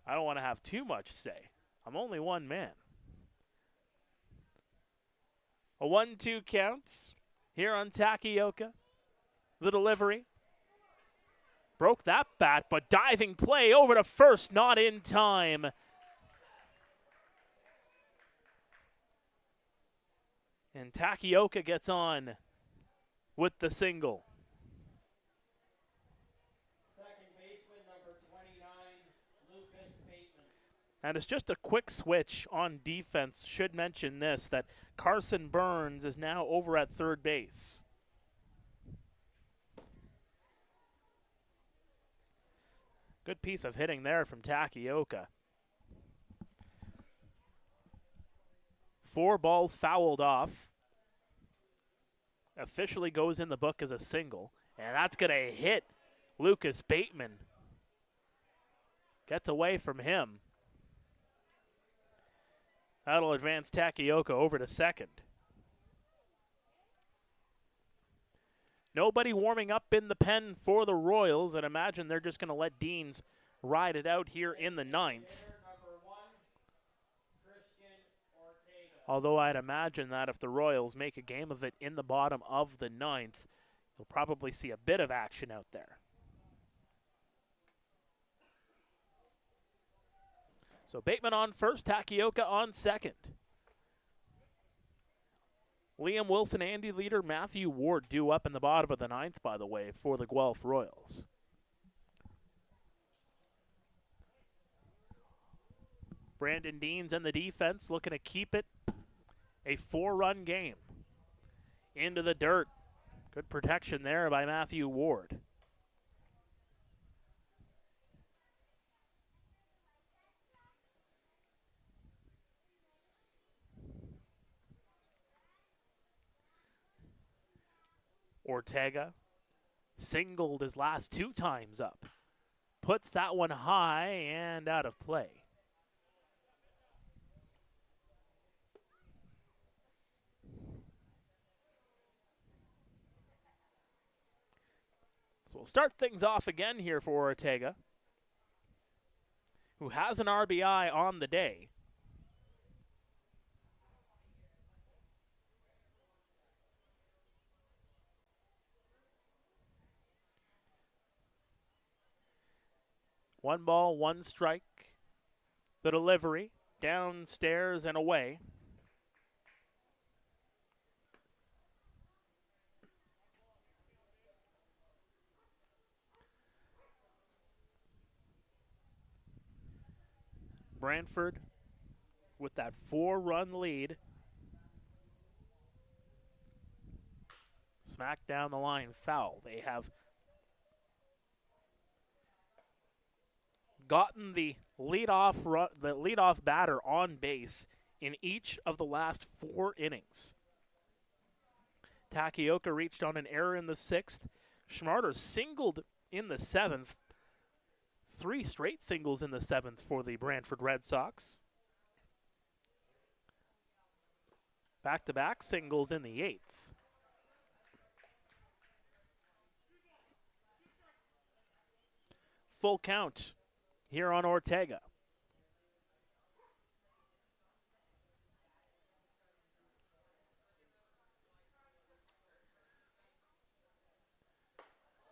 I don't want to have too much say. I'm only one man. A 1-2 counts here on Takioka. The delivery. Broke that bat, but diving play over to first, not in time. And Takioka gets on with the single. Second baseman, number 29, Lucas Bateman. And it's just a quick switch on defense. Should mention this, that Carson Burns is now over at third base. Good piece of hitting there from Takioka. 4 balls fouled off. Officially goes in the book as a single. And that's going to hit Lucas Bateman. Gets away from him. That'll advance Takioka over to second. Nobody warming up in the pen for the Royals, and imagine they're just going to let Deans ride it out here in the 9th. Although I'd imagine that if the Royals make a game of it in the bottom of the 9th, you'll probably see a bit of action out there. So Bateman on first, Takioka on second. Liam Wilson, Andy Leader, Matthew Ward due up in the bottom of the 9th, by the way, for the Guelph Royals. Brandon Deans and the defense looking to keep it a 4-run game. Into the dirt. Good protection there by Matthew Ward. Ortega singled his last 2 times up. Puts that one high and out of play. So we'll start things off again here for Ortega, who has an RBI on the day. One ball, one strike. The delivery. downstairs and away. Brantford with that 4-run lead. Smack down the line, foul. They have gotten the leadoff batter on base in each of the last 4 innings. Takioka reached on an error in the 6th. Schmarter singled in the 7th. 3 straight singles in the 7th for the Brantford Red Sox. Back-to-back singles in the 8th. Full count here on Ortega.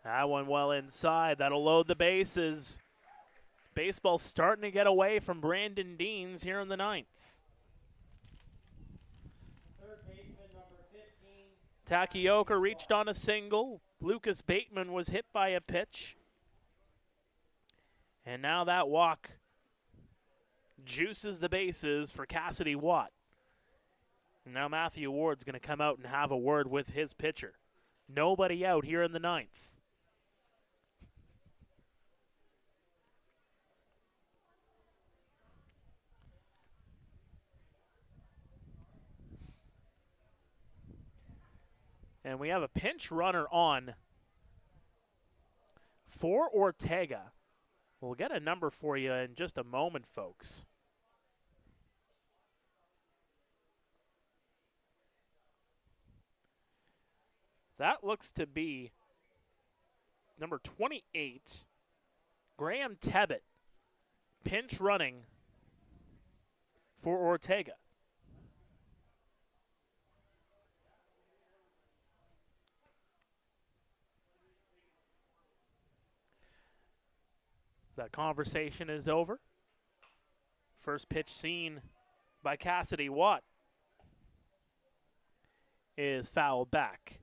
That one well inside. That'll load the bases. Baseball starting to get away from Brandon Deans here in the 9th. Third baseman number 15. Takioka reached on a single. Lucas Bateman was hit by a pitch. And now that walk juices the bases for Cassidy Watt. And now Matthew Ward's going to come out and have a word with his pitcher. Nobody out here in the 9th. And we have a pinch runner on for Ortega. We'll get a number for you in just a moment, folks. That looks to be number 28, Graham Tebbett, pinch running for Ortega. That conversation is over. First pitch seen by Cassidy Watt is fouled back.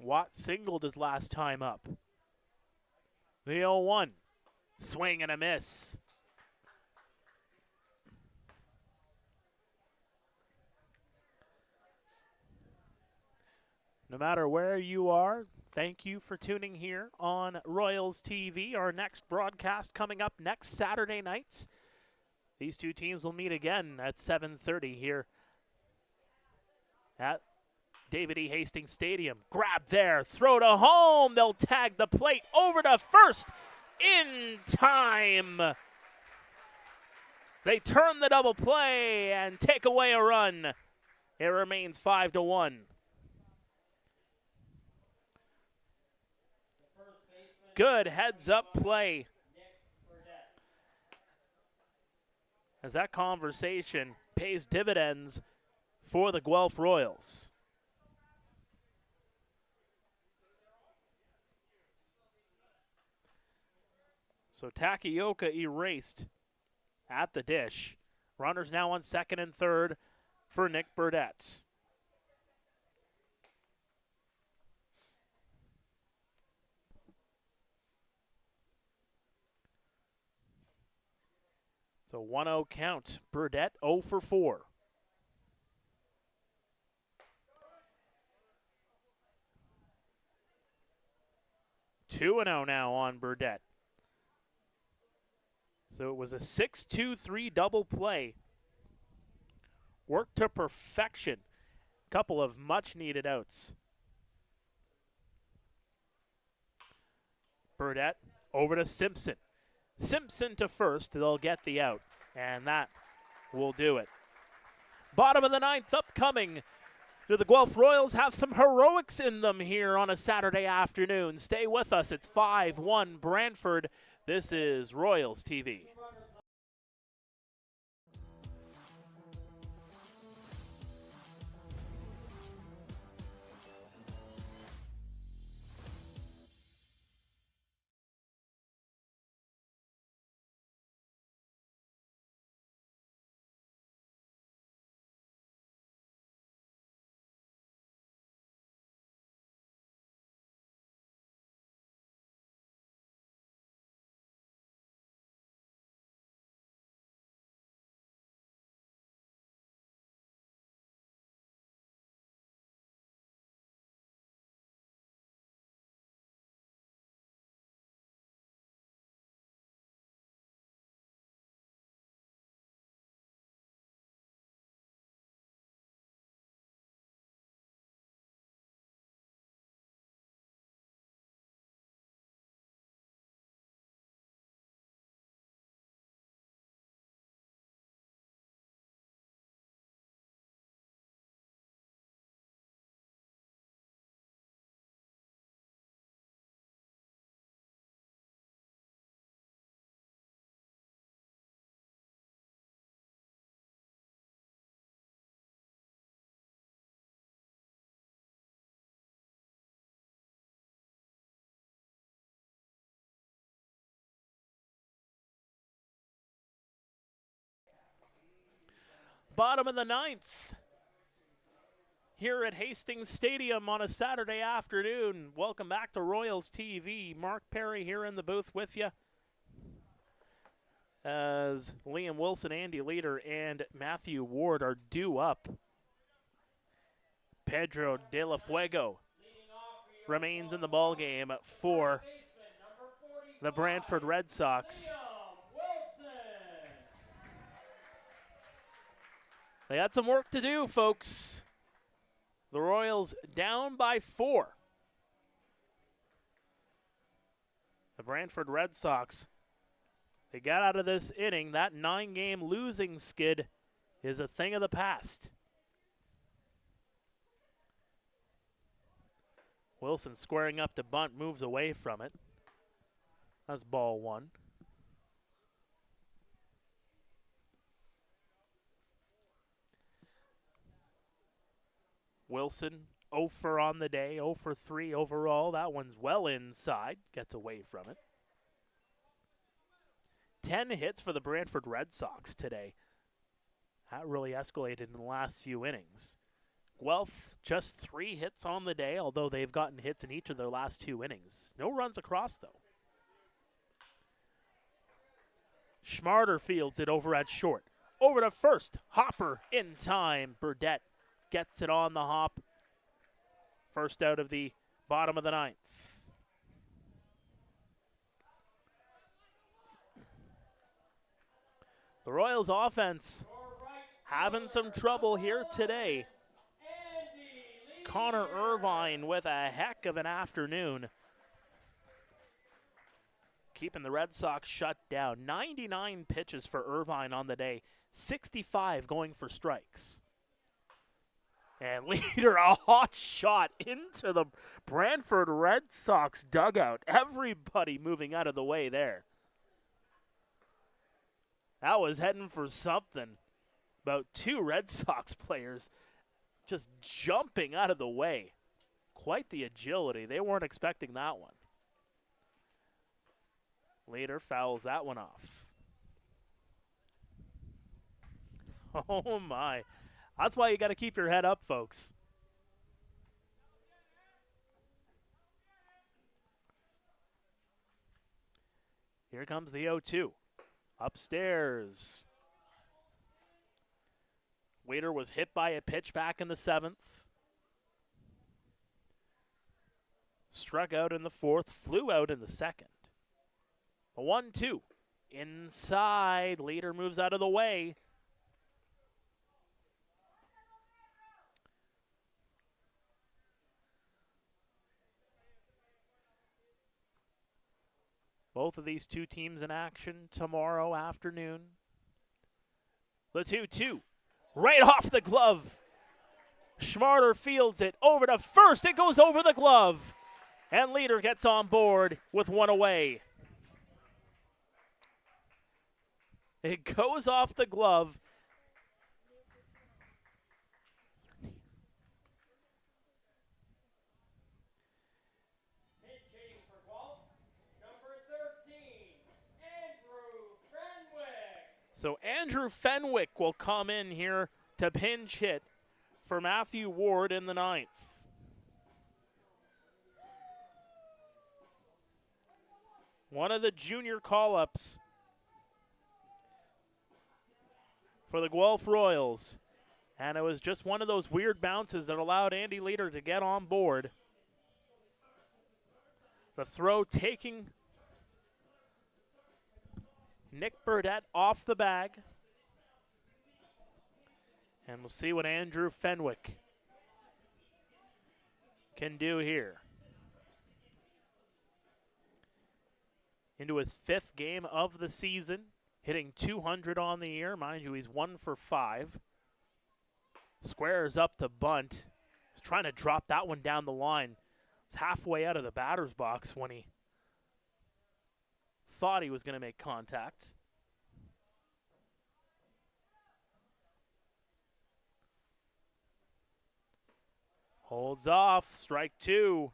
Watt singled his last time up. The 0-1. Swing and a miss. No matter where you are, thank you for tuning here on Royals TV. Our next broadcast coming up next Saturday night. These two teams will meet again at 7:30 here at David E. Hastings Stadium. Grab there, throw to home. They'll tag the plate over to first in time. They turn the double play and take away a run. It remains 5-1. Good heads-up play. As that conversation pays dividends for the Guelph Royals. So Takioka erased at the dish. Runners now on second and third for Nick Burdett. It's a 1-0 count. Burdett 0 for 4. Two 2-0 now on Burdett. So it was a 6-2-3 double play. Worked to perfection. Couple of much-needed outs. Burdett over to Simpson. Simpson to first. They'll get the out, and that will do it. Bottom of the 9th upcoming. Do the Guelph Royals have some heroics in them here on a Saturday afternoon? Stay with us. It's 5-1 Brantford. This is Royals TV. bottom of the ninth here at Hastings Stadium on a Saturday afternoon. Welcome back to Royals TV. Mark Pare here in the booth with you as Liam Wilson, Andy Leader, and Matthew Ward are due up. Pedro De La Fuego remains in the ballgame for the Brantford Red Sox. They had some work to do, folks. The Royals down by 4. The Brantford Red Sox, they got out of this inning. That 9-game losing skid is a thing of the past. Wilson squaring up to bunt, moves away from it. That's ball 1. Wilson 0 for on the day, 0 for 3 overall. That one's well inside, gets away from it. 10 hits for the Brantford Red Sox today. That really escalated in the last few innings. Guelph, just 3 hits on the day, although they've gotten hits in each of their last 2 innings. No runs across, though. Schmarter fields it over at short. Over to first. Hopper in time. Burdette gets it on the hop. First out of the bottom of the ninth. The Royals offense having some trouble here today. Connor Irvine with a heck of an afternoon. Keeping the Red Sox shut down. 99 pitches for Irvine on the day. 65 going for strikes. And Leader, a hot shot into the Brantford Red Sox dugout. Everybody moving out of the way there. That was heading for something. About 2 Red Sox players just jumping out of the way. Quite the agility. They weren't expecting that one. Leader fouls that one off. Oh, my. That's why you got to keep your head up, folks. Here comes the 0-2. Upstairs. Leader was hit by a pitch back in the 7th. Struck out in the 4th, flew out in the 2nd. The 1-2. Inside. Leader moves out of the way. Both of these 2 teams in action tomorrow afternoon. The 2-2. Right off the glove. Schmarter fields it over to first. It goes over the glove. And Leader gets on board with 1 away. It goes off the glove. Mid-chase for Guelph, number 13, Andrew Fenwick. So Andrew Fenwick will come in here to pinch hit for Matthew Ward in the 9th. One of the junior call-ups for the Guelph Royals. And it was just one of those weird bounces that allowed Andy Leader to get on board. The throw taking Nick Burdette off the bag. And we'll see what Andrew Fenwick can do here. Into his 5th game of the season, hitting 200 on the year. Mind you, he's 1 for 5. Squares up the bunt. He's trying to drop that one down the line. He's halfway out of the batter's box when he thought he was going to make contact. Holds off, strike 2.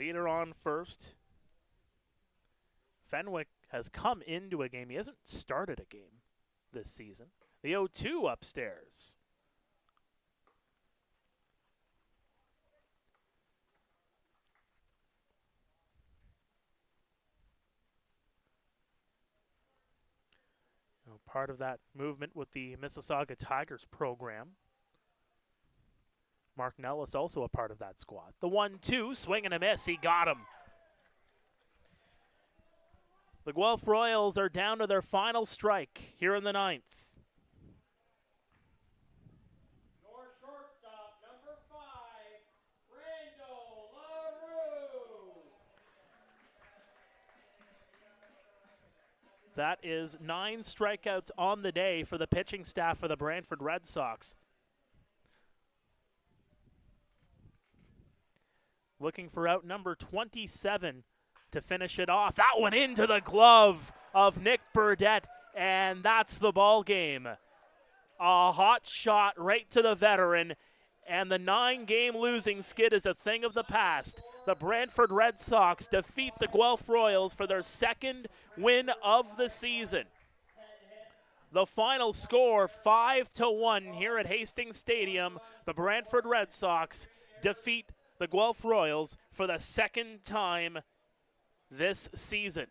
Leader on first. Fenwick has come into a game. He hasn't started a game this season. The 0-2 upstairs. Part of that movement with the Mississauga Tigers program. Mark Nellis also a part of that squad. The 1-2, swing and a miss. He got him. The Guelph Royals are down to their final strike here in the ninth. Your shortstop, number 5, Randall LaRue. That is 9 strikeouts on the day for the pitching staff of the Brantford Red Sox. Looking for out number 27 to finish it off. That one into the glove of Nick Burdett, and that's the ball game. A hot shot right to the veteran, and the 9-game losing skid is a thing of the past. The Brantford Red Sox defeat the Guelph Royals for their second win of the season. The final score, 5-1 here at Hastings Stadium. The Brantford Red Sox defeat the Guelph Royals for the second time this season.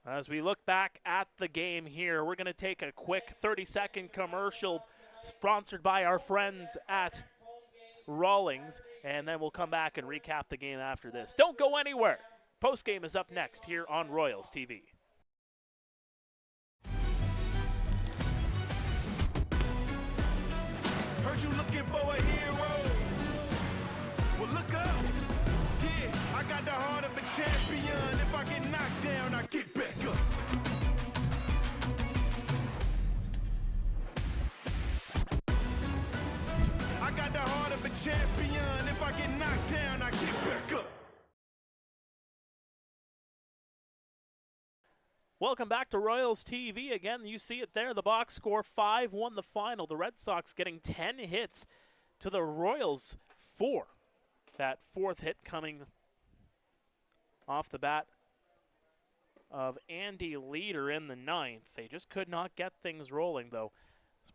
As we look back at the game here, we're going to take a quick 30-second commercial sponsored by our friends at Rawlings, and then we'll come back and recap the game after this. Don't go anywhere. Postgame is up next here on Royals TV. Heard you looking for a hero. Well, look up. Yeah, I got the heart of a champion. If I get knocked down, I get back up. I got the heart of a champion. If I get knocked down, I get back up. Welcome back to Royals TV. Again, you see it there. The box score 5-1 the final. The Red Sox getting 10 hits to the Royals 4. That 4th hit coming off the bat of Andy Leader in the 9th. They just could not get things rolling, though.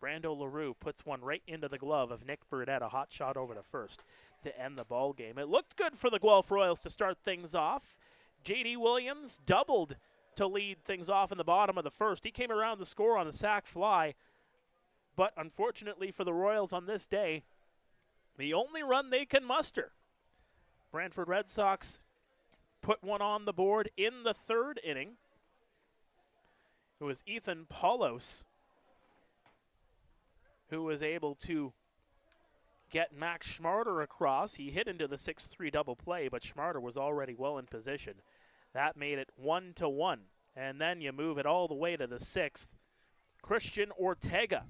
Brando LaRue puts one right into the glove of Nick Burdett, a hot shot over to first to end the ball game. It looked good for the Guelph Royals to start things off. J.D. Williams doubled to lead things off in the bottom of the first. He came around to score on a sac fly, but unfortunately for the Royals on this day, the only run they can muster. Brantford Red Sox put one on the board in the 3rd inning. It was Ethan Paulos who was able to get Max Schmarter across. He hit into the 6-3 double play, but Schmarter was already well in position. That made it 1-1. And then you move it all the way to the 6th. Christian Ortega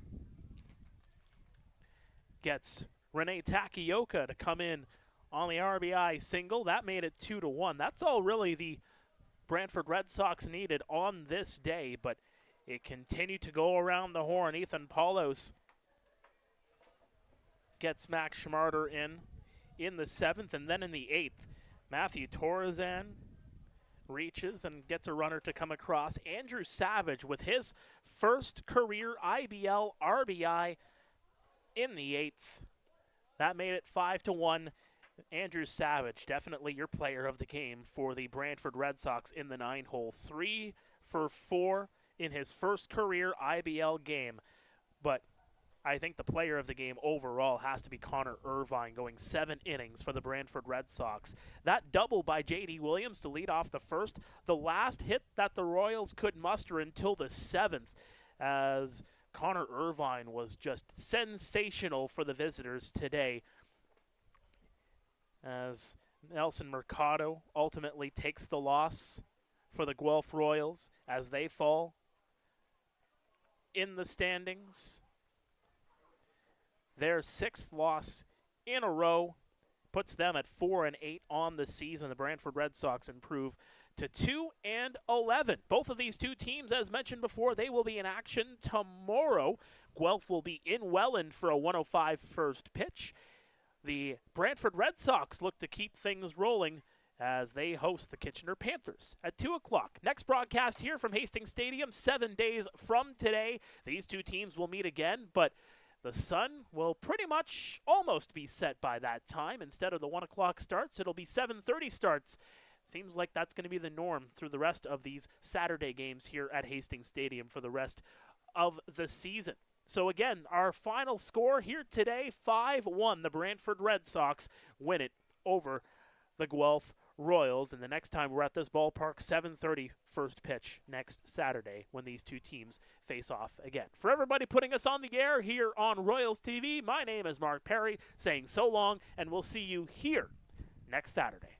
gets Rene Takioka to come in on the RBI single. That made it 2-1. That's all really the Brantford Red Sox needed on this day, but it continued to go around the horn. Ethan Paulos gets Max Schmarter in the 7th, and then in the 8th, Matthew Torrezan reaches and gets a runner to come across. Andrew Savage with his first career IBL RBI in the 8th. That made it 5-1. Andrew Savage, definitely your player of the game for the Brantford Red Sox in the 9-hole. 3 for 4 in his first career IBL game. But I think the player of the game overall has to be Connor Irvine, going 7 innings for the Brantford Red Sox. That double by J.D. Williams to lead off the first, the last hit that the Royals could muster until the 7th, as Connor Irvine was just sensational for the visitors today, as Nelson Mercado ultimately takes the loss for the Guelph Royals as they fall in the standings. Their 6th loss in a row puts them at 4-8 on the season. The Brantford Red Sox improve to 2-11. Both of these two teams, as mentioned before, they will be in action tomorrow. Guelph will be in Welland for a 1:05 first pitch. the Brantford Red Sox look to keep things rolling as they host the Kitchener Panthers at 2 o'clock. Next broadcast here from Hastings Stadium, 7 days from today. These two teams will meet again, but the sun will pretty much almost be set by that time. Instead of the 1 o'clock starts, it'll be 7:30 starts. Seems like that's going to be the norm through the rest of these Saturday games here at Hastings Stadium for the rest of the season. So again, our final score here today, 5-1. The Brantford Red Sox win it over the Guelph Royals. And the next time we're at this ballpark, 7:30 first pitch next Saturday when these two teams face off again. For everybody putting us on the air here on Royals TV, my name is Mark Pare, saying so long, and we'll see you here next Saturday.